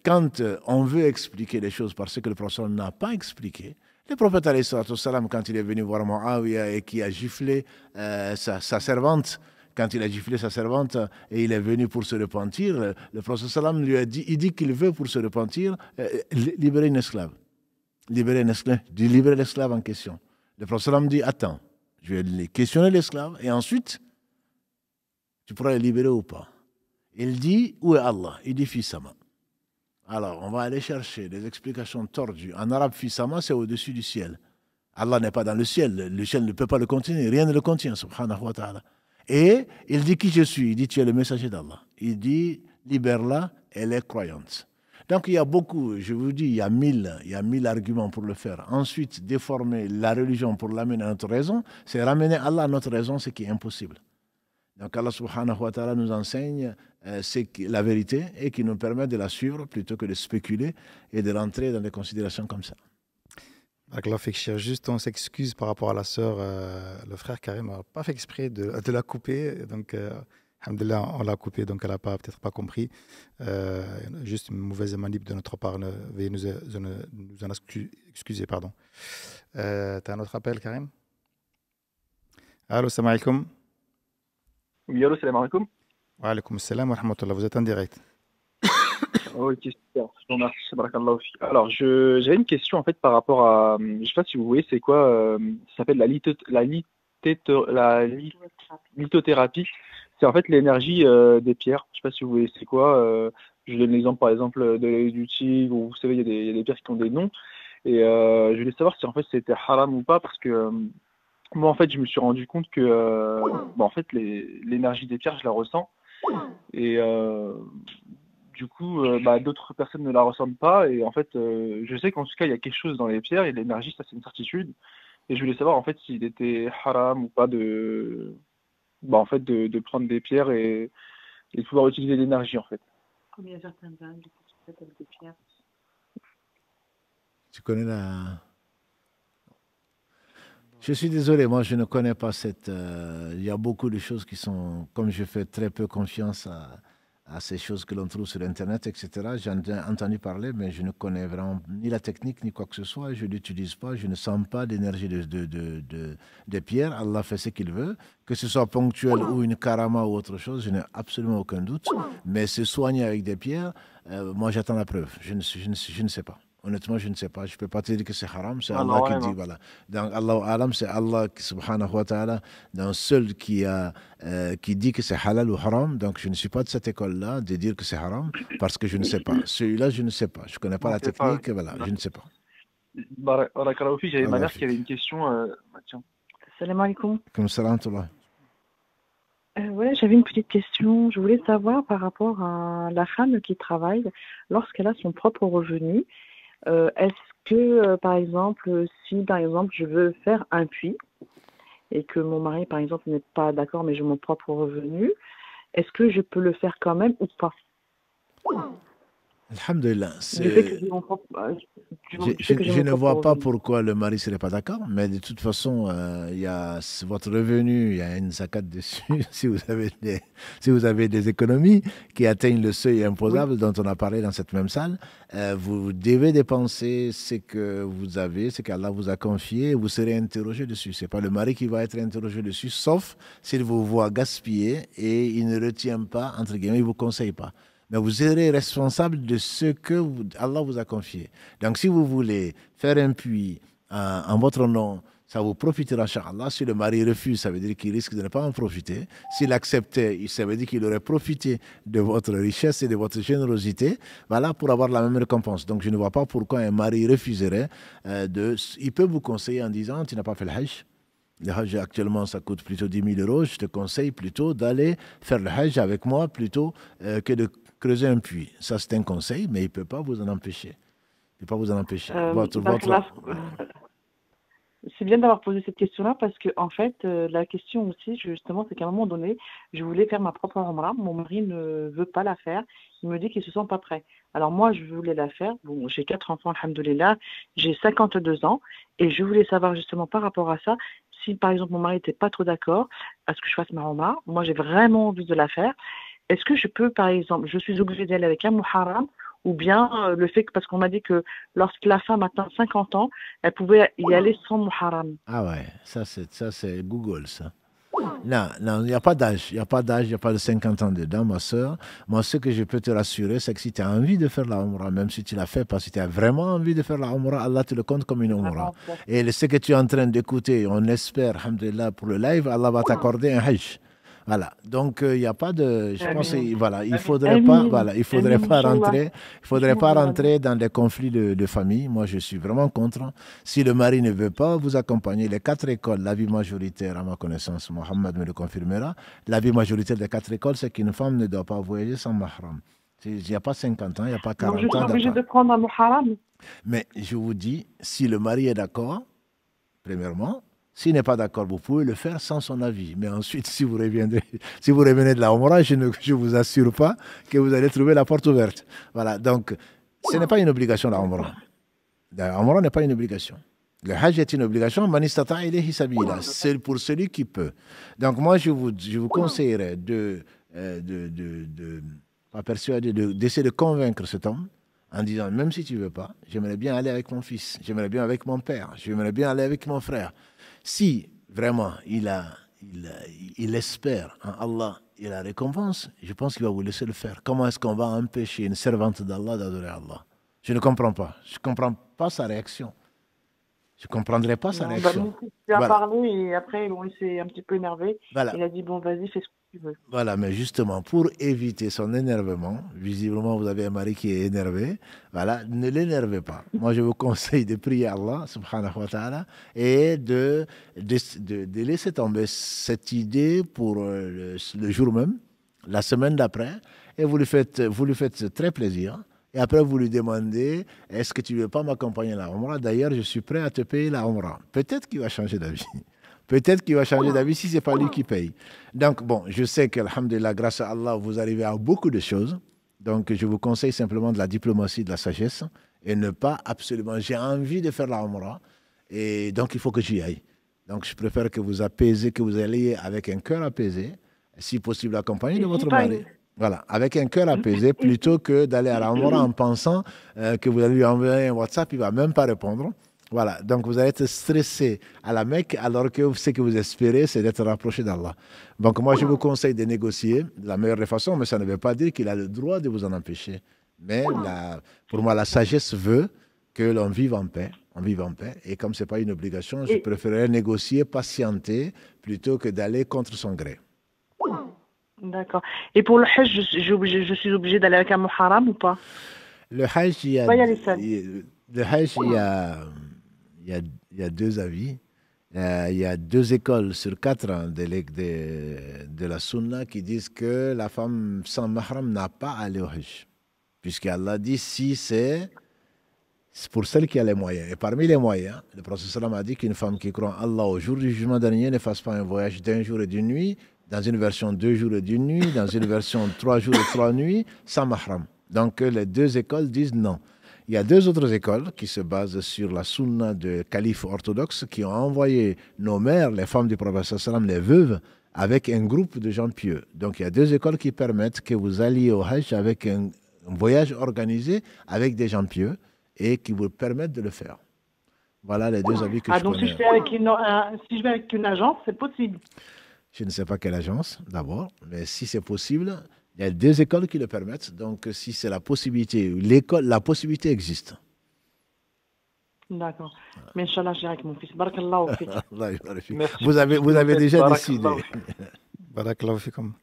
quand on veut expliquer les choses parce que le prophète n'a pas expliqué, le prophète, alayhi salatu wassalam, quand il est venu voir Muawiyah et qui a giflé sa servante, quand il a giflé sa servante et il est venu pour se repentir, le prophète sallam lui a dit, il dit qu'il veut pour se repentir libérer une esclave. Libérer l'esclave en question. Le prophète sallam dit, attends, je vais questionner l'esclave et ensuite, tu pourras le libérer ou pas. Il dit, où est Allah? Il dit, Fissama. Alors, on va aller chercher des explications tordues. En arabe, Fissama, c'est au-dessus du ciel. Allah n'est pas dans le ciel ne peut pas le contenir, rien ne le contient, subhanahu wa ta'ala. Et il dit qui je suis, il dit tu es le messager d'Allah. Il dit libère-la, elle est croyante. Donc il y a beaucoup, je vous dis, il y a 1000 arguments pour le faire. Ensuite, déformer la religion pour l'amener à notre raison, c'est ramener Allah à notre raison, ce qui est impossible. Donc Allah subhanahu wa ta'ala nous enseigne la vérité et qui nous permet de la suivre plutôt que de spéculer et de rentrer dans des considérations comme ça. Juste on s'excuse par rapport à la sœur, le frère Karim n'a pas fait exprès de la couper, donc alhamdoulilah, on l'a coupé, donc elle n'a peut-être pas compris. Juste une mauvaise manip de notre part, veuillez nous en excuser. Pardon. Tu as un autre appel, Karim? Allô, salam alaikum. Oui, allô, salam alaikum. Wa alaikum salam wa rahmatullah, vous êtes en direct. Ok, super, je vous remercie, barakallahu fi. Alors, j'avais une question en fait par rapport à, je ne sais pas si vous voyez, c'est quoi, ça s'appelle la lithothérapie. C'est en fait l'énergie des pierres. Je ne sais pas si vous voyez c'est quoi. Je donne l'exemple par exemple de l'œil du tigre, où vous savez, il y a des pierres qui ont des noms. Et je voulais savoir si en fait c'était haram ou pas, parce que moi, en fait, je me suis rendu compte que en fait, l'énergie des pierres, je la ressens. Et du coup, d'autres personnes ne la ressentent pas. Et en fait, je sais qu'en tout cas, il y a quelque chose dans les pierres et l'énergie, ça, c'est une certitude. Et je voulais savoir, en fait, s'il était haram ou pas en fait, de prendre des pierres et de pouvoir utiliser l'énergie, en fait. Comme il y a certaines âmes qui sont faites avec des pierres. Tu connais la... Je suis désolé, moi je ne connais pas cette... Il y a beaucoup de choses qui sont... Comme je fais très peu confiance à ces choses que l'on trouve sur Internet, etc. J'en ai entendu parler, mais je ne connais vraiment ni la technique, ni quoi que ce soit. Je ne l'utilise pas, je ne sens pas d'énergie de pierre. Allah fait ce qu'il veut. Que ce soit ponctuel ou une karama ou autre chose, je n'ai absolument aucun doute. Mais se soigner avec des pierres, moi j'attends la preuve. Je ne sais pas. Honnêtement, je ne sais pas. Je ne peux pas te dire que c'est haram. C'est Allah qui dit, voilà. Donc, Allah alam, c'est Allah, subhanahu wa ta'ala, seul qui dit que c'est halal ou haram. Donc, je ne suis pas de cette école-là de dire que c'est haram parce que je ne sais pas. Celui-là, je ne sais pas. Je ne connais pas la technique. Voilà, je ne sais pas. J'avais ma mère qui avait une question. Tiens. Salam alaikum. Comme salam, toi. Ouais, j'avais une petite question. Je voulais savoir par rapport à la femme qui travaille lorsqu'elle a son propre revenu. Est-ce que, par exemple, si par exemple je veux faire un puits et que mon mari, par exemple, n'est pas d'accord, mais j'ai mon propre revenu, est-ce que je peux le faire quand même ou pas? Alhamdulillah. Je ne vois pas pourquoi le mari ne serait pas d'accord, mais de toute façon, il y a votre revenu, il y a une zakat dessus. Si vous avez des économies qui atteignent le seuil imposable dont on a parlé dans cette même salle, vous devez dépenser ce que vous avez, ce qu'Allah vous a confié, et vous serez interrogé dessus. Ce n'est pas le mari qui va être interrogé dessus, sauf s'il vous voit gaspiller et il ne retient pas, entre guillemets, il ne vous conseille pas. Mais vous serez responsable de ce que Allah vous a confié. Donc, si vous voulez faire un puits en votre nom, ça vous profitera, Inch'Allah. Si le mari refuse, ça veut dire qu'il risque de ne pas en profiter. S'il acceptait, ça veut dire qu'il aurait profité de votre richesse et de votre générosité, voilà, pour avoir la même récompense. Donc, je ne vois pas pourquoi un mari refuserait Il peut vous conseiller en disant, tu n'as pas fait le hajj. Le hajj actuellement, ça coûte plutôt 10 000 euros. Je te conseille plutôt d'aller faire le hajj avec moi plutôt que de creuser un puits. Ça, c'est un conseil, mais il ne peut pas vous en empêcher. Il ne peut pas vous en empêcher. C'est bien d'avoir posé cette question-là parce que, en fait, la question aussi, justement, c'est qu'à un moment donné, je voulais faire ma propre Umrah. Mon mari ne veut pas la faire. Il me dit qu'il ne se sent pas prêt. Alors, moi, je voulais la faire. Bon, j'ai 4 enfants, alhamdoulilah. J'ai 52 ans. Et je voulais savoir, justement, par rapport à ça, si, par exemple, mon mari n'était pas trop d'accord à ce que je fasse ma Umrah, moi, j'ai vraiment envie de la faire. Est-ce que je peux, par exemple, je suis obligée d'aller avec un muharram ou bien le fait que, parce qu'on m'a dit que lorsque la femme atteint 50 ans, elle pouvait y aller sans muharram. Ah ouais, ça c'est Google, ça. Non, il n'y a pas d'âge. Il n'y a pas d'âge, il n'y a pas de 50 ans dedans, ma soeur. Moi, ce que je peux te rassurer, c'est que si tu as envie de faire la Umrah, même si tu l'as fait pas, si tu as vraiment envie de faire la Umrah, Allah te le compte comme une Umrah. Et ce que tu es en train d'écouter, on espère, alhamdulillah, pour le live, Allah va t'accorder un hajj. Voilà, donc il n'y a pas de, je pense, voilà, il faudrait pas rentrer dans des conflits de famille. Moi, je suis vraiment contre. Si le mari ne veut pas vous accompagner, les 4 écoles, l'avis majoritaire, à ma connaissance, Mohamed me le confirmera, l'avis majoritaire des 4 écoles, c'est qu'une femme ne doit pas voyager sans mahram. Il n'y a pas 50 ans, il n'y a pas 40 ans. Donc, je suis obligée de prendre un muharram. Mais je vous dis, si le mari est d'accord, premièrement. S'il n'est pas d'accord, vous pouvez le faire sans son avis. Mais ensuite, si vous revenez de la Umrah, je ne vous assure pas que vous allez trouver la porte ouverte. Voilà, donc ce n'est pas une obligation la Umrah. La Umrah n'est pas une obligation. Le Hajj est une obligation, man istata'a ilayhi sabila. C'est pour celui qui peut. Donc moi, je vous conseillerais d'essayer de convaincre cet homme en disant, même si tu ne veux pas, j'aimerais bien aller avec mon fils, j'aimerais bien avec mon père, j'aimerais bien aller avec mon frère. Si vraiment il espère en Allah et la récompense, je pense qu'il va vous laisser le faire. Comment est-ce qu'on va empêcher une servante d'Allah d'adorer Allah? Je ne comprends pas. Je ne comprends pas sa réaction. Je ne comprendrai pas sa réaction. Il a parlé et après, il s'est un petit peu énervé. Voilà. Il a dit, bon, vas-y, fais ce que Voilà, mais justement, pour éviter son énervement, visiblement vous avez un mari qui est énervé, voilà, ne l'énervez pas. Moi, je vous conseille de prier Allah, subhanahu wa ta'ala, et de laisser tomber cette idée pour le jour même, la semaine d'après, et vous lui faites très plaisir. Et après, vous lui demandez, est-ce que tu ne veux pas m'accompagner à la Umrah? D'ailleurs, je suis prêt à te payer la Umrah. Peut-être qu'il va changer d'avis. Peut-être qu'il va changer d'avis si ce n'est pas lui qui paye. Donc, bon, je sais qu'alhamdulillah, grâce à Allah, vous arrivez à beaucoup de choses. Donc, je vous conseille simplement de la diplomatie, de la sagesse, et ne pas absolument, j'ai envie de faire la Umrah, et donc il faut que j'y aille. Donc, je préfère que vous apaisez, que vous alliez avec un cœur apaisé, si possible accompagné de votre mari. Voilà, avec un cœur apaisé, plutôt que d'aller à la Umrah en pensant que vous allez lui envoyer un WhatsApp, il ne va même pas répondre. Voilà, donc vous allez être stressé à la Mecque alors que ce que vous espérez, c'est d'être rapproché d'Allah. Donc moi, je vous conseille de négocier de la meilleure des façons, mais ça ne veut pas dire qu'il a le droit de vous en empêcher. Mais pour moi, la sagesse veut que l'on vive en paix. On vive en paix. Et comme ce n'est pas une obligation, je préférerais négocier, patienter, plutôt que d'aller contre son gré. D'accord. Et pour le Hajj, je suis obligée d'aller avec un muharram ou pas? Le Hajj, il y a deux avis. Il y a 2 écoles sur 4 de la Sunna qui disent que la femme sans mahram n'a pas à aller au Hajj. Puisqu'Allah dit si c'est pour celle qui a les moyens. Et parmi les moyens, le prophète sallam a dit qu'une femme qui croit en Allah au jour du jugement dernier ne fasse pas un voyage d'1 jour et d'1 nuit, dans une version 2 jours et d'1 nuit, dans une version 3 jours et 3 nuits, sans mahram. Donc les 2 écoles disent non. Il y a 2 autres écoles qui se basent sur la sunna de califes orthodoxes qui ont envoyé nos mères, les femmes du prophète sallam, les veuves, avec un groupe de gens pieux. Donc il y a 2 écoles qui permettent que vous alliez au Hajj avec un voyage organisé avec des gens pieux et qui vous permettent de le faire. Voilà les 2 avis que je connais. Donc si je vais avec une agence, c'est possible? Je ne sais pas quelle agence, d'abord, mais si c'est possible, il y a 2 écoles qui le permettent. Donc, si c'est la possibilité, la possibilité existe. D'accord. Mais Inch'Allah, j'irai avec mon fils. Barakallahu fik. Vous avez déjà décidé. Barakallahu fikum.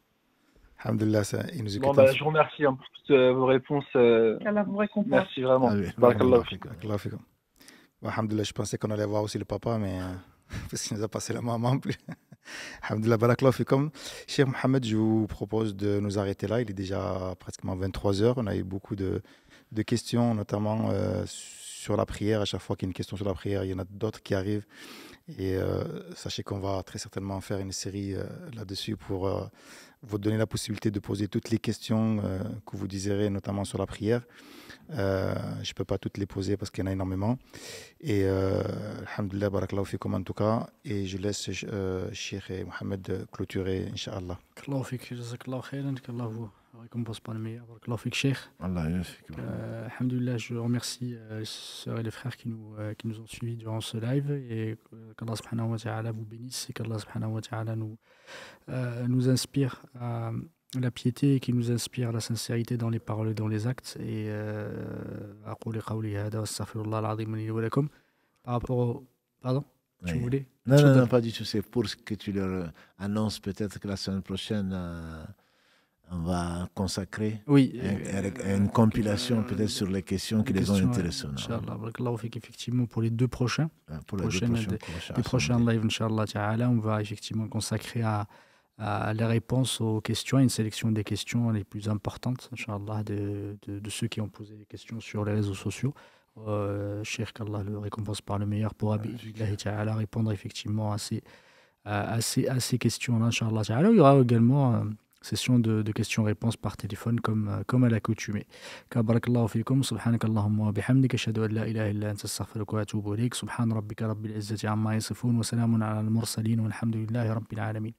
Alhamdulillah, il nous écoute. Bon, je vous remercie pour toutes vos réponses. Qu'Allah vous récompense. Merci vraiment. Barakallahu fikum. Alhamdulillah, je pensais qu'on allait voir aussi le papa, mais parce qu'il nous a passé la maman plus. Alhamdulillah, barakallahu fikum. Cheikh Mohamed, je vous propose de nous arrêter là. Il est déjà pratiquement 23h. On a eu beaucoup de questions, notamment sur la prière. À chaque fois qu'il y a une question sur la prière, il y en a d'autres qui arrivent. Et sachez qu'on va très certainement faire une série là-dessus pour vous donner la possibilité de poser toutes les questions que vous désirez, notamment sur la prière. Je ne peux pas toutes les poser parce qu'il y en a énormément. Et alhamdulillah, barakallahu fikum en tout cas. Et je laisse Cheikh et Mohamed clôturer, Inch'Allah. Barakallahu fik, jazakallahu khairan, qu'Allah vous récompense par le meilleur. Barakallahu fik, Cheikh. Alhamdulillah, je remercie les sœurs et les frères qui nous ont suivis durant ce live et qu'Allah subhanahu wa ta'ala vous bénisse et qu'Allah subhanahu wa ta'ala nous inspire à la piété et qui nous inspire la sincérité dans les paroles et dans les actes. Et par rapport au... Pardon, tu voulais? Non, pas du tout. C'est pour que tu leur annonces peut-être que la semaine prochaine, on va consacrer une compilation peut-être sur les questions qui les ont intéressées. Inch'Allah, effectivement, pour les 2 prochains, les prochains lives, Inch'Allah ta'ala, on va effectivement consacrer à les réponses aux questions, une sélection des questions les plus importantes, Inch'Allah, de ceux qui ont posé des questions sur les réseaux sociaux. Cheikh, qu'Allah le récompense par le meilleur pour répondre effectivement à ces questions-là, Inch'Allah ta'ala. Il y aura également session de questions-réponses par téléphone comme à l'accoutumée. Barakallahu fikum, subhanakallahumma wa bihamdika, ashhadu an la ilaha illa anta, astaghfiruka wa atubu ilayk. Subhan rabbika rabbil izzati amma yasifun wa salamun ala al-mursalin walhamdulillahi rabbil alamin.